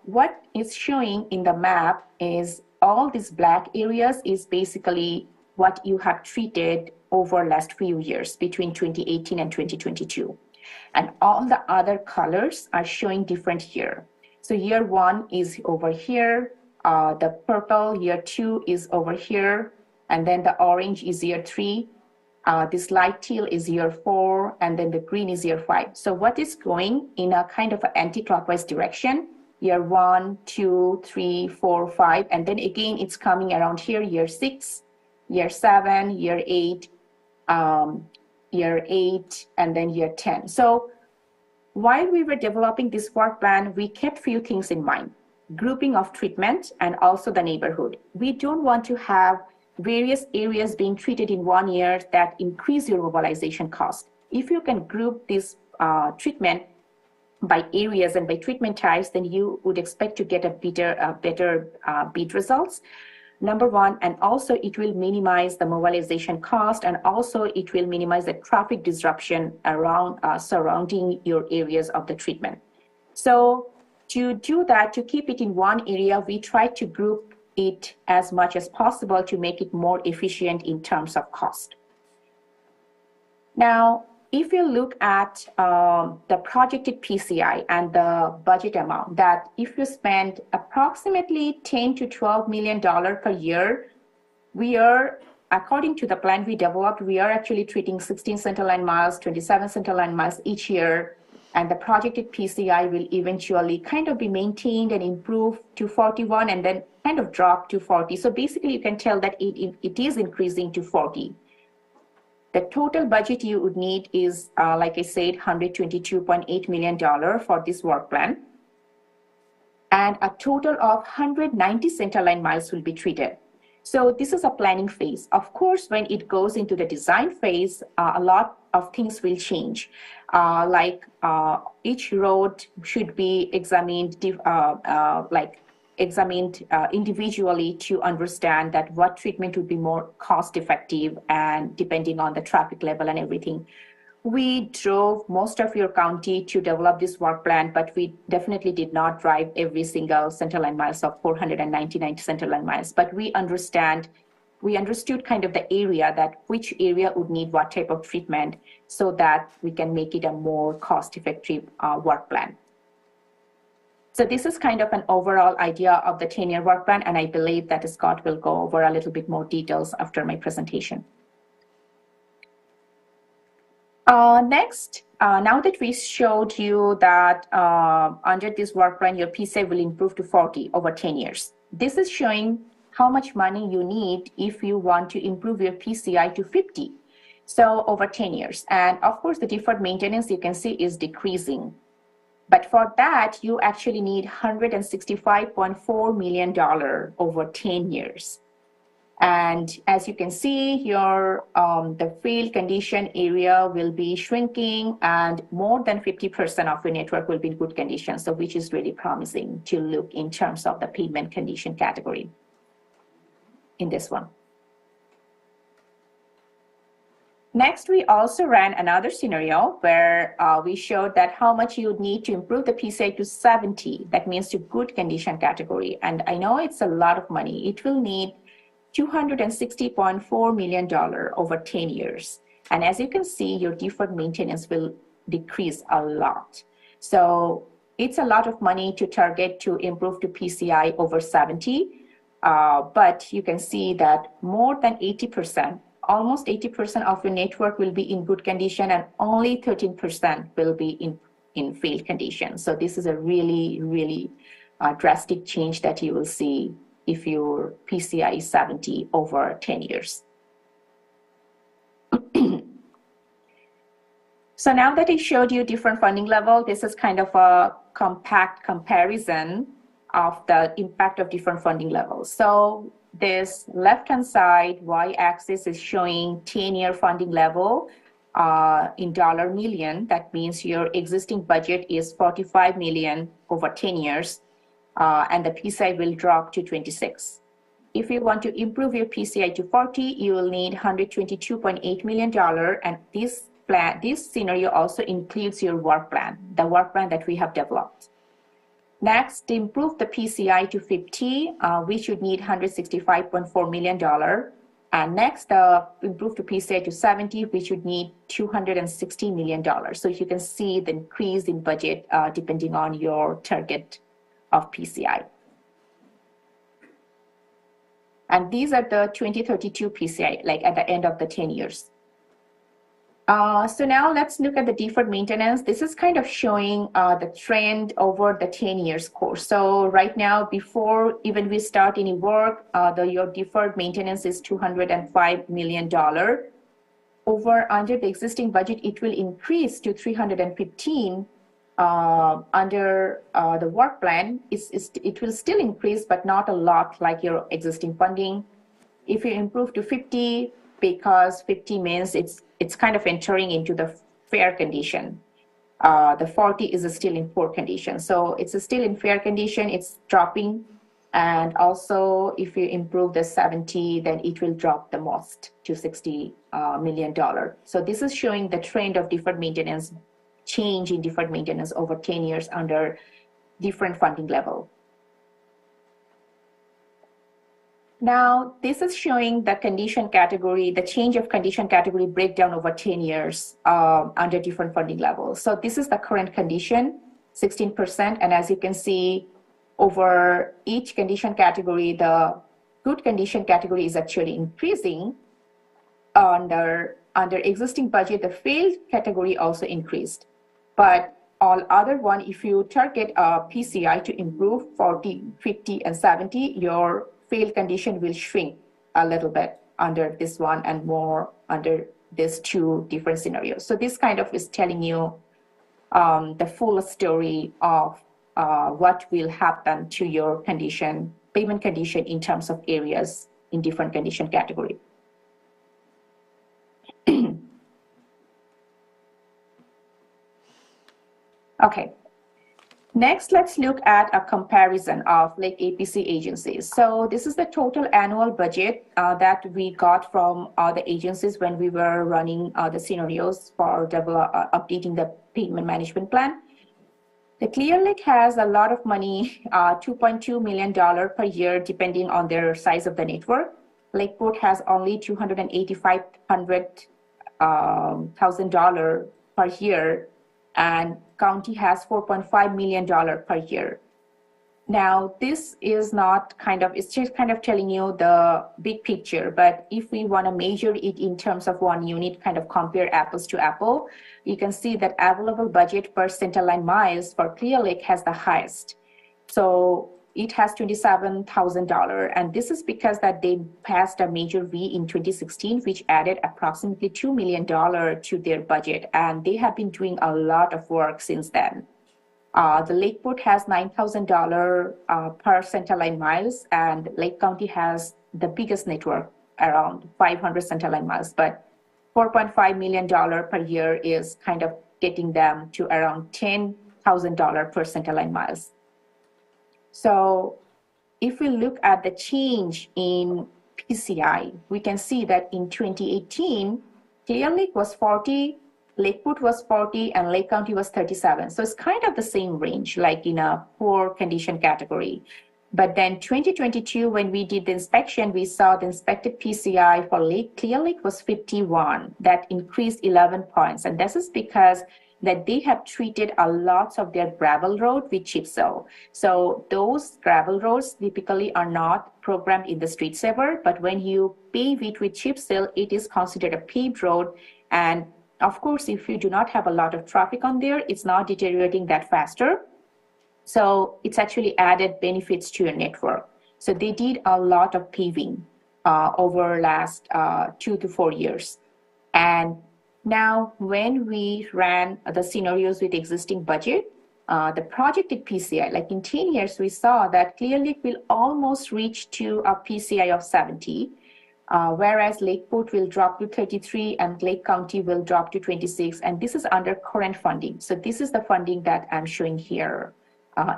what is showing in the map is all these black areas is basically what you have treated over last few years between 2018 and 2022. And all the other colors are showing different here. So year 1 is over here, the purple year 2 is over here, and then the orange is year 3, this light teal is year 4, and then the green is year 5. So what is going in a kind of an anti-clockwise direction? year 1, 2, 3, 4, 5, and then again it's coming around here, year 6, year 7, year 8, and then year 10. So while we were developing this work plan, we kept few things in mind: grouping of treatment and also the neighborhood. We don't want to have various areas being treated in 1 year that increase your mobilization cost. If you can group this treatment by areas and by treatment types, then you would expect to get a better bid results. Number one, and also it will minimize the mobilization cost, and also it will minimize the traffic disruption around surrounding your areas of the treatment. So to do that, to keep it in one area, we try to group it as much as possible to make it more efficient in terms of cost. Now, if you look at the projected PCI and the budget amount, that if you spend approximately $10 to $12 million per year, we are, according to the plan we developed, we are actually treating 16 centerline miles, 27 centerline miles each year, and the projected PCI will eventually kind of be maintained and improve to 41 and then kind of drop to 40. So basically you can tell that it is increasing to 40. The total budget you would need is, like I said, $122.8 million for this work plan. And a total of 190 centerline miles will be treated. So this is a planning phase. Of course, when it goes into the design phase, a lot of things will change. Each road should be examined, individually to understand that what treatment would be more cost effective and depending on the traffic level and everything. We drove most of your county to develop this work plan, but we definitely did not drive every single centerline miles of 499 centerline miles. But we understood kind of the area, that which area would need what type of treatment, so that we can make it a more cost-effective work plan. So this is kind of an overall idea of the 10-year work plan, and I believe that Scott will go over a little bit more details after my presentation. Next, now that we showed you that under this work plan, your PCI will improve to 40 over 10 years. This is showing how much money you need if you want to improve your PCI to 50. So over 10 years. And of course, the deferred maintenance you can see is decreasing. But for that, you actually need $165.4 million over 10 years. And as you can see, the field condition area will be shrinking, and more than 50% of your network will be in good condition, so which is really promising to look in terms of the pavement condition category in this one. Next, we also ran another scenario where we showed that how much you would need to improve the PCI to 70. That means to good condition category. And I know it's a lot of money. It will need $260.4 million over 10 years. And as you can see, your deferred maintenance will decrease a lot. So it's a lot of money to target to improve to PCI over 70. But you can see that more than 80%, almost 80% of your network will be in good condition, and only 13% will be in failed condition. So this is a really, really drastic change that you will see if your PCI is 70 over 10 years. So now that I showed you different funding level, this is kind of a compact comparison of the impact of different funding levels. So this left-hand side, y-axis is showing 10-year funding level in dollar million. That means your existing budget is $45 million over 10 years, and the PCI will drop to 26. If you want to improve your PCI to 40, you will need $122.8 million, and this scenario also includes your work plan, the work plan that we have developed. Next, to improve the PCI to 50, we should need $165.4 million. And next, improve the PCI to 70, we should need $260 million. So you can see the increase in budget depending on your target of PCI. And these are the 2032 PCI, like at the end of the 10 years. So now let's look at the deferred maintenance. This is kind of showing the trend over the 10 years course. So right now, before even we start any work, your deferred maintenance is $205 million. Over under the existing budget, it will increase to 315 under the work plan. It will still increase, but not a lot like your existing funding. If you improve to 50, because 50 means it's kind of entering into the fair condition. The 40 is still in poor condition. So it's still in fair condition, it's dropping. And also if you improve the 70, then it will drop the most to $60 million. So this is showing the trend of deferred maintenance, change in deferred maintenance over 10 years under different funding level. Now, this is showing the condition category, the change of condition category breakdown over 10 years under different funding levels. So this is the current condition, 16%. And as you can see, over each condition category, the good condition category is actually increasing. Under existing budget, the failed category also increased. But all other one, if you target a PCI to improve 40, 50, and 70, your failed condition will shrink a little bit under this one and more under these two different scenarios. So this kind of is telling you the full story of what will happen to your condition, payment condition in terms of areas in different condition category. Okay. Next, let's look at a comparison of Lake APC agencies. So this is the total annual budget that we got from the agencies when we were running the scenarios for updating the payment management plan. The Clear Lake has a lot of money, $2.2 million per year, depending on their size of the network. Lakeport has only $285,000 per year, and county has $4.5 million per year. Now, this is not kind of, it's just kind of telling you the big picture, but if we want to measure it in terms of one unit, kind of compare apples to apple, you can see that available budget per centerline miles for Clear Lake has the highest. So it has $27,000, and this is because that they passed a major V in 2016, which added approximately $2 million to their budget, and they have been doing a lot of work since then. The Lakeport has $9,000 per centerline miles, and Lake County has the biggest network, around 500 centerline miles, but $4.5 million per year is kind of getting them to around $10,000 per centerline miles. So if we look at the change in PCI, we can see that in 2018, Clear Lake was 40, Lakeport was 40, and Lake County was 37. So it's kind of the same range, like in a poor condition category. But then 2022, when we did the inspection, we saw the inspected PCI for Clear Lake was 51. That increased 11 points. And this is because that they have treated a lot of their gravel road with chip seal. So those gravel roads typically are not programmed in the street saver, but when you pave it with chip seal, it is considered a paved road. And of course, if you do not have a lot of traffic on there, it's not deteriorating that faster. So it's actually added benefits to your network. So they did a lot of paving over last 2 to 4 years. And now, when we ran the scenarios with existing budget, the projected PCI, like in 10 years, we saw that Clear Lake will almost reach to a PCI of 70, whereas Lakeport will drop to 33 and Lake County will drop to 26. And this is under current funding. So this is the funding that I'm showing here.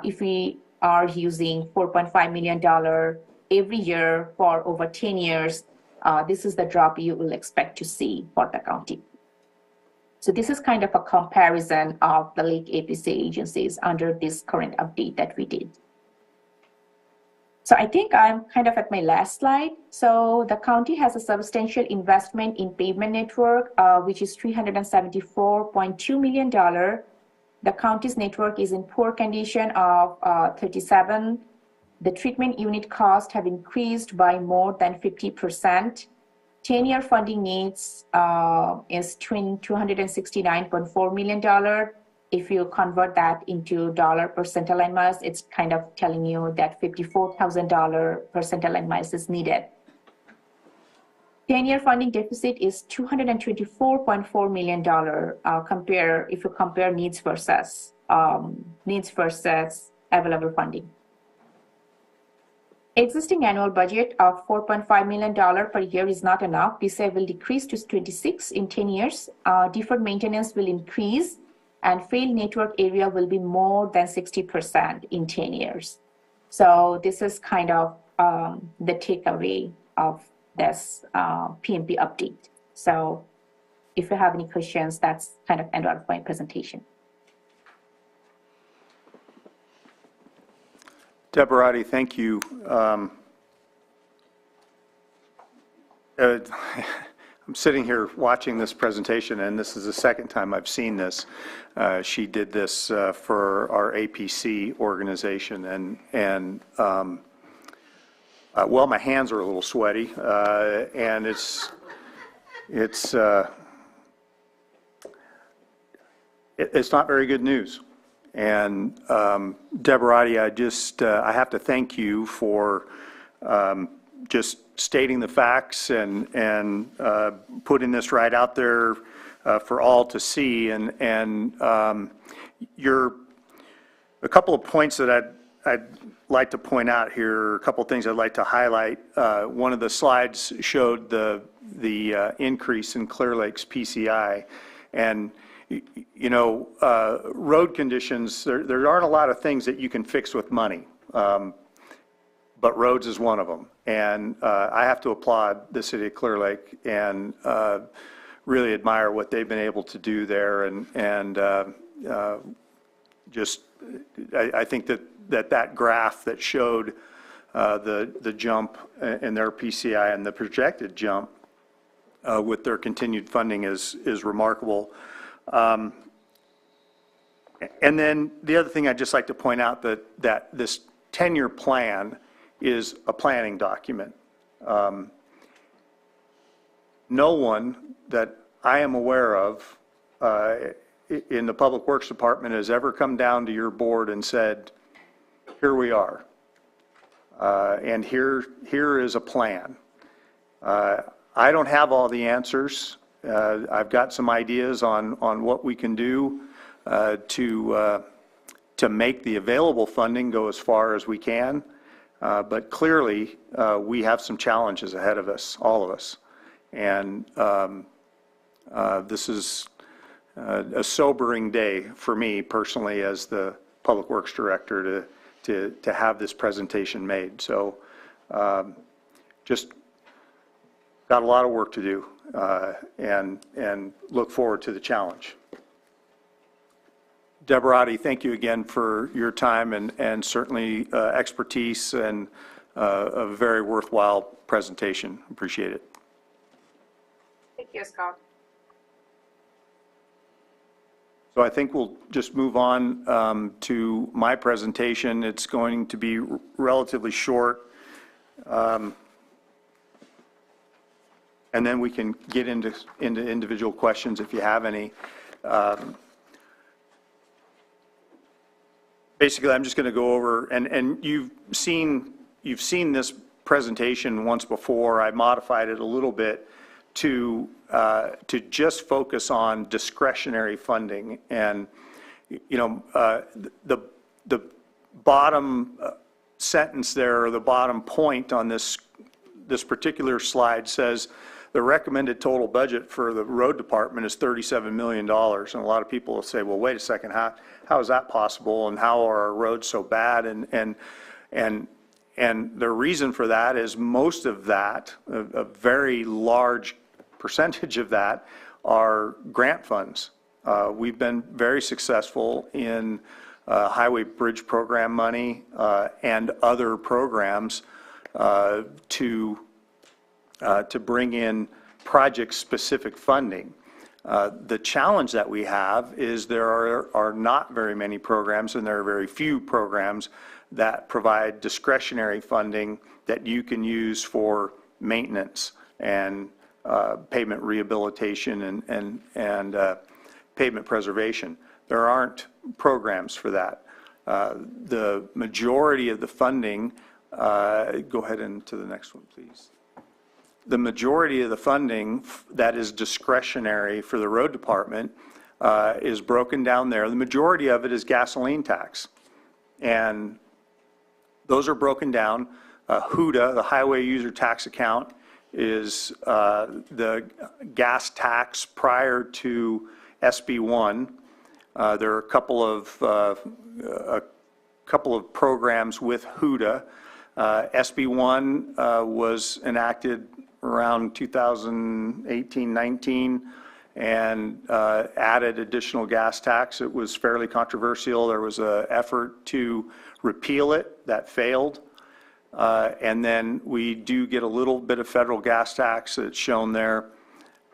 If we are using $4.5 million every year for over 10 years, this is the drop you will expect to see for the county. So this is kind of a comparison of the Lake APC agencies under this current update that we did. So I think I'm kind of at my last slide. So the county has a substantial investment in pavement network, which is $374.2 million. The county's network is in poor condition of 37. The treatment unit costs have increased by more than 50%. 10-year funding needs is $269.4 million. If you convert that into dollar per center line miles, it's kind of telling you that $54,000 per center line miles is needed. 10-year funding deficit is $224.4 million. If you compare needs versus available funding. Existing annual budget of $4.5 million per year is not enough. DCI will decrease to 26 in 10 years. Deferred maintenance will increase, and failed network area will be more than 60% in 10 years. So this is kind of the takeaway of this PMP update. So if you have any questions, that's kind of end of my presentation. Deborah, thank you. I'm sitting here watching this presentation, and this is the second time I've seen this. She did this for our APC organization, and well, my hands are a little sweaty, and it's not very good news. And Deborah, I have to thank you for just stating the facts and putting this right out there for all to see. And a couple of points that I'd like to point out here, a couple of things I'd like to highlight. One of the slides showed the increase in Clear Lake's PCI, and you know, road conditions, there aren't a lot of things that you can fix with money, but roads is one of them. And I have to applaud the city of Clear Lake and really admire what they've been able to do there. And just, I think that graph that showed the jump in their PCI and the projected jump with their continued funding is remarkable. And then the other thing I'd just like to point out that this 10-year plan is a planning document. No one that I am aware of in the Public Works Department has ever come down to your board and said, here we are, and here is a plan. I don't have all the answers. I've got some ideas on what we can do to make the available funding go as far as we can. But clearly, we have some challenges ahead of us, all of us. And this is a sobering day for me personally as the Public Works Director to have this presentation made. So just got a lot of work to do and look forward to the challenge. Deborah, thank you again for your time and certainly expertise and a very worthwhile presentation. Appreciate it. Thank you, Scott. So I think we'll just move on to my presentation. It's going to be relatively short. And then we can get into individual questions if you have any. Basically, I'm just going to go over, and you've seen this presentation once before. I modified it a little bit to just focus on discretionary funding. And you know, the bottom sentence there, or the bottom point on this particular slide says the recommended total budget for the road department is $37 million. And a lot of people will say, well, wait a second, how is that possible? And how are our roads so bad? And the reason for that is most of that, a very large percentage of that, are grant funds. We've been very successful in highway bridge program money and other programs to bring in project-specific funding. The challenge that we have is there are not very many programs, and there are very few programs that provide discretionary funding that you can use for maintenance and pavement rehabilitation and pavement preservation. There aren't programs for that. The majority of the funding, go ahead and to the next one, please. The majority of the funding that is discretionary for the road department is broken down there. The majority of it is gasoline tax. And those are broken down. HUDA, the Highway User Tax Account, is the gas tax prior to SB1. There are a couple of programs with HUDA. SB1 was enacted around 2018-19 and added additional gas tax. It was fairly controversial. There was an effort to repeal it that failed. And then we do get a little bit of federal gas tax that's shown there,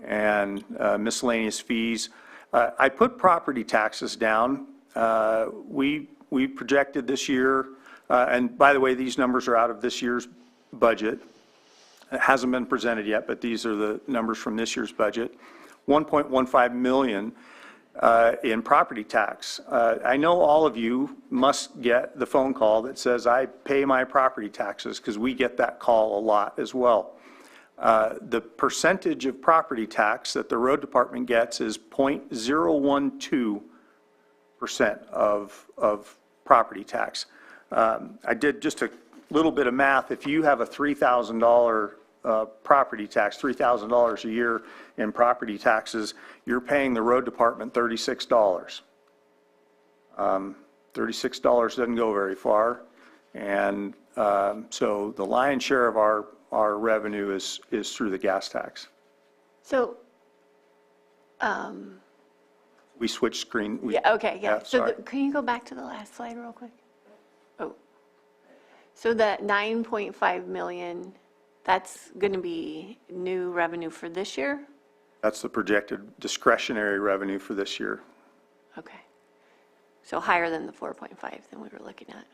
and miscellaneous fees. I put property taxes down. We projected this year, and by the way, these numbers are out of this year's budget. It hasn't been presented yet, but these are the numbers from this year's budget. 1.15 million in property tax. I know all of you must get the phone call that says, I pay my property taxes, because we get that call a lot as well. The percentage of property tax that the road department gets is 0.012% of property tax. I did just a little bit of math. If you have a $3,000 property tax, $3,000 a year in property taxes, you're paying the road department $36. $36 doesn't go very far, and so the lion's share of our revenue is through the gas tax. So, we switched screen. yeah, okay, yeah. So sorry. can you go back to the last slide real quick? Oh, so that 9.5 million, that's going to be new revenue for this year? That's the projected discretionary revenue for this year. Okay. So higher than the 4.5 than we were looking at.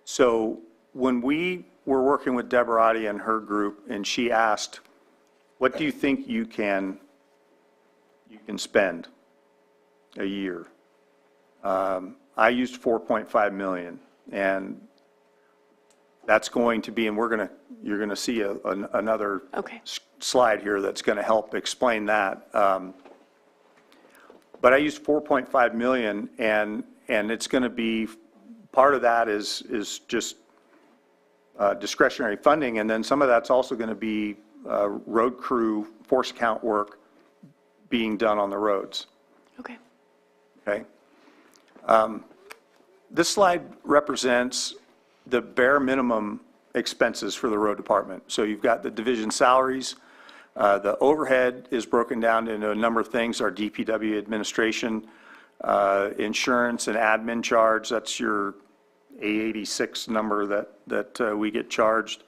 So when we were working with Deborati and her group, and she asked, what do you think you can spend a year? I used 4.5 million, and that's going to be, and you're going to see another slide here that's going to help explain that. But I used 4.5 million, and it's going to be, part of that is just discretionary funding, and then some of that's also going to be road crew force account work being done on the roads. Okay. Okay. This slide represents the bare minimum expenses for the road department. So you've got the division salaries. The overhead is broken down into a number of things. Our DPW administration, insurance and admin charge, that's your A86 number that we get charged.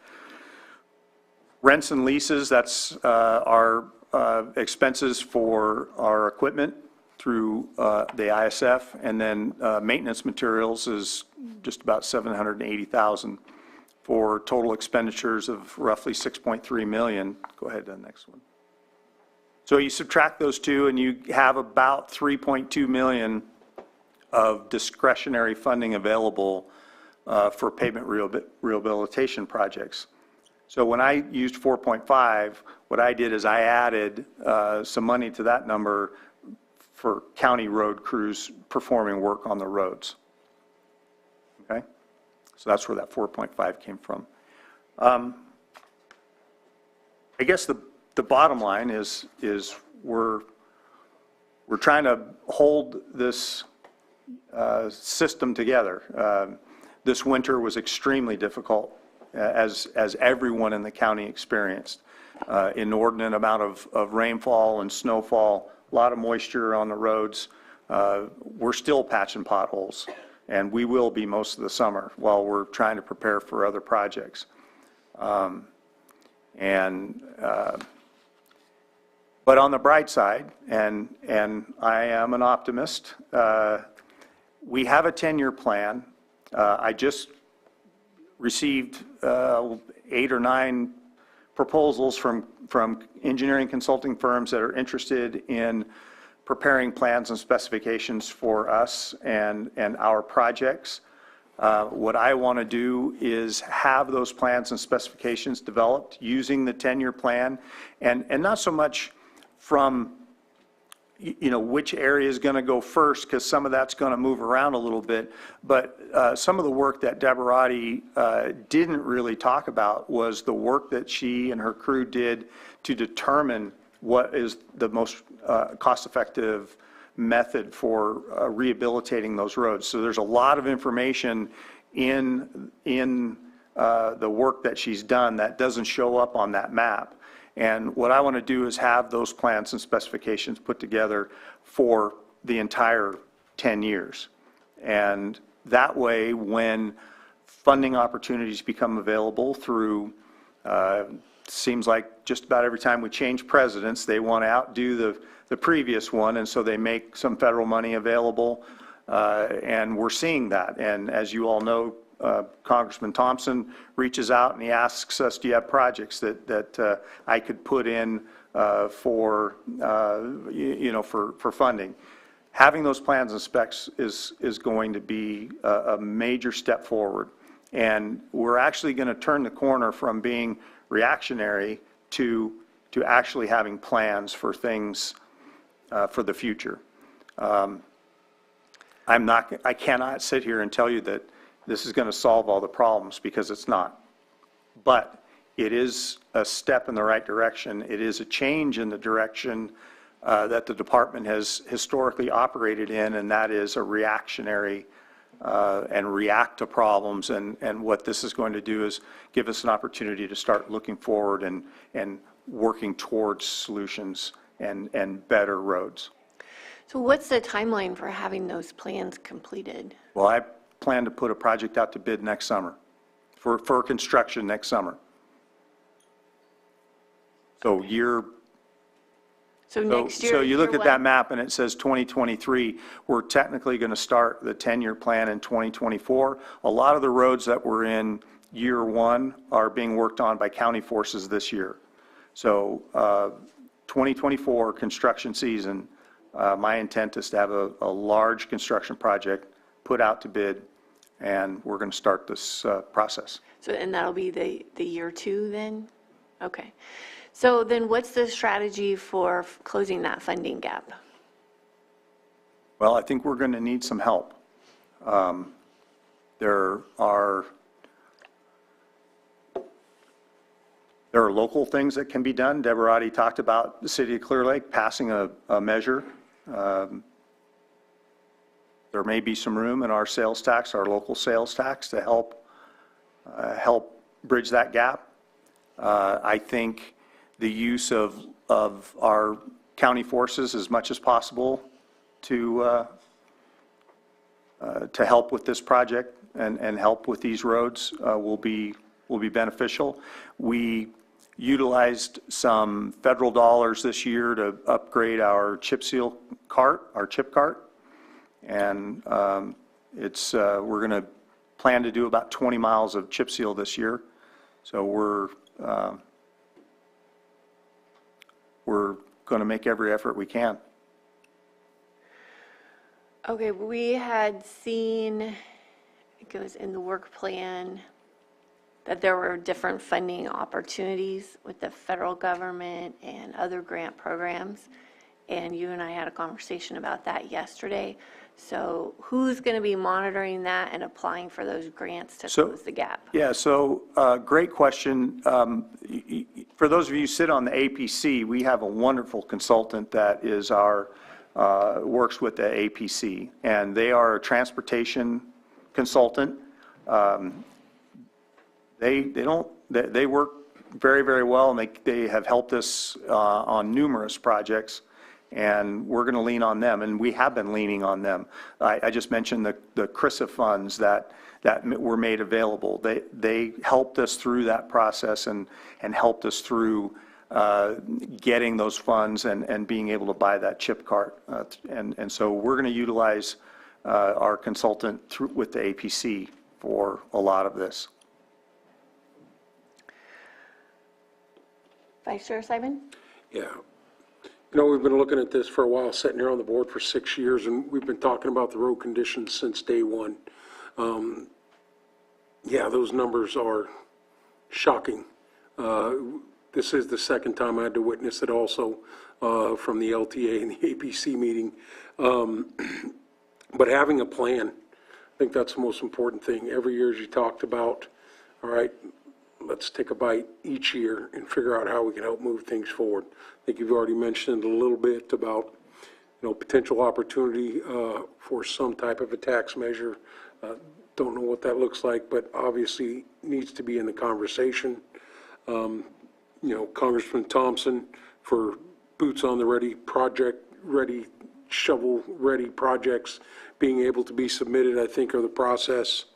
Rents and leases, that's our expenses for our equipment through the ISF, and then maintenance materials is just about $780,000 for total expenditures of roughly $6.3 million. Go ahead to the next one. So you subtract those two, and you have about $3.2 million of discretionary funding available for pavement rehabilitation projects. So when I used 4.5, what I did is I added some money to that number for county road crews performing work on the roads. Okay? So that's where that 4.5 came from. I guess the bottom line is we're trying to hold this system together. This winter was extremely difficult, as everyone in the county experienced. Inordinate amount of rainfall and snowfall, a lot of moisture on the roads. We're still patching potholes, and we will be most of the summer while we're trying to prepare for other projects. But on the bright side, and I am an optimist, we have a 10-year plan. I just received 8 or 9 proposals from engineering consulting firms that are interested in preparing plans and specifications for us and our projects. What I want to do is have those plans and specifications developed using the 10-year plan, and not so much from which area is going to go first, because some of that's going to move around a little bit. But some of the work that Deborati didn't really talk about was the work that she and her crew did to determine what is the most cost-effective method for rehabilitating those roads. So there's a lot of information in the work that she's done that doesn't show up on that map. And what I want to do is have those plans and specifications put together for the entire 10 years. And that way, when funding opportunities become available through, seems like just about every time we change presidents, they want to outdo the previous one, and so they make some federal money available, and we're seeing that. And as you all know, Congressman Thompson reaches out and he asks us, do you have projects that I could put in for funding? Having those plans and specs is going to be a major step forward. And we're actually going to turn the corner from being reactionary to actually having plans for things for the future. I cannot sit here and tell you that this is going to solve all the problems, because it's not. But it is a step in the right direction. It is a change in the direction that the department has historically operated in, and that is a reactionary and react to problems. And what this is going to do is give us an opportunity to start looking forward and working towards solutions and better roads. So what's the timeline for having those plans completed? Well, I plan to put a project out to bid next summer, for construction next summer. So next year. So you look at that map and it says 2023. We're technically going to start the 10-year plan in 2024. A lot of the roads that were in year one are being worked on by county forces this year. So 2024 construction season, my intent is to have a large construction project put out to bid, and we're going to start this process. So, and that'll be the year two then? Okay. So then what's the strategy for closing that funding gap? Well, I think we're going to need some help. There are local things that can be done. Deborati talked about the city of Clear Lake passing a measure. There may be some room in our sales tax, our local sales tax, to help bridge that gap. I think the use of our county forces as much as possible to help with this project and help with these roads will be beneficial. We utilized some federal dollars this year to upgrade our chip seal cart, our chip cart. And we're going to plan to do about 20 miles of chip seal this year. So we're going to make every effort we can. Okay, we had seen, it goes in the work plan, that there were different funding opportunities with the federal government and other grant programs. And you and I had a conversation about that yesterday. So who's going to be monitoring that and applying for those grants to close the gap? Yeah, so great question. For those of you who sit on the APC, we have a wonderful consultant that is works with the APC, and they are a transportation consultant. They work very, very well, and they have helped us on numerous projects. And we're going to lean on them, and we have been leaning on them. I just mentioned the CRISA funds that were made available. They helped us through that process and helped us through getting those funds and being able to buy that chip cart. And so we're going to utilize our consultant with the APC for a lot of this. Vice Chair Simon? Yeah. You know, we've been looking at this for a while, sitting here on the board for 6 years, and we've been talking about the road conditions since day one. Yeah, those numbers are shocking. This is the second time I had to witness it also from the LTA and the APC meeting. But having a plan, I think that's the most important thing. Every year, as you talked about, all right, let's take a bite each year and figure out how we can help move things forward. I think you've already mentioned a little bit about, you know, potential opportunity for some type of a tax measure. Don't know what that looks like, but obviously needs to be in the conversation. You know, Congressman Thompson for boots on the ready, project ready, shovel ready projects being able to be submitted, I think, are the process.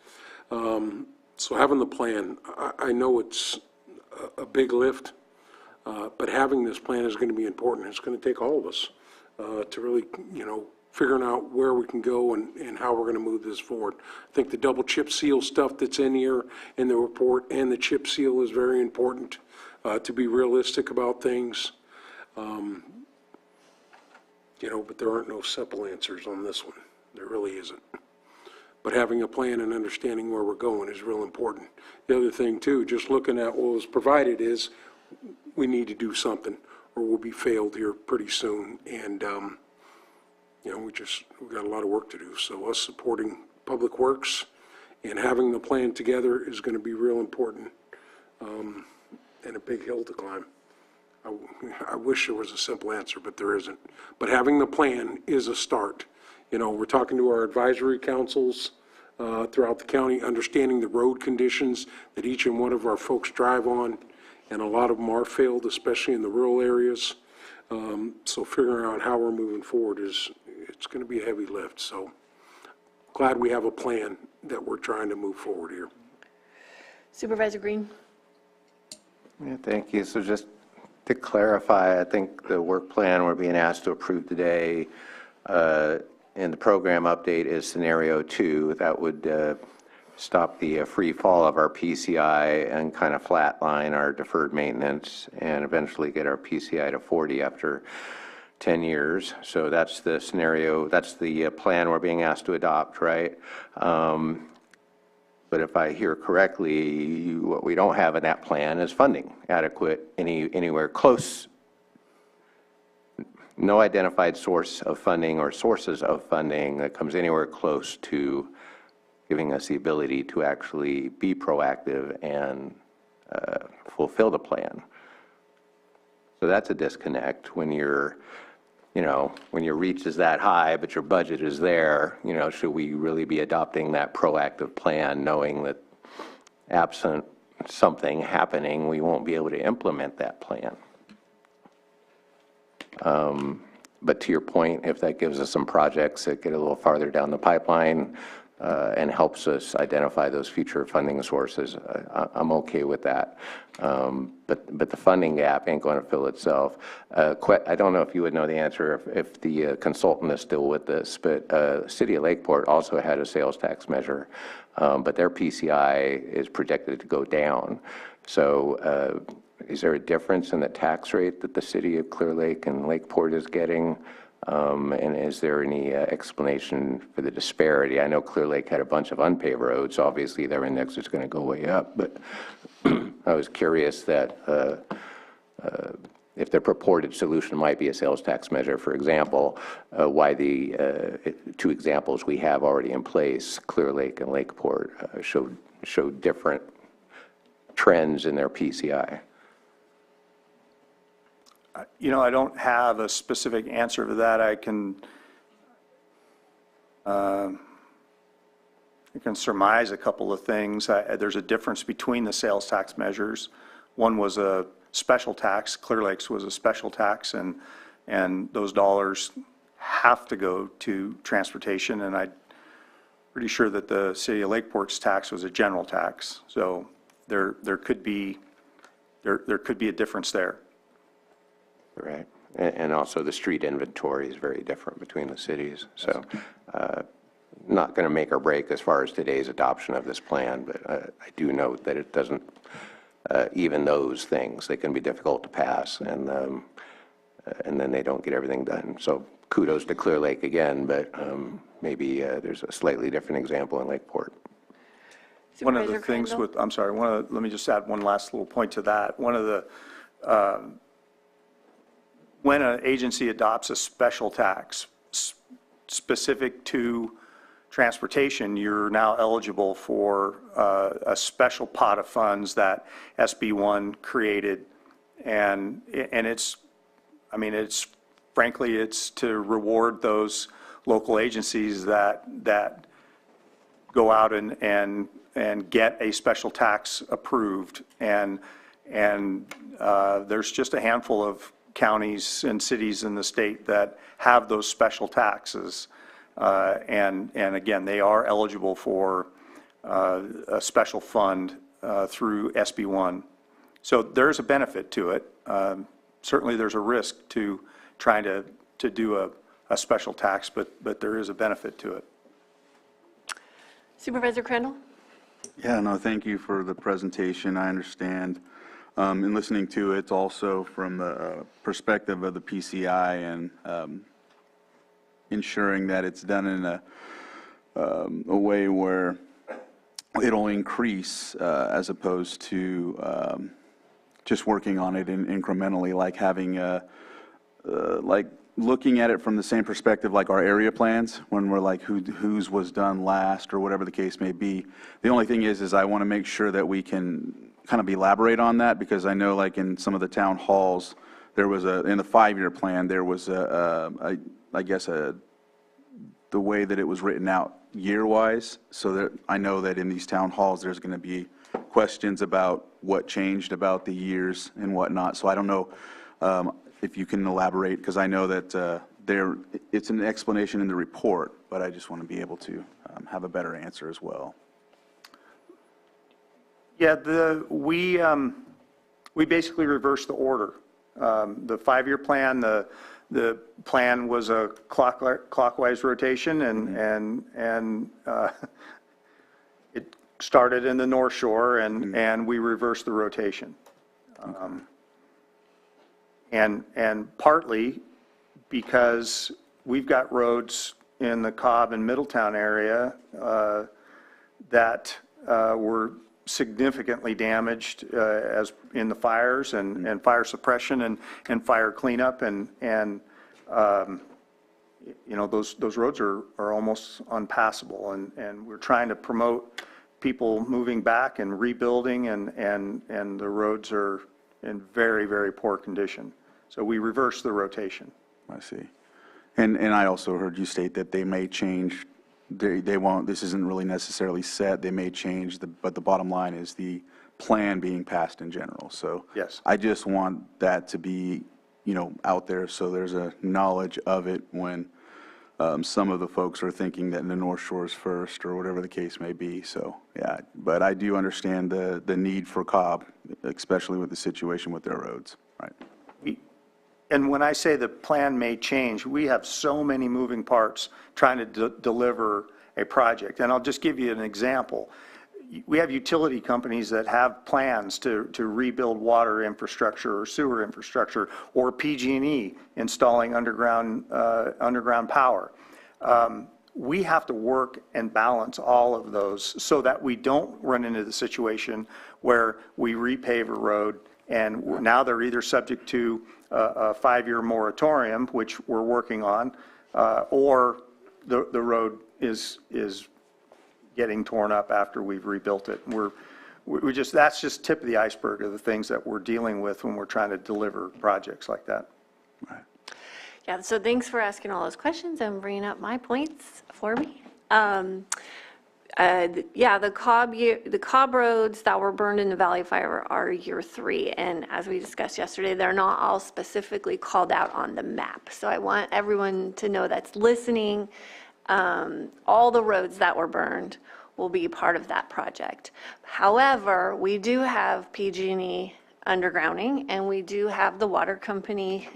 So having the plan, I know it's a big lift, but having this plan is going to be important. It's going to take all of us to really, you know, figuring out where we can go and how we're going to move this forward. I think the double chip seal stuff that's in here in the report and the chip seal is very important to be realistic about things. You know, but there aren't no simple answers on this one. There really isn't. But having a plan and understanding where we're going is real important. The other thing too, just looking at what was provided is we need to do something or we'll be failed here pretty soon. And, you know, we've got a lot of work to do. So us supporting Public Works and having the plan together is going to be real important and a big hill to climb. I wish there was a simple answer, but there isn't. But having the plan is a start. You know, we're talking to our advisory councils throughout the county, understanding the road conditions that each and one of our folks drive on, and a lot of them are failed, especially in the rural areas. So figuring out how we're moving forward it's going to be a heavy lift. So glad we have a plan that we're trying to move forward here. Supervisor Green? Yeah, thank you. So just to clarify, I think the work plan we're being asked to approve today in the program update is scenario 2. That would stop the free fall of our PCI and kind of flatline our deferred maintenance and eventually get our PCI to 40 after 10 years. So that's the scenario, that's the plan we're being asked to adopt, right? But if I hear correctly, what we don't have in that plan is funding adequate anywhere close. No identified source of funding or sources of funding that comes anywhere close to giving us the ability to actually be proactive and fulfill the plan. So that's a disconnect when you're, you know, when your reach is that high, but your budget is there. You know, should we really be adopting that proactive plan, knowing that absent something happening, we won't be able to implement that plan? But to your point, if that gives us some projects that get a little farther down the pipeline and helps us identify those future funding sources, I'm okay with that. But the funding gap ain't going to fill itself. I don't know if you would know the answer if the consultant is still with this, but City of Lakeport also had a sales tax measure, but their PCI is projected to go down. So is there a difference in the tax rate that the city of Clear Lake and Lakeport is getting? And is there any explanation for the disparity? I know Clear Lake had a bunch of unpaved roads. Obviously, their index is going to go way up. But I was curious that if the purported solution might be a sales tax measure, for example, why the 2 examples we have already in place, Clear Lake and Lakeport, showed different trends in their PCI. You know, I don't have a specific answer to that. I can surmise a couple of things. There's a difference between the sales tax measures. One was a special tax. Clear Lakes was a special tax, and those dollars have to go to transportation. And I'm pretty sure that the City of Lakeport's tax was a general tax. So there could be a difference there. Right. And also the street inventory is very different between the cities. So not going to make or break as far as today's adoption of this plan, but I do note that it doesn't even those things. They can be difficult to pass, and then they don't get everything done. So kudos to Clear Lake again, but maybe there's a slightly different example in Lakeport. One of the things with, I'm sorry, let me just add one last little point to that. One of the, when an agency adopts a special tax specific to transportation, you're now eligible for a special pot of funds that SB1 created. And it's, I mean, it's, frankly, it's to reward those local agencies that go out and get a special tax approved. And there's just a handful of counties and cities in the state that have those special taxes. And again, they are eligible for a special fund through SB1. So there's a benefit to it. Certainly there's a risk to trying to do a special tax, but there is a benefit to it. Supervisor Crandall? Yeah, no, thank you for the presentation. I understand. In listening to it also from the perspective of the PCI and ensuring that it's done in a way where it'll increase as opposed to just working on it incrementally, like having like looking at it from the same perspective like our area plans, when we're like whose was done last or whatever the case may be. The only thing is I want to make sure that we can kind of elaborate on that, because I know like in some of the town halls, there was in the 5-year plan, there was I guess the way that it was written out year-wise, so that I know that in these town halls, there's going to be questions about what changed about the years and whatnot. So I don't know if you can elaborate, because I know that it's an explanation in the report, but I just want to be able to have a better answer as well. Yeah, we basically reversed the order. The 5-year plan, the plan was a clockwise rotation, and it started in the North Shore, and we reversed the rotation. And partly because we've got roads in the Cobb and Middletown area that were significantly damaged as in the fires and fire suppression and fire cleanup, and you know, those roads are almost unpassable, and we're trying to promote people moving back and rebuilding, and the roads are in very, very poor condition. So we reversed the rotation. I see. And I also heard you state that they may change. They won't, this isn't really necessarily set, they may change, but the bottom line is the plan being passed in general. So yes, I just want that to be, you know, out there, so there's a knowledge of it when some of the folks are thinking that in the North Shore's first or whatever the case may be. So yeah, but I do understand the need for Cobb, especially with the situation with their roads, right? And when I say the plan may change, we have so many moving parts trying to deliver a project. And I'll just give you an example. We have utility companies that have plans to rebuild water infrastructure or sewer infrastructure, or PG&E installing underground power. We have to work and balance all of those so that we don't run into the situation where we repave a road and now they're either subject to a 5-year moratorium, which we're working on, or the road is getting torn up after we've rebuilt it. We just, that's just tip of the iceberg of the things that we're dealing with when we're trying to deliver projects like that. Right. Yeah, so thanks for asking all those questions and bringing up my points for me. Yeah, the Cobb roads that were burned in the Valley Fire are year 3, and as we discussed yesterday, they're not all specifically called out on the map. So I want everyone to know that's listening, all the roads that were burned will be part of that project. However, we do have PG&E undergrounding, and we do have the water company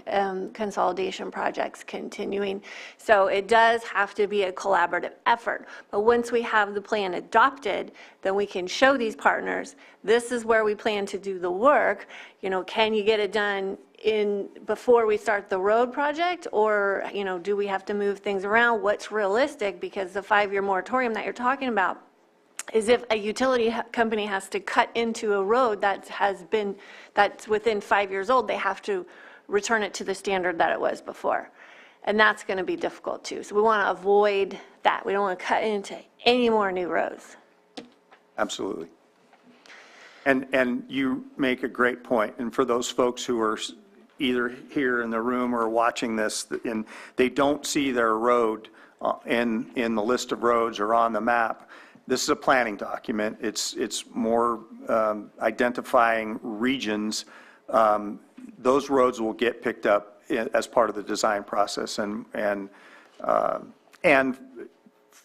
consolidation projects continuing. So it does have to be a collaborative effort. But once we have the plan adopted, then we can show these partners, this is where we plan to do the work. You know, can you get it done before we start the road project, or, you know, do we have to move things around? What's realistic? Because the 5-year moratorium that you're talking about is if a utility company has to cut into a road that's within 5 years old, they have to return it to the standard that it was before. And that's going to be difficult too. So we want to avoid that. We don't want to cut into any more new roads. Absolutely. And you make a great point. And for those folks who are either here in the room or watching this, and they don't see their road in the list of roads or on the map, this is a planning document. It's more identifying regions. Those roads will get picked up as part of the design process. And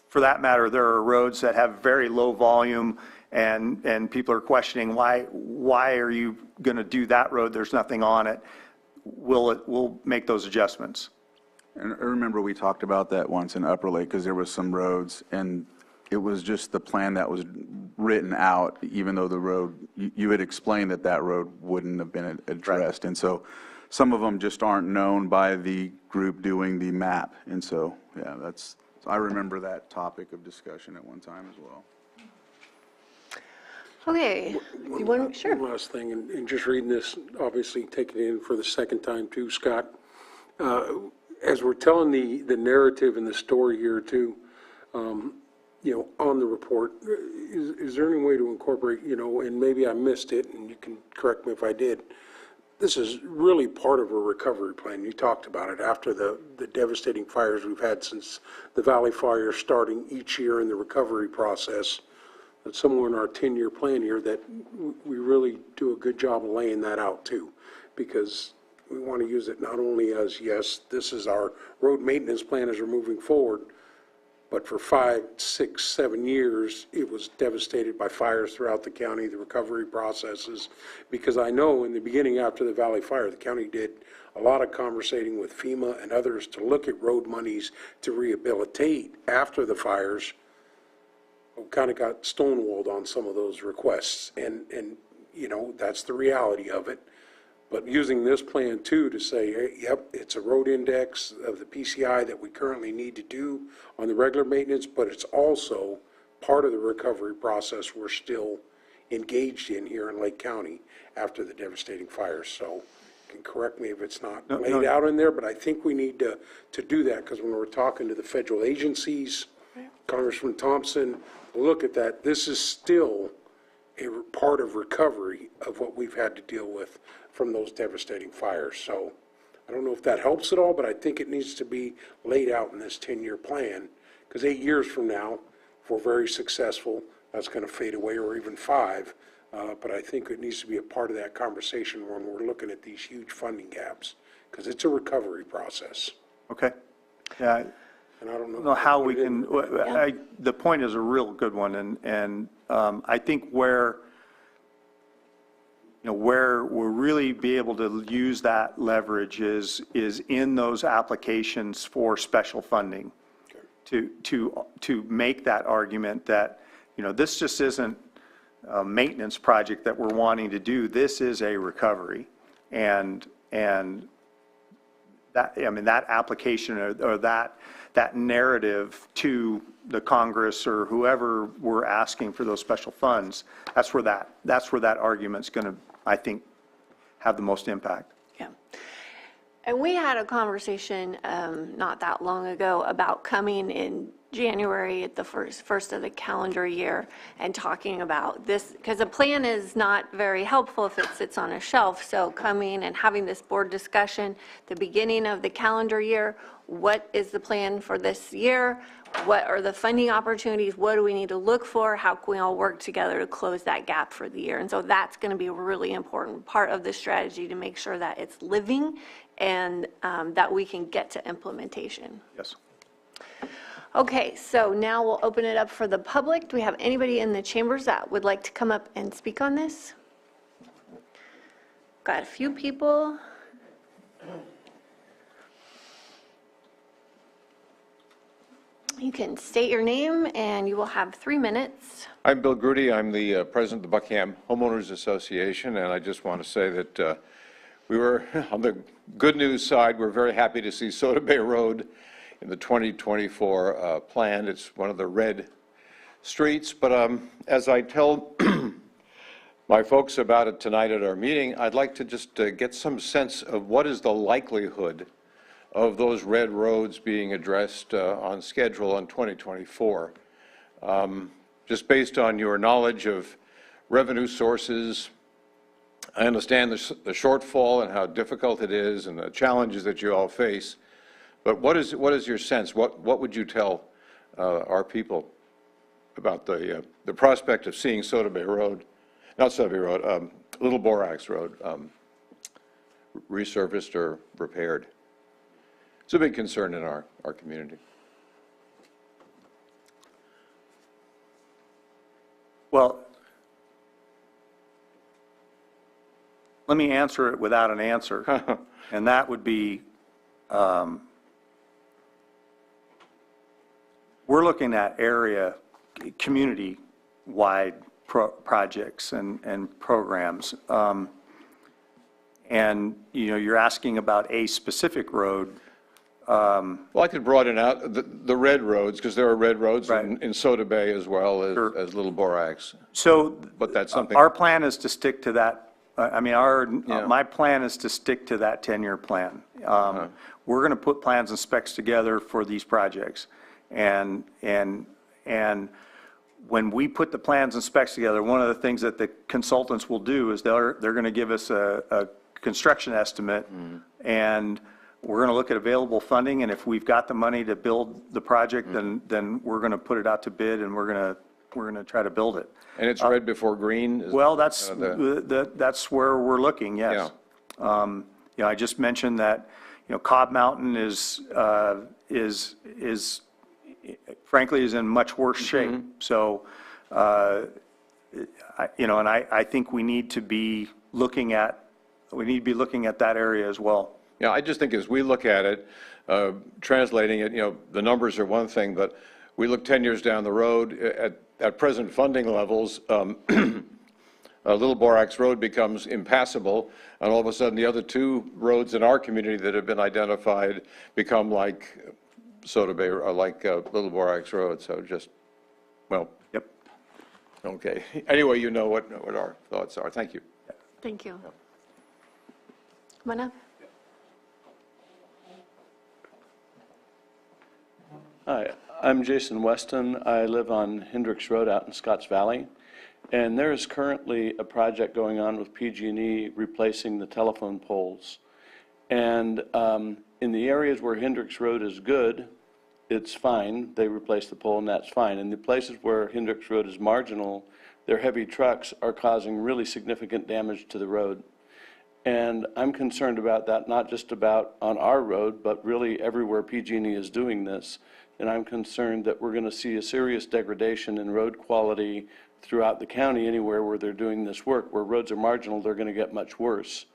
for that matter, there are roads that have very low volume, and people are questioning why are you going to do that road? There's nothing on it. We'll make those adjustments. And I remember we talked about that once in Upper Lake, because there was some roads, and it was just the plan that was written out, even though the road, you had explained that road wouldn't have been addressed. Right. And so some of them just aren't known by the group doing the map. And so, yeah, I remember that topic of discussion at one time as well. Okay, you want to, sure. One last thing, and just reading this, obviously taking it in for the second time too, Scott. As we're telling the narrative and the story here too, you know, on the report, is there any way to incorporate, you know, and maybe I missed it, and you can correct me if I did, this is really part of a recovery plan. You talked about it after the devastating fires we've had since the Valley Fire, starting each year in the recovery process. That's somewhere in our 10-year plan here that we really do a good job of laying that out too, because we want to use it not only as, yes, this is our road maintenance plan as we're moving forward, but for 5, 6, 7 years, it was devastated by fires throughout the county, the recovery processes. Because I know in the beginning after the Valley Fire, the county did a lot of conversating with FEMA and others to look at road monies to rehabilitate after the fires. We kind of got stonewalled on some of those requests. And you know, that's the reality of it. But using this plan too to say, hey, yep, it's a road index of the PCI that we currently need to do on the regular maintenance, but it's also part of the recovery process we're still engaged in here in Lake County after the devastating fires. So you can correct me if it's not laid out in there, but I think we need to do that, because when we're talking to the federal agencies, Congressman Thompson, look at that. This is still a part of recovery of what we've had to deal with from those devastating fires. So I don't know if that helps at all, but I think it needs to be laid out in this 10-year plan, because 8 years from now, if we're very successful, that's going to fade away, or even 5. But I think it needs to be a part of that conversation when we're looking at these huge funding gaps, because it's a recovery process. Okay. Yeah. And I don't know how we can, the point is a real good one, and I think where we'll really be able to use that leverage is in those applications for special funding, to make that argument that, you know, this just isn't a maintenance project that we're wanting to do. This is a recovery, and that, I mean, that application or that narrative to the Congress or whoever we're asking for those special funds, that's where that argument's going to, I think, have the most impact. Yeah. And we had a conversation not that long ago about coming in January at the first of the calendar year and talking about this, because a plan is not very helpful if it sits on a shelf. So coming and having this board discussion the beginning of the calendar year, what is the plan for this year? What are the funding opportunities? What do we need to look for? How can we all work together to close that gap for the year? And so that's going to be a really important part of the strategy to make sure that it's living and that we can get to implementation. Yes. Okay, so now we'll open it up for the public. Do we have anybody in the chambers that would like to come up and speak on this? Okay, so now we'll open it up for the public. Do we have anybody in the chambers that would like to come up and speak on this? got a few people. You can state your name and you will have 3 minutes. I'm Bill Grudy. I'm the president of the Buckingham Homeowners Association, and I just want to say that we were, on the good news side, we're very happy to see Soda Bay Road in the 2024 plan. It's one of the red streets, but as I tell my folks about it tonight at our meeting, I'd like to just get some sense of what is the likelihood of those red roads being addressed on schedule in 2024. Just based on your knowledge of revenue sources, I understand the shortfall and how difficult it is and the challenges that you all face, but what is your sense? What would you tell our people about the prospect of seeing Soda Bay Road, not Soda Bay Road, Little Borax Road resurfaced or repaired? It's a big concern in our community. Well, let me answer it without an answer, and that would be, we're looking at area, community-wide projects and programs. And, you know, you're asking about a specific road. Well, I could broaden out the red roads, because there are red roads in Soda Bay as well as Little Borax. So, but that's something. Our plan is to stick to that. I mean, my plan is to stick to that 10-year plan. We're going to put plans and specs together for these projects, and when we put the plans and specs together, one of the things that the consultants will do is they're going to give us a construction estimate, and we're going to look at available funding, and if we've got the money to build the project, then we're going to put it out to bid, and we're going to try to build it. And it's red before green? Well, that's where we're looking, yes. Yeah. You know, I just mentioned that, you know, Cobb Mountain is frankly is in much worse shape. So, you know, and I think we need to be looking at that area as well. Yeah, I just think as we look at it, translating it, you know, the numbers are one thing, but we look 10 years down the road at present funding levels, Little Borax Road becomes impassable, and all of a sudden the other two roads in our community that have been identified become like Soda Bay, or like Little Borax Road. So just, well. Yep. Okay. Anyway, you know what our thoughts are. Thank you. Thank you. Come on up. Hi, I'm Jason Weston. I live on Hendricks Road out in Scotts Valley, and there is currently a project going on with PG&E replacing the telephone poles. And in the areas where Hendricks Road is good, it's fine. They replace the pole and that's fine. In the places where Hendricks Road is marginal, their heavy trucks are causing really significant damage to the road. And I'm concerned about that, not just about on our road, but really everywhere PG&E is doing this. And I'm concerned that we're going to see a serious degradation in road quality throughout the county, anywhere where they're doing this work. Where roads are marginal, they're going to get much worse.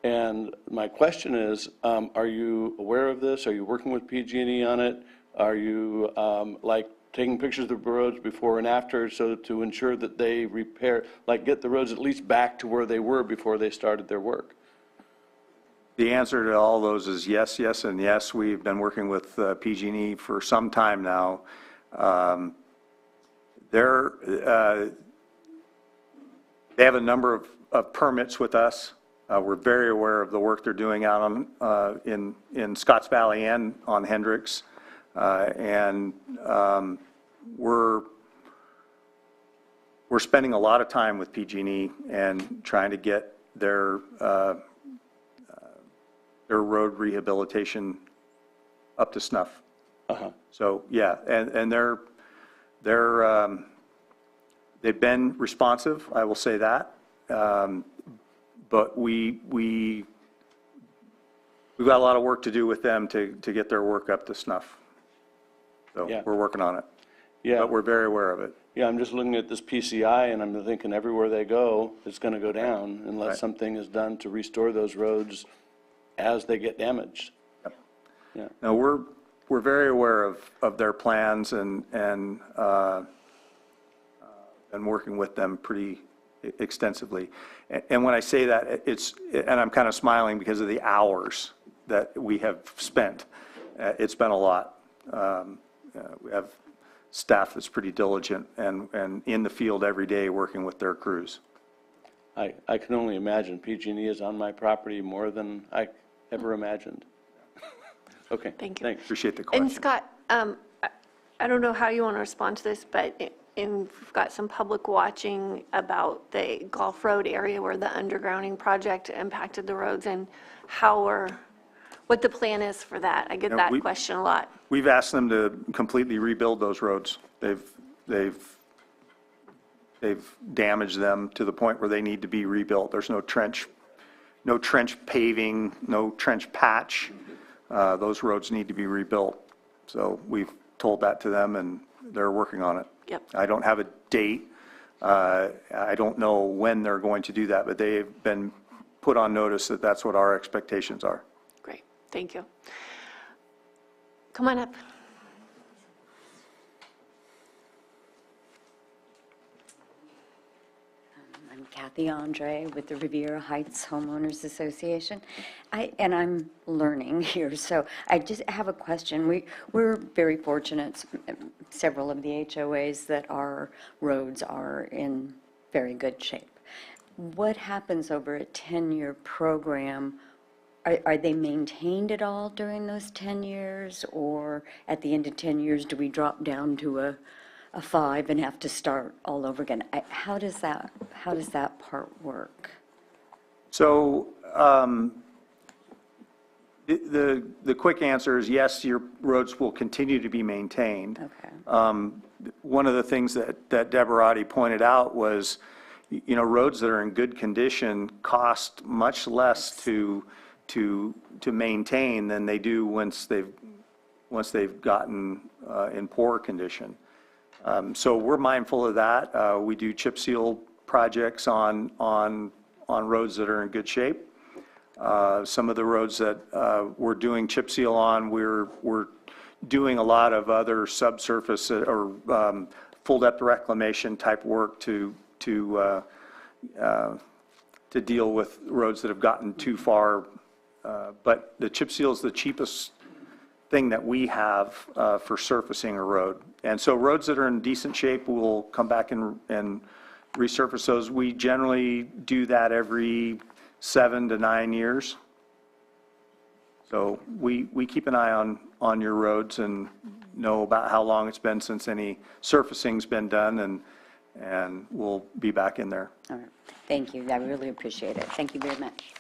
And my question is, are you aware of this? Are you working with PG&E on it? Are you like taking pictures of the roads before and after, so to ensure that they repair, like get the roads at least back to where they were before they started their work? The answer to all those is yes, yes, and yes. We've been working with PG&E for some time now. They have a number of permits with us. We're very aware of the work they're doing out on in Scotts Valley and on Hendricks, and we're spending a lot of time with PG&E and trying to get their road rehabilitation up to snuff. So yeah, and they've been responsive, I will say that. But we've got a lot of work to do with them to get their work up to snuff. So yeah, we're working on it. Yeah, but we're very aware of it. Yeah, I'm just looking at this PCI and I'm thinking everywhere they go, it's going to go down unless something is done to restore those roads as they get damaged. Yeah. Now, we're very aware of their plans and working with them pretty extensively. And when I say that, and I'm kind of smiling because of the hours that we have spent. It's been a lot. We have staff that's pretty diligent and in the field every day working with their crews. I can only imagine. PG&E is on my property more than I ever imagined. Okay. Thank you. Thanks. Appreciate the question. And Scott, I don't know how you want to respond to this, but we've got some public watching about the Gulf Road area where the undergrounding project impacted the roads and what the plan is for that. I get that question a lot. We've asked them to completely rebuild those roads. They've damaged them to the point where they need to be rebuilt. There's no trench paving, no trench patch. Those roads need to be rebuilt. So we've told that to them and they're working on it. Yep. I don't have a date. I don't know when they're going to do that, but they've been put on notice that that's what our expectations are. Great. Thank you. Come on up. I'm Kathy Andre with the Riviera Heights Homeowners Association, and I'm learning here, so I just have a question. We're very fortunate, several of the HOAs, that our roads are in very good shape. What happens over a 10-year program? Are they maintained at all during those 10 years, or at the end of 10 years, do we drop down to a 5 and have to start all over again? How does that part work? So the quick answer is yes, your roads will continue to be maintained. Okay. One of the things that Deborah already pointed out was, roads that are in good condition cost much less to maintain than they do once they've gotten in poor condition. So we're mindful of that. We do chip seal projects on roads that are in good shape. Some of the roads that we're doing chip seal on, we're doing a lot of other subsurface or full depth reclamation type work to deal with roads that have gotten too far. But the chip seal is the cheapest thing that we have for surfacing a road. And so roads that are in decent shape, we'll come back and resurface those. We generally do that every 7 to 9 years. So we keep an eye on your roads and know about how long it's been since any surfacing's been done, and we'll be back in there. All right. Thank you. I really appreciate it. Thank you very much.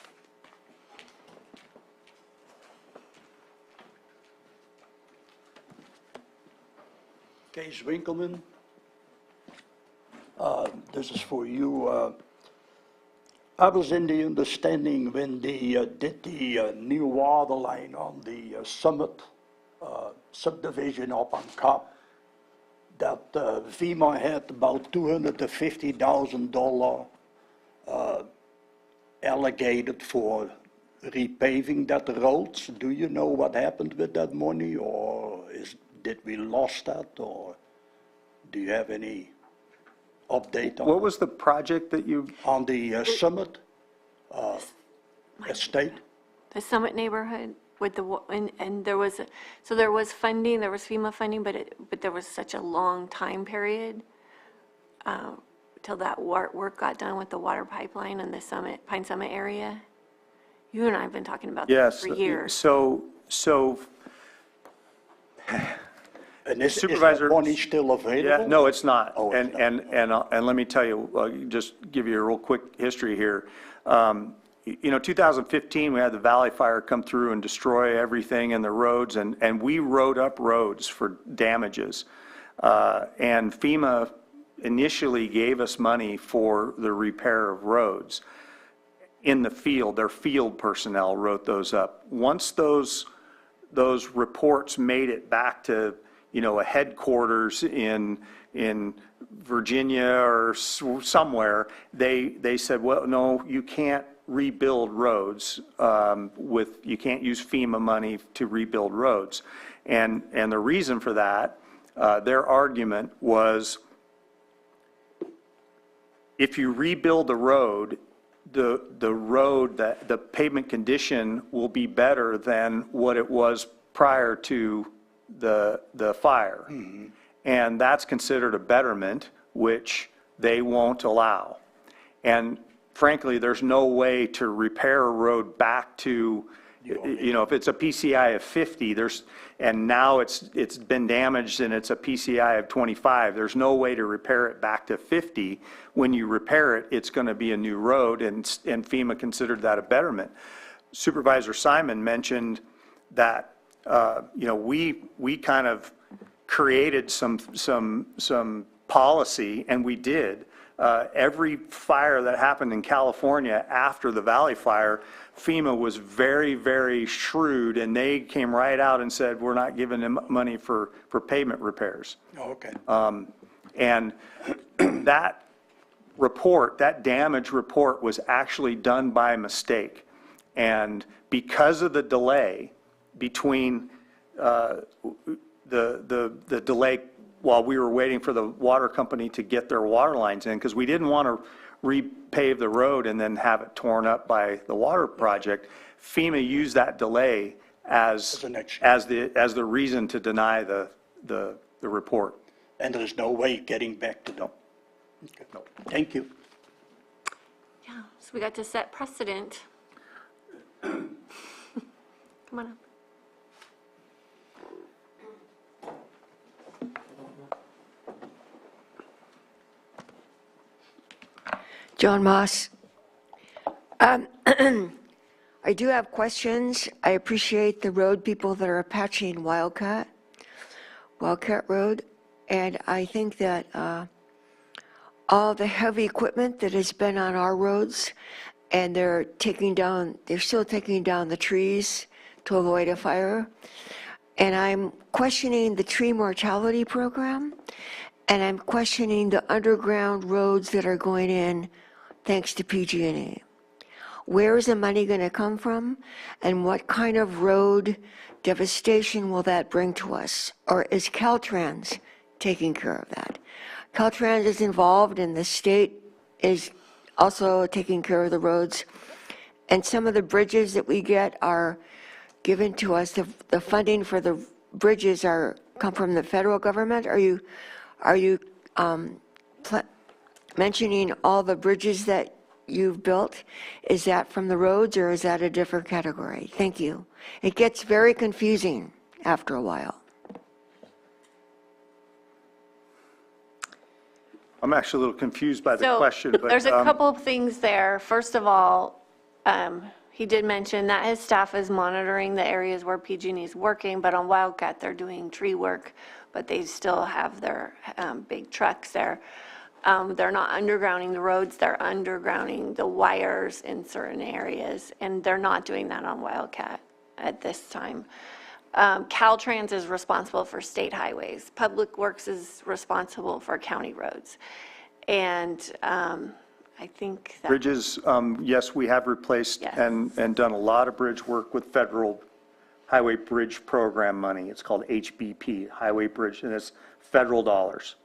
Kees Winkelman, this is for you. I was in the understanding when they did the new water line on the Summit subdivision up on Cobb, that FEMA had about $250,000 allocated for repaving that roads. Do you know what happened with that money, or did we lost that, or do you have any update on? What was the project that you? On the Summit estate? The Summit neighborhood with and there was funding, there was FEMA funding, but there was such a long time period till that work got done with the water pipeline in the Pine Summit area. You and I have been talking about this for years. So And is Supervisor, that money still available? Yeah, no, it's not. Oh, it's and let me tell you, just give you a real quick history here. 2015, we had the Valley Fire come through and destroy everything in the roads, and we wrote up roads for damages. And FEMA initially gave us money for the repair of roads in the field. Their field personnel wrote those up. Once those reports made it back to a headquarters in Virginia or somewhere, they said, well, no, you can't rebuild roads you can't use FEMA money to rebuild roads. And the reason for that, their argument was, if you rebuild the road, the pavement condition will be better than what it was prior to the fire. Mm-hmm. And that's considered a betterment, which they won't allow. And frankly, there's no way to repair a road back to, if it's a PCI of 50, and now it's been damaged and it's a PCI of 25, there's no way to repair it back to 50. When you repair it, it's going to be a new road, and FEMA considered that a betterment. Supervisor Simon mentioned that, we kind of created some policy, and we did. Every fire that happened in California after the Valley Fire, FEMA was very, very shrewd, and they came right out and said, we're not giving them money for pavement repairs. Oh, okay. And that report, that damage report, was actually done by mistake. And because of the delay between the delay while we were waiting for the water company to get their water lines in, because we didn't want to repave the road and then have it torn up by the water project, FEMA used that delay as the reason to deny the report. And there is no way getting back to them. Okay. No. Thank you. Yeah, so we got to set precedent. Come on up. John Moss. I do have questions. I appreciate the road people that are patching Wildcat Road. And I think that all the heavy equipment that has been on our roads, and they're still taking down the trees to avoid a fire. And I'm questioning the tree mortality program, and I'm questioning the underground roads that are going in thanks to PG&E. Where is the money going to come from, and what kind of road devastation will that bring to us? Or is Caltrans taking care of that? Caltrans is involved, and the state is also taking care of the roads. And some of the bridges that we get are given to us. The funding for the bridges come from the federal government. Are you mentioning all the bridges that you've built? Is that from the roads, or is that a different category? Thank you. It gets very confusing after a while. I'm actually a little confused by the question. But there's a couple of things there. First of all, he did mention that his staff is monitoring the areas where PG&E is working, but on Wildcat, they're doing tree work, but they still have their big trucks there. They're not undergrounding the roads, they're undergrounding the wires in certain areas, and they're not doing that on Wildcat at this time. Caltrans is responsible for state highways. Public Works is responsible for county roads. And I think that... Bridges, yes, we have replaced and done a lot of bridge work with federal Highway Bridge Program money. It's called HBP, Highway Bridge, and it's federal dollars.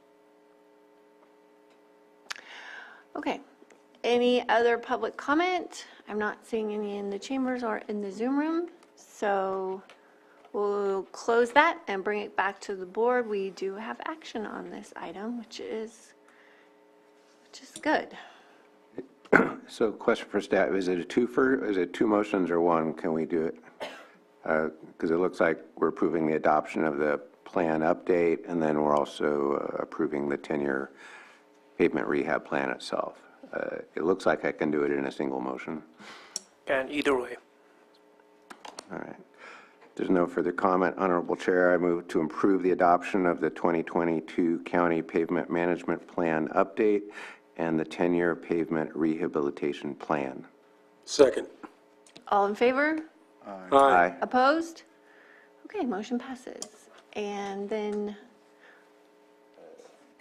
Okay. Any other public comment? I'm not seeing any in the chambers or in the Zoom room. So we'll close that and bring it back to the board. We do have action on this item, which is good. So question for staff, is it two motions or one? Can we do it? Because it looks like we're approving the adoption of the plan update, and then we're also approving the 10-year pavement rehab plan itself. It looks like I can do it in a single motion. And either way. All right. There's no further comment. Honorable Chair, I move to approve the adoption of the 2022 County Pavement Management Plan update and the 10-year pavement rehabilitation plan. Second. All in favor? Aye. Opposed? Okay, motion passes. And then,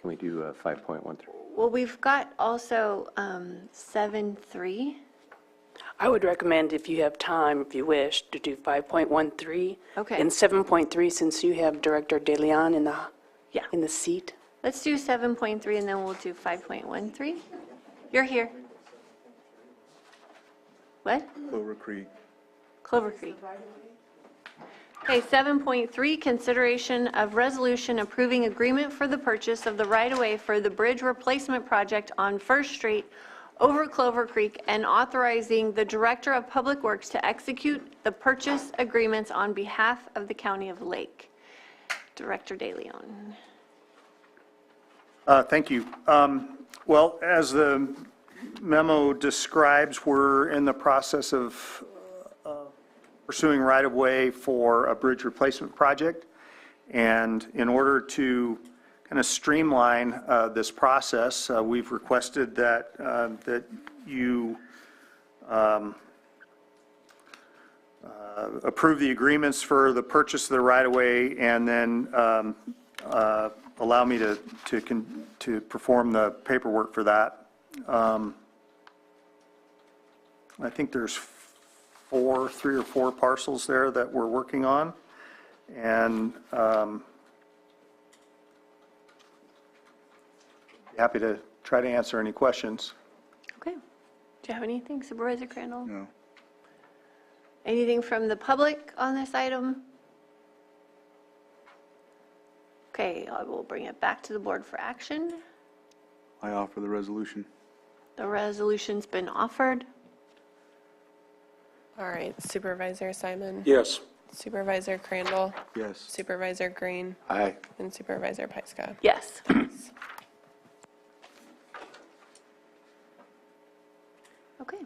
Can we do 5.13? well, we've got also 7.3. I would recommend, if you have time, if you wish, to do 5.13. Okay. And 7.3, since you have Director De Leon in the seat. Let's do 7.3 and then we'll do 5.13. You're here. What? Clover Creek. Clover Creek. Okay, 7.3, consideration of resolution approving agreement for the purchase of the right-of-way for the bridge replacement project on First Street over Clover Creek and authorizing the Director of Public Works to execute the purchase agreements on behalf of the County of Lake. Director De Leon. Thank you. Well, as the memo describes, we're in the process of pursuing right-of-way for a bridge replacement project. And in order to kind of streamline this process, we've requested that that you approve the agreements for the purchase of the right-of-way and then allow me to perform the paperwork for that. I think there's 3 or 4 parcels there that we're working on, and happy to try to answer any questions. Okay. Do you have anything, Supervisor Crandall? No. Anything from the public on this item? Okay, I will bring it back to the board for action. I offer the resolution. The resolution's been offered. All right, Supervisor Simon? Yes. Supervisor Crandall? Yes. Supervisor Green? Aye. And Supervisor Pyska? Yes. Okay.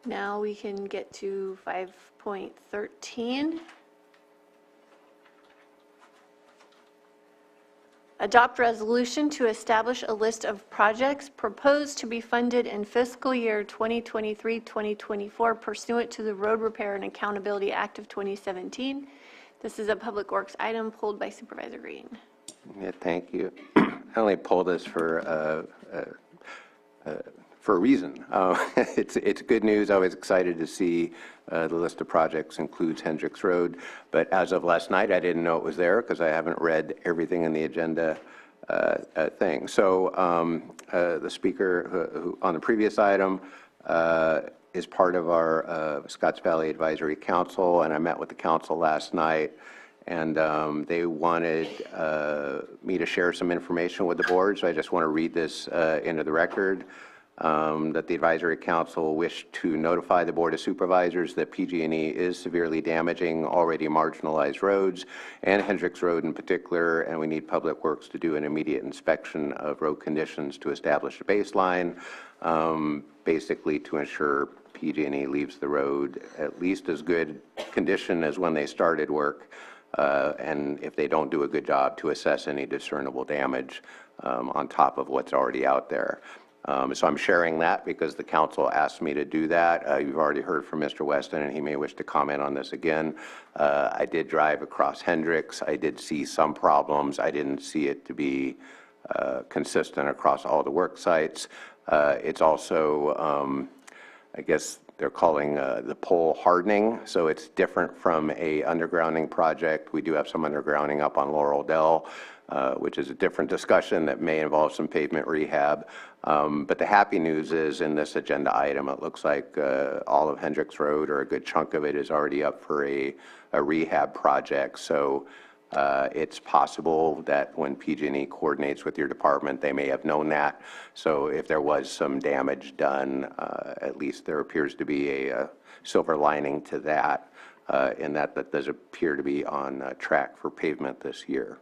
Now we can get to 5.13. Adopt resolution to establish a list of projects proposed to be funded in fiscal year 2023-2024 pursuant to the Road Repair and Accountability Act of 2017. This is a Public Works item pulled by Supervisor Green. Yeah, thank you. I only pulled this for a reason. It's good news. I was excited to see the list of projects includes Hendricks Road, but as of last night, I didn't know it was there because I haven't read everything in the agenda thing. So the speaker who on the previous item is part of our Scotts Valley Advisory Council, and I met with the council last night, and they wanted me to share some information with the board, so I just want to read this into the record. That the Advisory Council wished to notify the Board of Supervisors that PG&E is severely damaging already marginalized roads, and Hendricks Road in particular, and we need Public Works to do an immediate inspection of road conditions to establish a baseline, basically to ensure PG&E leaves the road at least as good condition as when they started work, and if they don't do a good job, to assess any discernible damage on top of what's already out there. So I'm sharing that because the council asked me to do that. You've already heard from Mr. Weston, and he may wish to comment on this again. I did drive across Hendricks. I did see some problems. I didn't see it to be consistent across all the work sites. It's also, I guess they're calling the pole hardening, so it's different from a undergrounding project. We do have some undergrounding up on Laurel Dell, which is a different discussion that may involve some pavement rehab. But the happy news is in this agenda item, it looks like all of Hendricks Road, or a good chunk of it, is already up for a rehab project. So it's possible that when PG&E coordinates with your department, they may have known that. So if there was some damage done, at least there appears to be a silver lining to that, in that does appear to be on track for pavement this year.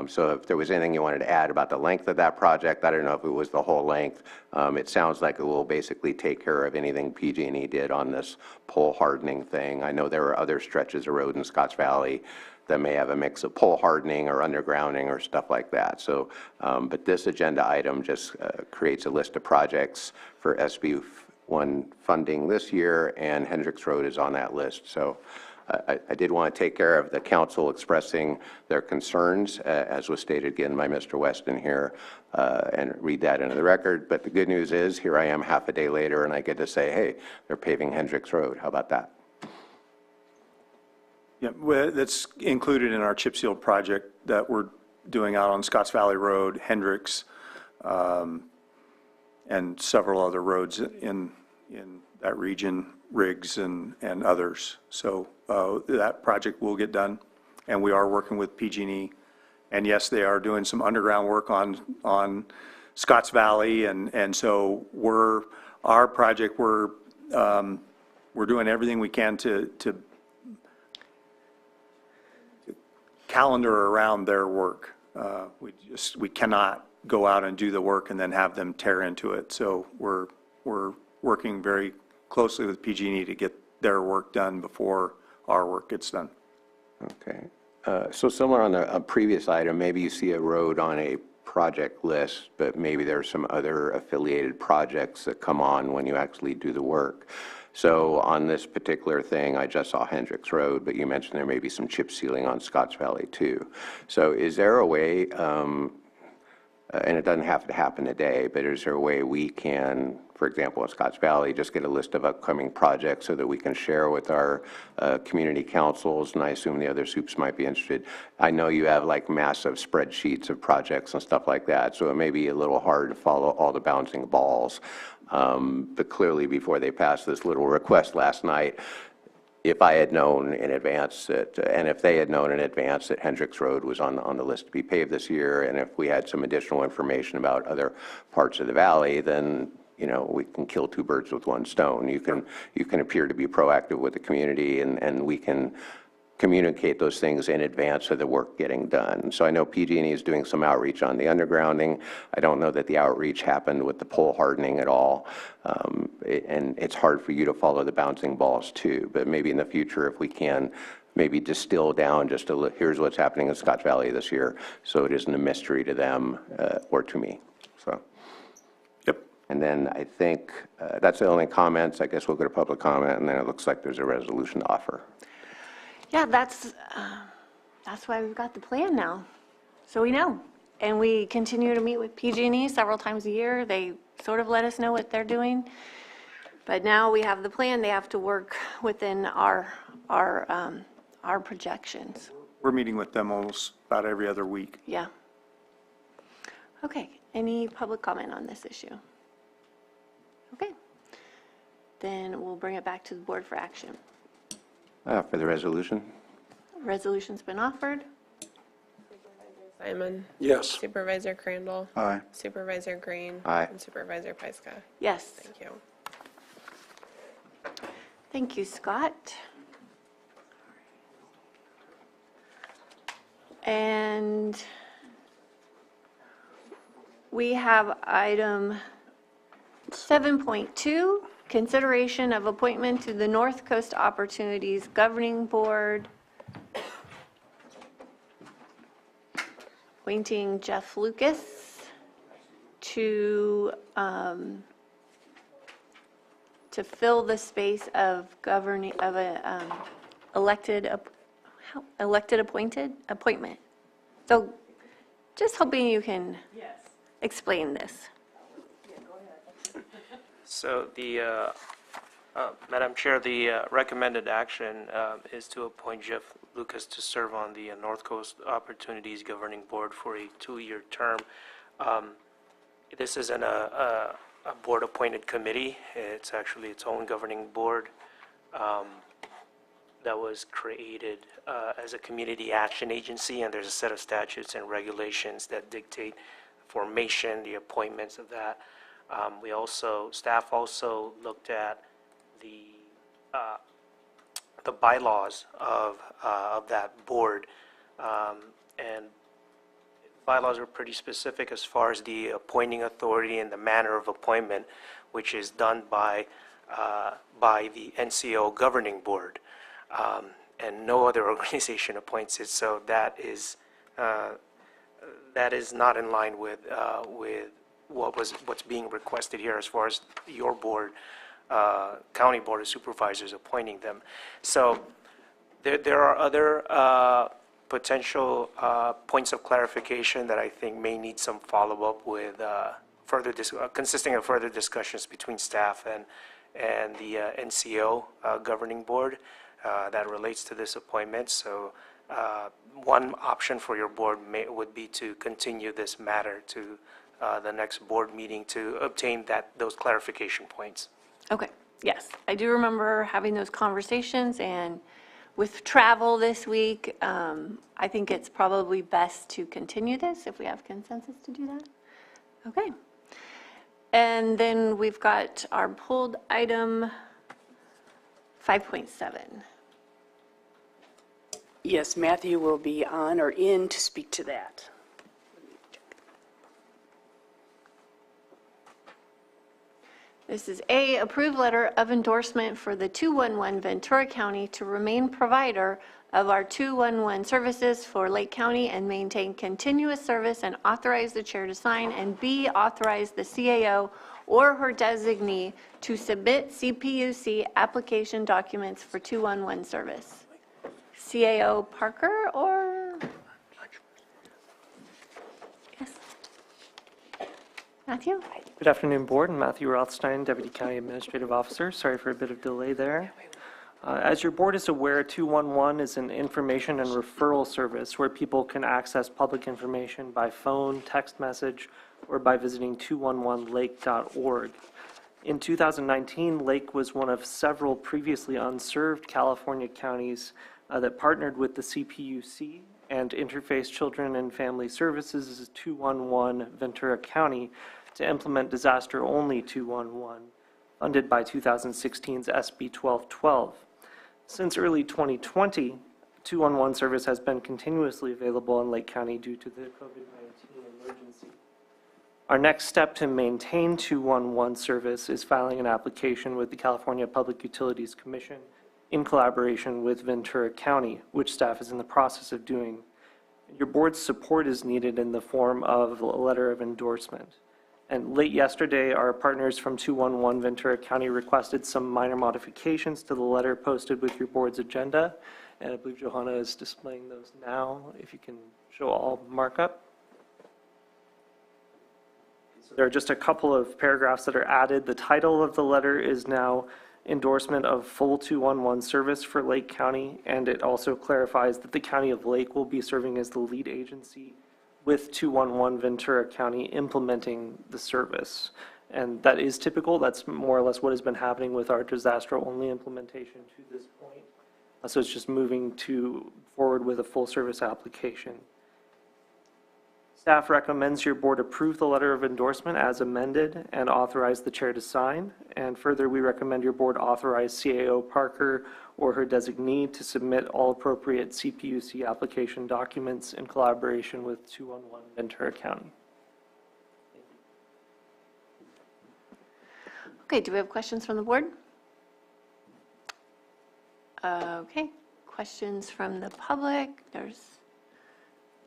So if there was anything you wanted to add about the length of that project, I don't know if it was the whole length. It sounds like it will basically take care of anything PG&E did on this pole hardening thing. I know there are other stretches of road in Scotts Valley that may have a mix of pole hardening or undergrounding or stuff like that. So, but this agenda item just creates a list of projects for SB1 funding this year, and Hendricks Road is on that list. So I did want to take care of the council expressing their concerns, as was stated again by Mr. Weston here, and read that into the record. But the good news is, here I am half a day later, and I get to say, hey, they're paving Hendricks Road. How about that? Yeah, well, that's included in our chip seal project that we're doing out on Scotts Valley Road, Hendricks, and several other roads in that region, Riggs and others. So that project will get done, and we are working with PG&E. And yes, they are doing some underground work on Scotts Valley, and so our project, we're doing everything we can to calendar around their work. We cannot go out and do the work and then have them tear into it. So we're working very closely with PG&E to get their work done before our work gets done. Okay. So similar on a previous item, maybe you see a road on a project list, but maybe there's some other affiliated projects that come on when you actually do the work. So on this particular thing, I just saw Hendricks Road, but you mentioned there may be some chip sealing on Scotts Valley too. So is there a way, and it doesn't have to happen today, but is there a way we can, for example, in Scotts Valley, just get a list of upcoming projects so that we can share with our community councils, and I assume the other soups might be interested. I know you have like massive spreadsheets of projects and stuff like that, so it may be a little hard to follow all the bouncing balls. But clearly, before they passed this little request last night, if I had known in advance that, and if they had known in advance that Hendricks Road was on the list to be paved this year, and if we had some additional information about other parts of the valley, then, you know, we can kill two birds with one stone. You can appear to be proactive with the community, and we can communicate those things in advance of the work getting done. So I know PG&E is doing some outreach on the undergrounding. I don't know that the outreach happened with the pole hardening at all. And it's hard for you to follow the bouncing balls too, but maybe in the future, if we can maybe distill down just a little, here's what's happening in Scotts Valley this year, so it isn't a mystery to them or to me. So. Yep. And then I think that's the only comments. I guess we'll go to public comment, and then it looks like there's a resolution to offer. Yeah, that's why we've got the plan now, so we know. And we continue to meet with PG&E several times a year. They sort of let us know what they're doing. But now we have the plan, they have to work within our projections. We're meeting with them almost about every other week. Yeah. Okay, any public comment on this issue? Okay. Then we'll bring it back to the board for action. For the resolution? Resolution's been offered. Simon? Yes. Supervisor Crandall? Aye. Supervisor Green? Aye. And Supervisor Pyska? Yes. Thank you. Thank you, Scott. And we have item 7.2, consideration of appointment to the North Coast Opportunities Governing Board. Appointing Jeff Lucas to fill the space of governing, of a appointment. So just hoping you can explain this. So Madam Chair, the recommended action is to appoint Jeff Lucas to serve on the North Coast Opportunities Governing Board for a 2-year term. This isn't a board-appointed committee. It's actually its own governing board that was created as a community action agency, and there's a set of statutes and regulations that dictate the formation, the appointments of that. Staff also looked at the bylaws of that board, and bylaws are pretty specific as far as the appointing authority and the manner of appointment, which is done by the NCO governing board, and no other organization appoints it. So that is not in line with what's being requested here as far as your board, County Board of Supervisors appointing them. So There are other potential points of clarification that I think may need some follow-up with consisting of further discussions between staff and the NCO governing board that relates to this appointment. So one option for your board would be to continue this matter to the next board meeting to obtain those clarification points. Okay, yes, I do remember having those conversations, and with travel this week, I think it's probably best to continue this if we have consensus to do that. Okay. And then we've got our pulled item 5.7. Yes, Matthew will be on or in to speak to that. This is A, approved letter of endorsement for the 211 Ventura County to remain provider of our 211 services for Lake County and maintain continuous service, and authorize the chair to sign, and B, authorize the CAO or her designee to submit CPUC application documents for 211 service. CAO Parker or? Yes. Matthew? Good afternoon, Board. I'm Matthew Rothstein, Deputy County Administrative Officer. Sorry for a bit of delay there. As your board is aware, 211 is an information and referral service where people can access public information by phone, text message, or by visiting 211lake.org. In 2019, Lake was one of several previously unserved California counties that partnered with the CPUC and Interface Children and Family Services 211 Ventura County to implement disaster-only 211, funded by 2016's SB 1212. Since early 2020, 211 service has been continuously available in Lake County due to the COVID-19 emergency. Our next step to maintain 211 service is filing an application with the California Public Utilities Commission in collaboration with Ventura County, which staff is in the process of doing. Your board's support is needed in the form of a letter of endorsement. And late yesterday, our partners from 211 Ventura County requested some minor modifications to the letter posted with your board's agenda. And I believe Johanna is displaying those now, if you can show all markup. So there are just a couple of paragraphs that are added. The title of the letter is now endorsement of full 211 service for Lake County, and it also clarifies that the County of Lake will be serving as the lead agency with 211 Ventura County implementing the service. And that is typical. That's more or less what has been happening with our disaster-only implementation to this point. So it's just moving forward with a full service application. Staff recommends your board approve the letter of endorsement as amended and authorize the chair to sign. And further, we recommend your board authorize CAO Parker or her designee to submit all appropriate CPUC application documents in collaboration with 211 Ventura County. Okay, do we have questions from the board? Okay, questions from the public? There's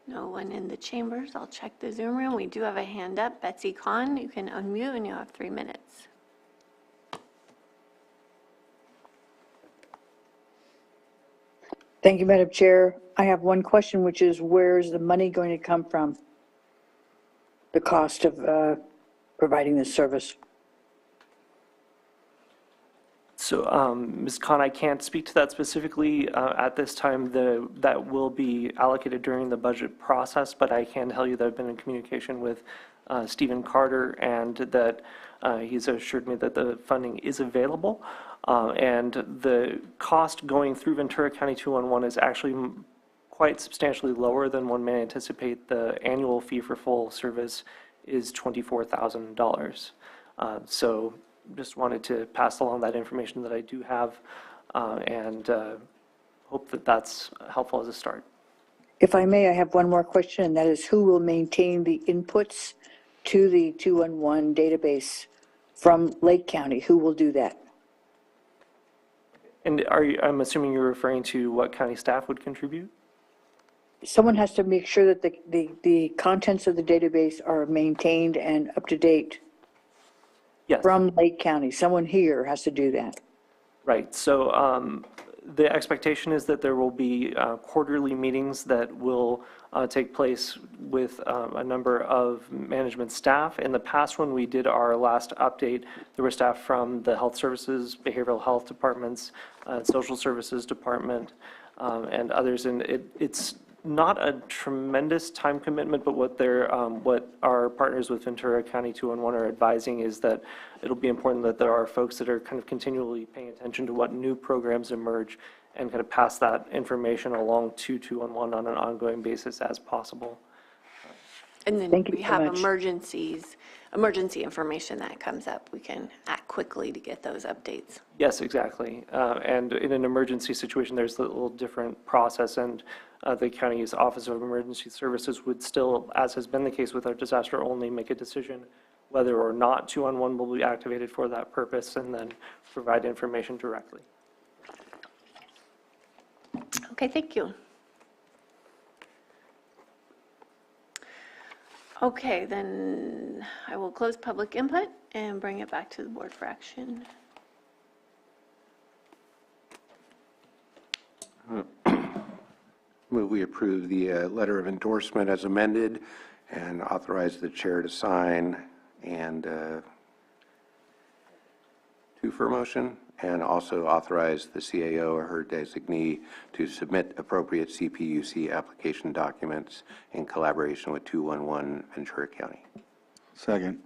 no one in the chambers. I'll check the Zoom room. We do have a hand up. Betsy Kahn, you can unmute and you have 3 minutes. Thank you, Madam Chair. I have one question, which is where is the money going to come from? The cost of providing this service? So, Ms. Khan, I can't speak to that specifically at this time. That will be allocated during the budget process, but I can tell you that I've been in communication with Stephen Carter, and that he's assured me that the funding is available. And the cost going through Ventura County 211 is actually quite substantially lower than one may anticipate. The annual fee for full service is $24,000. So just wanted to pass along that information that I do have, and hope that that's helpful as a start. If I may, I have one more question, and that is who will maintain the inputs to the 211 database from Lake County? Who will do that? And I'm assuming you're referring to what county staff would contribute? Someone has to make sure that the contents of the database are maintained and up to date. Yes. From Lake County. Someone here has to do that. Right. So the expectation is that there will be quarterly meetings that will take place with a number of management staff. In the past, when we did our last update, there were staff from the health services, behavioral health departments, social services department, and others. And it's not a tremendous time commitment, but what our partners with Ventura County 211 are advising is that it'll be important that there are folks that are kind of continually paying attention to what new programs emerge and kind of pass that information along to 211 on an ongoing basis as possible. And then Thank you we so have much. emergency information that comes up. We can act quickly to get those updates. Yes, exactly. And in an emergency situation, there's a little different process, and the county's Office of Emergency Services would still, as has been the case with our disaster only, make a decision whether or not 211 will be activated for that purpose and then provide information directly. Okay, thank you. Okay, then I will close public input and bring it back to the board for action. Move we approve the letter of endorsement as amended and authorize the chair to sign and two for motion, and also authorize the CAO or her designee to submit appropriate CPUC application documents in collaboration with 211 Ventura County. Second.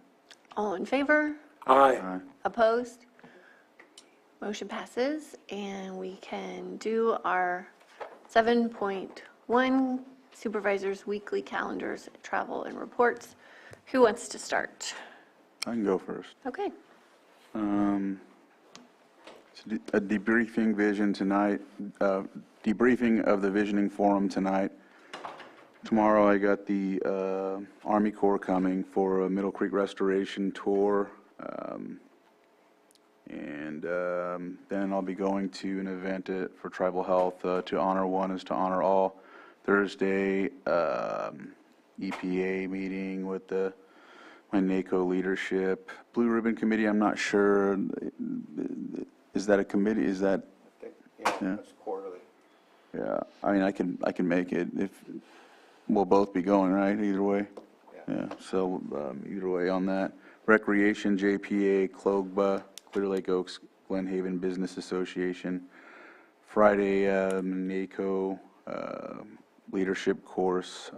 All in favor? Aye. Opposed? Motion passes, and we can do our 7.1 Supervisors Weekly Calendars, Travel and Reports. Who wants to start? I can go first. Okay. A debriefing vision tonight, debriefing of the visioning forum tonight. Tomorrow I got the Army Corps coming for a Middle Creek restoration tour. And then I'll be going to an event for Tribal Health to honor one is to honor all. Thursday, EPA meeting with my NACO leadership. Blue Ribbon Committee, I'm not sure. Is that a committee? Is that? Yeah. It's quarterly. Yeah, I mean, I can make it if we'll both be going, right? Either way. Yeah. So either way on that. Recreation, JPA, Clogba, Clear Lake Oaks, Glen Haven Business Association. Friday, NACO leadership course,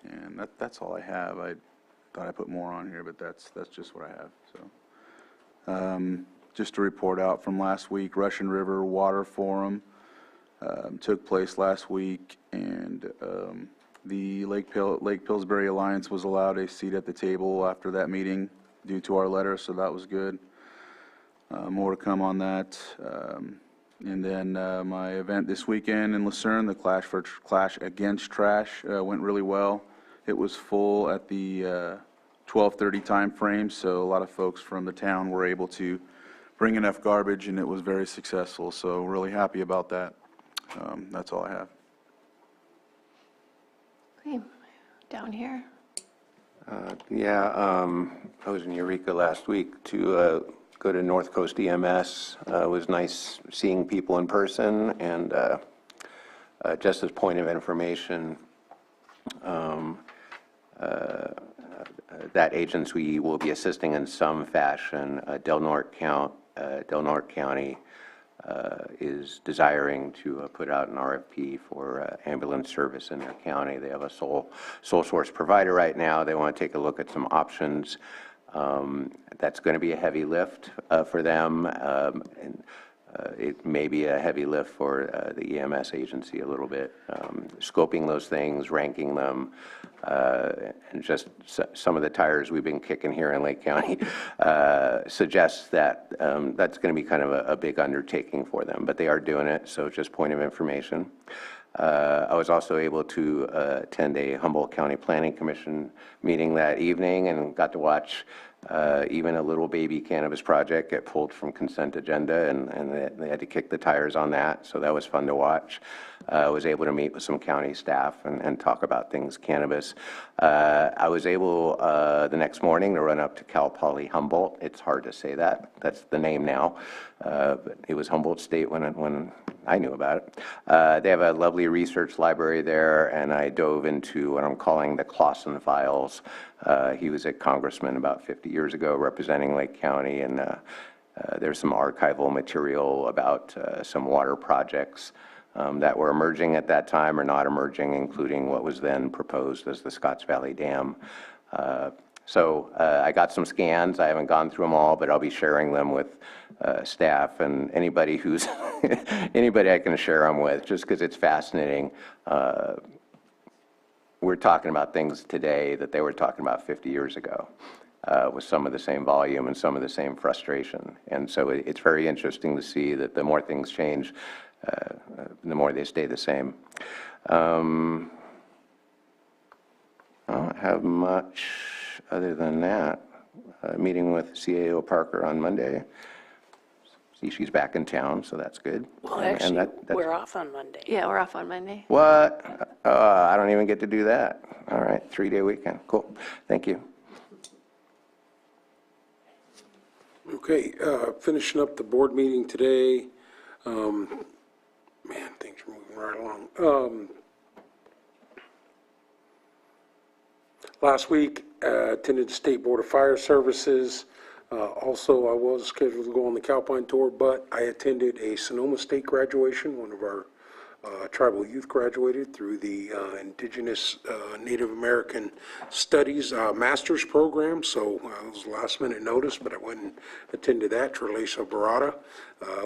and that's all I have. I thought I put more on here, but that's just what I have. So. Just to report out from last week, Russian River Water Forum took place last week, and the Lake Pillsbury Alliance was allowed a seat at the table after that meeting due to our letter, so that was good. More to come on that. And then my event this weekend in Lucerne, the Clash Against Trash, went really well. It was full at the 12:30 time frame, so a lot of folks from the town were able to bring enough garbage, and it was very successful, so really happy about that. That's all I have. Okay, down here. I was in Eureka last week to go to North Coast EMS. It was nice seeing people in person, and just as point of information, that agency will be assisting in some fashion. Del Norte County is desiring to put out an RFP for ambulance service in their county. They have a sole source provider right now. They want to take a look at some options. That's going to be a heavy lift for them, and it may be a heavy lift for the EMS agency a little bit. Scoping those things, ranking them, and just some of the tires we've been kicking here in Lake County suggests that that's going to be kind of a big undertaking for them, but they are doing it, so just point of information. I was also able to attend a Humboldt County Planning Commission meeting that evening and got to watch Even a little baby cannabis project get pulled from consent agenda, and they had to kick the tires on that, so that was fun to watch. I was able to meet with some county staff and talk about things cannabis. I was able the next morning to run up to Cal Poly Humboldt. It's hard to say that. That's the name now. But it was Humboldt State when I knew about it. They have a lovely research library there, and I dove into what I'm calling the Clausen files. He was a congressman about 50 years ago representing Lake County, and there's some archival material about some water projects that were emerging at that time or not emerging, including what was then proposed as the Scotts Valley Dam. So I got some scans. I haven't gone through them all, but I'll be sharing them with staff and anybody who's anybody I can share them with, just because it's fascinating. We're talking about things today that they were talking about 50 years ago. With some of the same volume and some of the same frustration. And so it's very interesting to see that the more things change, the more they stay the same. I don't have much other than that. Meeting with CAO Parker on Monday. See, she's back in town, so that's good. Well, actually, we're off on Monday. Yeah, we're off on Monday. What? I don't even get to do that. All right, 3-day weekend. Cool. Thank you. Okay, finishing up the board meeting today. Man, things are moving right along. Last week, attended the State Board of Fire Services. Also, I was scheduled to go on the Calpine tour, but I attended a Sonoma State graduation. One of our tribal youth graduated through the Indigenous Native American Studies Master's Program, so it was last minute notice, but I went and attended that, Trelesa Barada,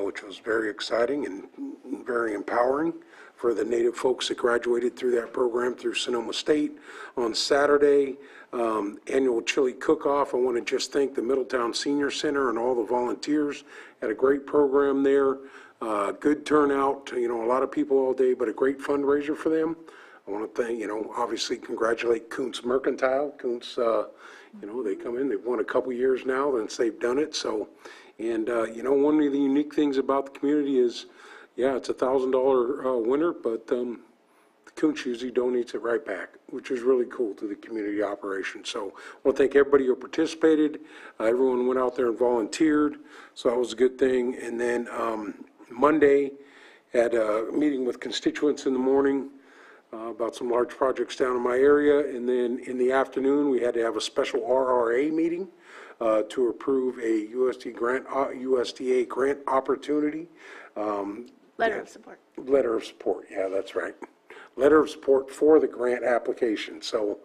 which was very exciting and very empowering for the Native folks that graduated through that program through Sonoma State. On Saturday, annual chili cook-off. I want to just thank the Middletown Senior Center and all the volunteers. Had a great program there. Good turnout, a lot of people all day, but a great fundraiser for them. I want to thank, obviously congratulate Kuntz Mercantile. Kuntz, they come in, they've won a couple years now since they've done it. So, and, one of the unique things about the community is, yeah, it's a $1,000 winner, but Kuntz usually donates it right back, which is really cool to the community operation. So I want to thank everybody who participated. Everyone went out there and volunteered, so that was a good thing. And then Monday, had a meeting with constituents in the morning about some large projects down in my area. And then in the afternoon, we had to have a special RRA meeting to approve a USDA grant opportunity. Letter of support. Letter of support, yeah, that's right. Letter of support for the grant application. So,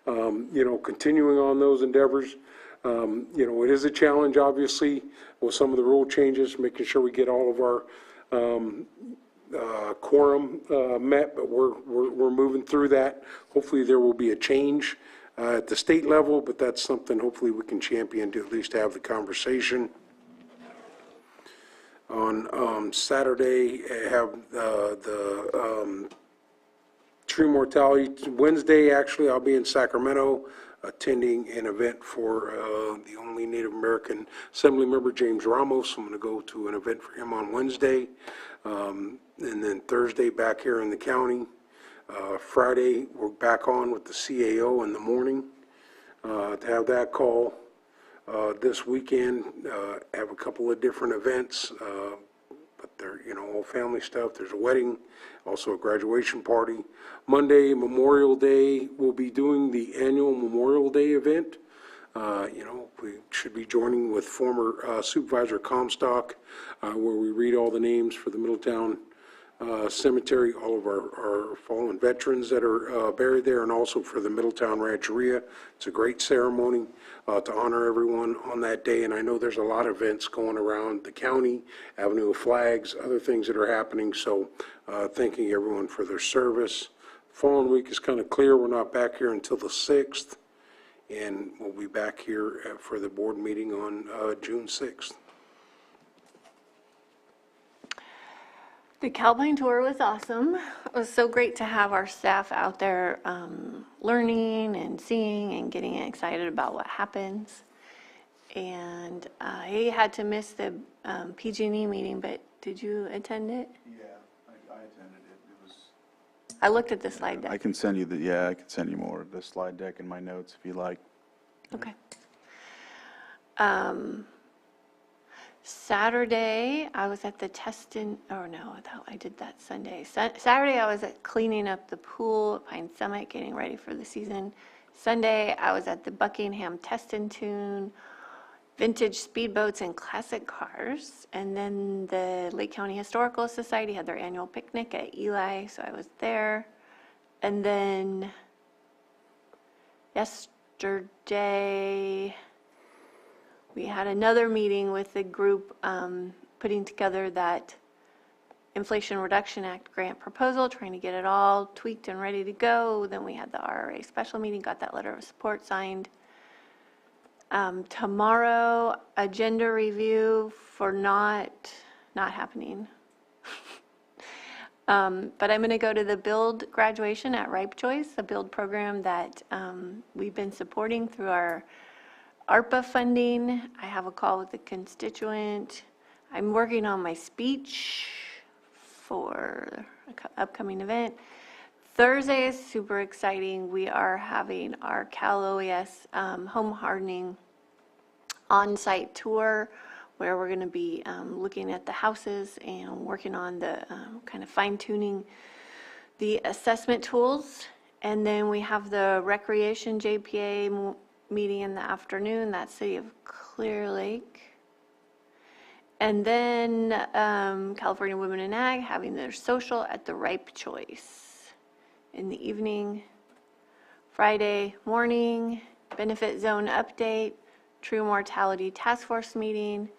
continuing on those endeavors. It is a challenge, obviously, with some of the rule changes, making sure we get all of our quorum met, but we're moving through that. Hopefully there will be a change at the state level, but that's something hopefully we can champion to at least have the conversation. On Saturday, I have the tree mortality. Wednesday, actually, I'll be in Sacramento attending an event for the only Native American Assembly member, James Ramos. I'm going to go to an event for him on Wednesday. And then Thursday, back here in the county. Friday, we're back on with the CAO in the morning to have that call. This weekend, have a couple of different events, but they're, all family stuff. There's a wedding, also a graduation party. Monday, Memorial Day, we'll be doing the annual Memorial Day event. We should be joining with former Supervisor Comstock, where we read all the names for the Middletown Cemetery, all of our fallen veterans that are buried there, and also for the Middletown Rancheria. It's a great ceremony to honor everyone on that day, and I know there's a lot of events going around the county, Avenue of Flags, other things that are happening, so thanking everyone for their service. Following week is kind of clear. We're not back here until the 6th, and we'll be back here for the board meeting on June 6th. The Calpine tour was awesome. It was so great to have our staff out there learning and seeing and getting excited about what happens. and he had to miss the PG&E meeting, but did you attend it? Yeah, I attended it. It was. I looked at the slide deck. I can send you I can send you more of the slide deck and my notes if you like. Okay. Saturday, I was at the I did that Sunday. Saturday, I was at cleaning up the pool at Pine Summit, getting ready for the season. Sunday, I was at the Buckingham Test and Tune, vintage speedboats and classic cars. And then the Lake County Historical Society had their annual picnic at Eli, so I was there. And then yesterday, we had another meeting with the group putting together that Inflation Reduction Act grant proposal, trying to get it all tweaked and ready to go. Then we had the RRA special meeting, got that letter of support signed. Tomorrow, agenda review for not happening. But I'm going to go to the Build graduation at Ripe Choice, a Build program that we've been supporting through our ARPA funding. I have a call with the constituent. I'm working on my speech for an upcoming event. Thursday is super exciting. We are having our Cal OES home hardening on-site tour where we're going to be looking at the houses and working on the kind of fine-tuning the assessment tools. And then we have the Recreation JPA meeting in the afternoon, that's City of Clear Lake. And then California Women in Ag having their social at the Ripe Choice in the evening. Friday morning, benefit zone update, true mortality task force meeting.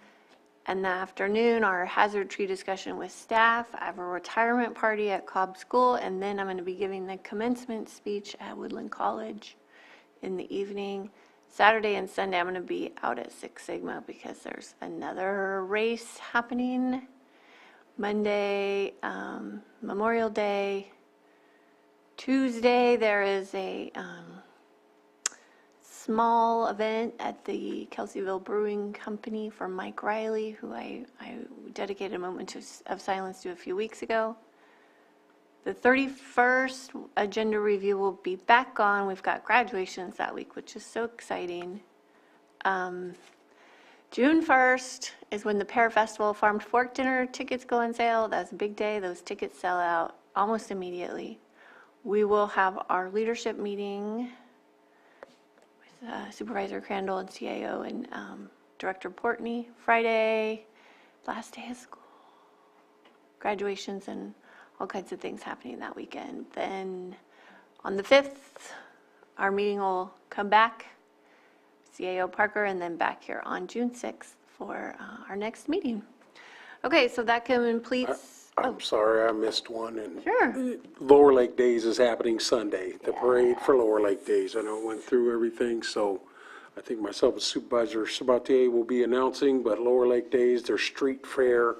And the afternoon, our hazard tree discussion with staff. I have a retirement party at Cobb School, and then I'm going to be giving the commencement speech at Woodland College in the evening. Saturday and Sunday, I'm going to be out at Six Sigma because there's another race happening. Monday, Memorial Day. Tuesday, there is a small event at the Kelseyville Brewing Company for Mike Riley, who I dedicated a moment of silence to a few weeks ago. The 31st agenda review will be back on. We've got graduations that week, which is so exciting. June 1st is when the Pear Festival Farm to Fork Dinner tickets go on sale. That's a big day. Those tickets sell out almost immediately. We will have our leadership meeting with Supervisor Crandall and CAO and Director Portney Friday, last day of school. Graduations and all kinds of things happening that weekend. Then on the 5th, our meeting will come back, CAO Parker, and then back here on June 6th for our next meeting. Okay, so that completes. I'm sorry, I missed one. And Sure. Lower Lake Days is happening Sunday, the parade for Lower Lake Days. I know it went through everything, so I think myself and Supervisor Sabatier will be announcing, but Lower Lake Days, their street fair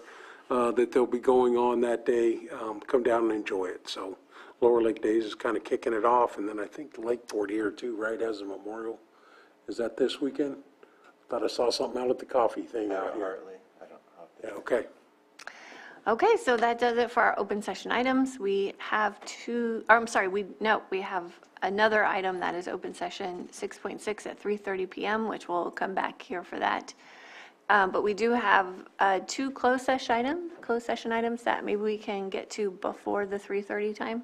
that they'll be going on that day, come down and enjoy it. So Lower Lake Days is kind of kicking it off, and then I think the Lakeport here too, right, has a memorial. Is that this weekend? Thought I saw something out at the coffee thing out here. Yeah, okay. Okay, so that does it for our open session items. We have we have another item that is open session 6.6 at 3:30 p.m., which we'll come back here for that. But we do have two closed session items that maybe we can get to before the 3:30 time.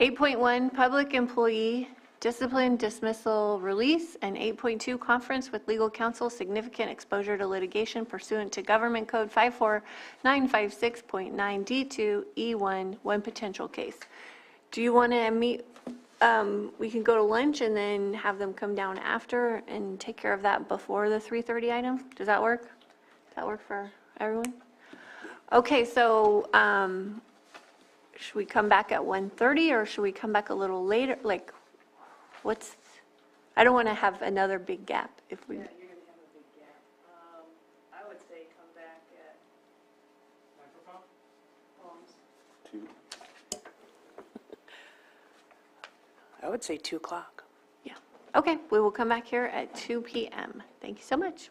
(8.1) Public Employee Discipline, Dismissal, Release, and 8.2 Conference with Legal Counsel, Significant Exposure to Litigation pursuant to Government Code 54956.9 D2 E1, one potential case. Do you want to meet? We can go to lunch and then have them come down after and take care of that before the 3:30 item. Does that work? Does that work for everyone? Okay, so should we come back at 1:30 or should we come back a little later? Like, I don't want to have another big gap if we. Yeah, you're going to have a big gap. I would say come back at. Microphone? I would say 2 o'clock. Yeah. Okay, we will come back here at 2 p.m. Thank you so much.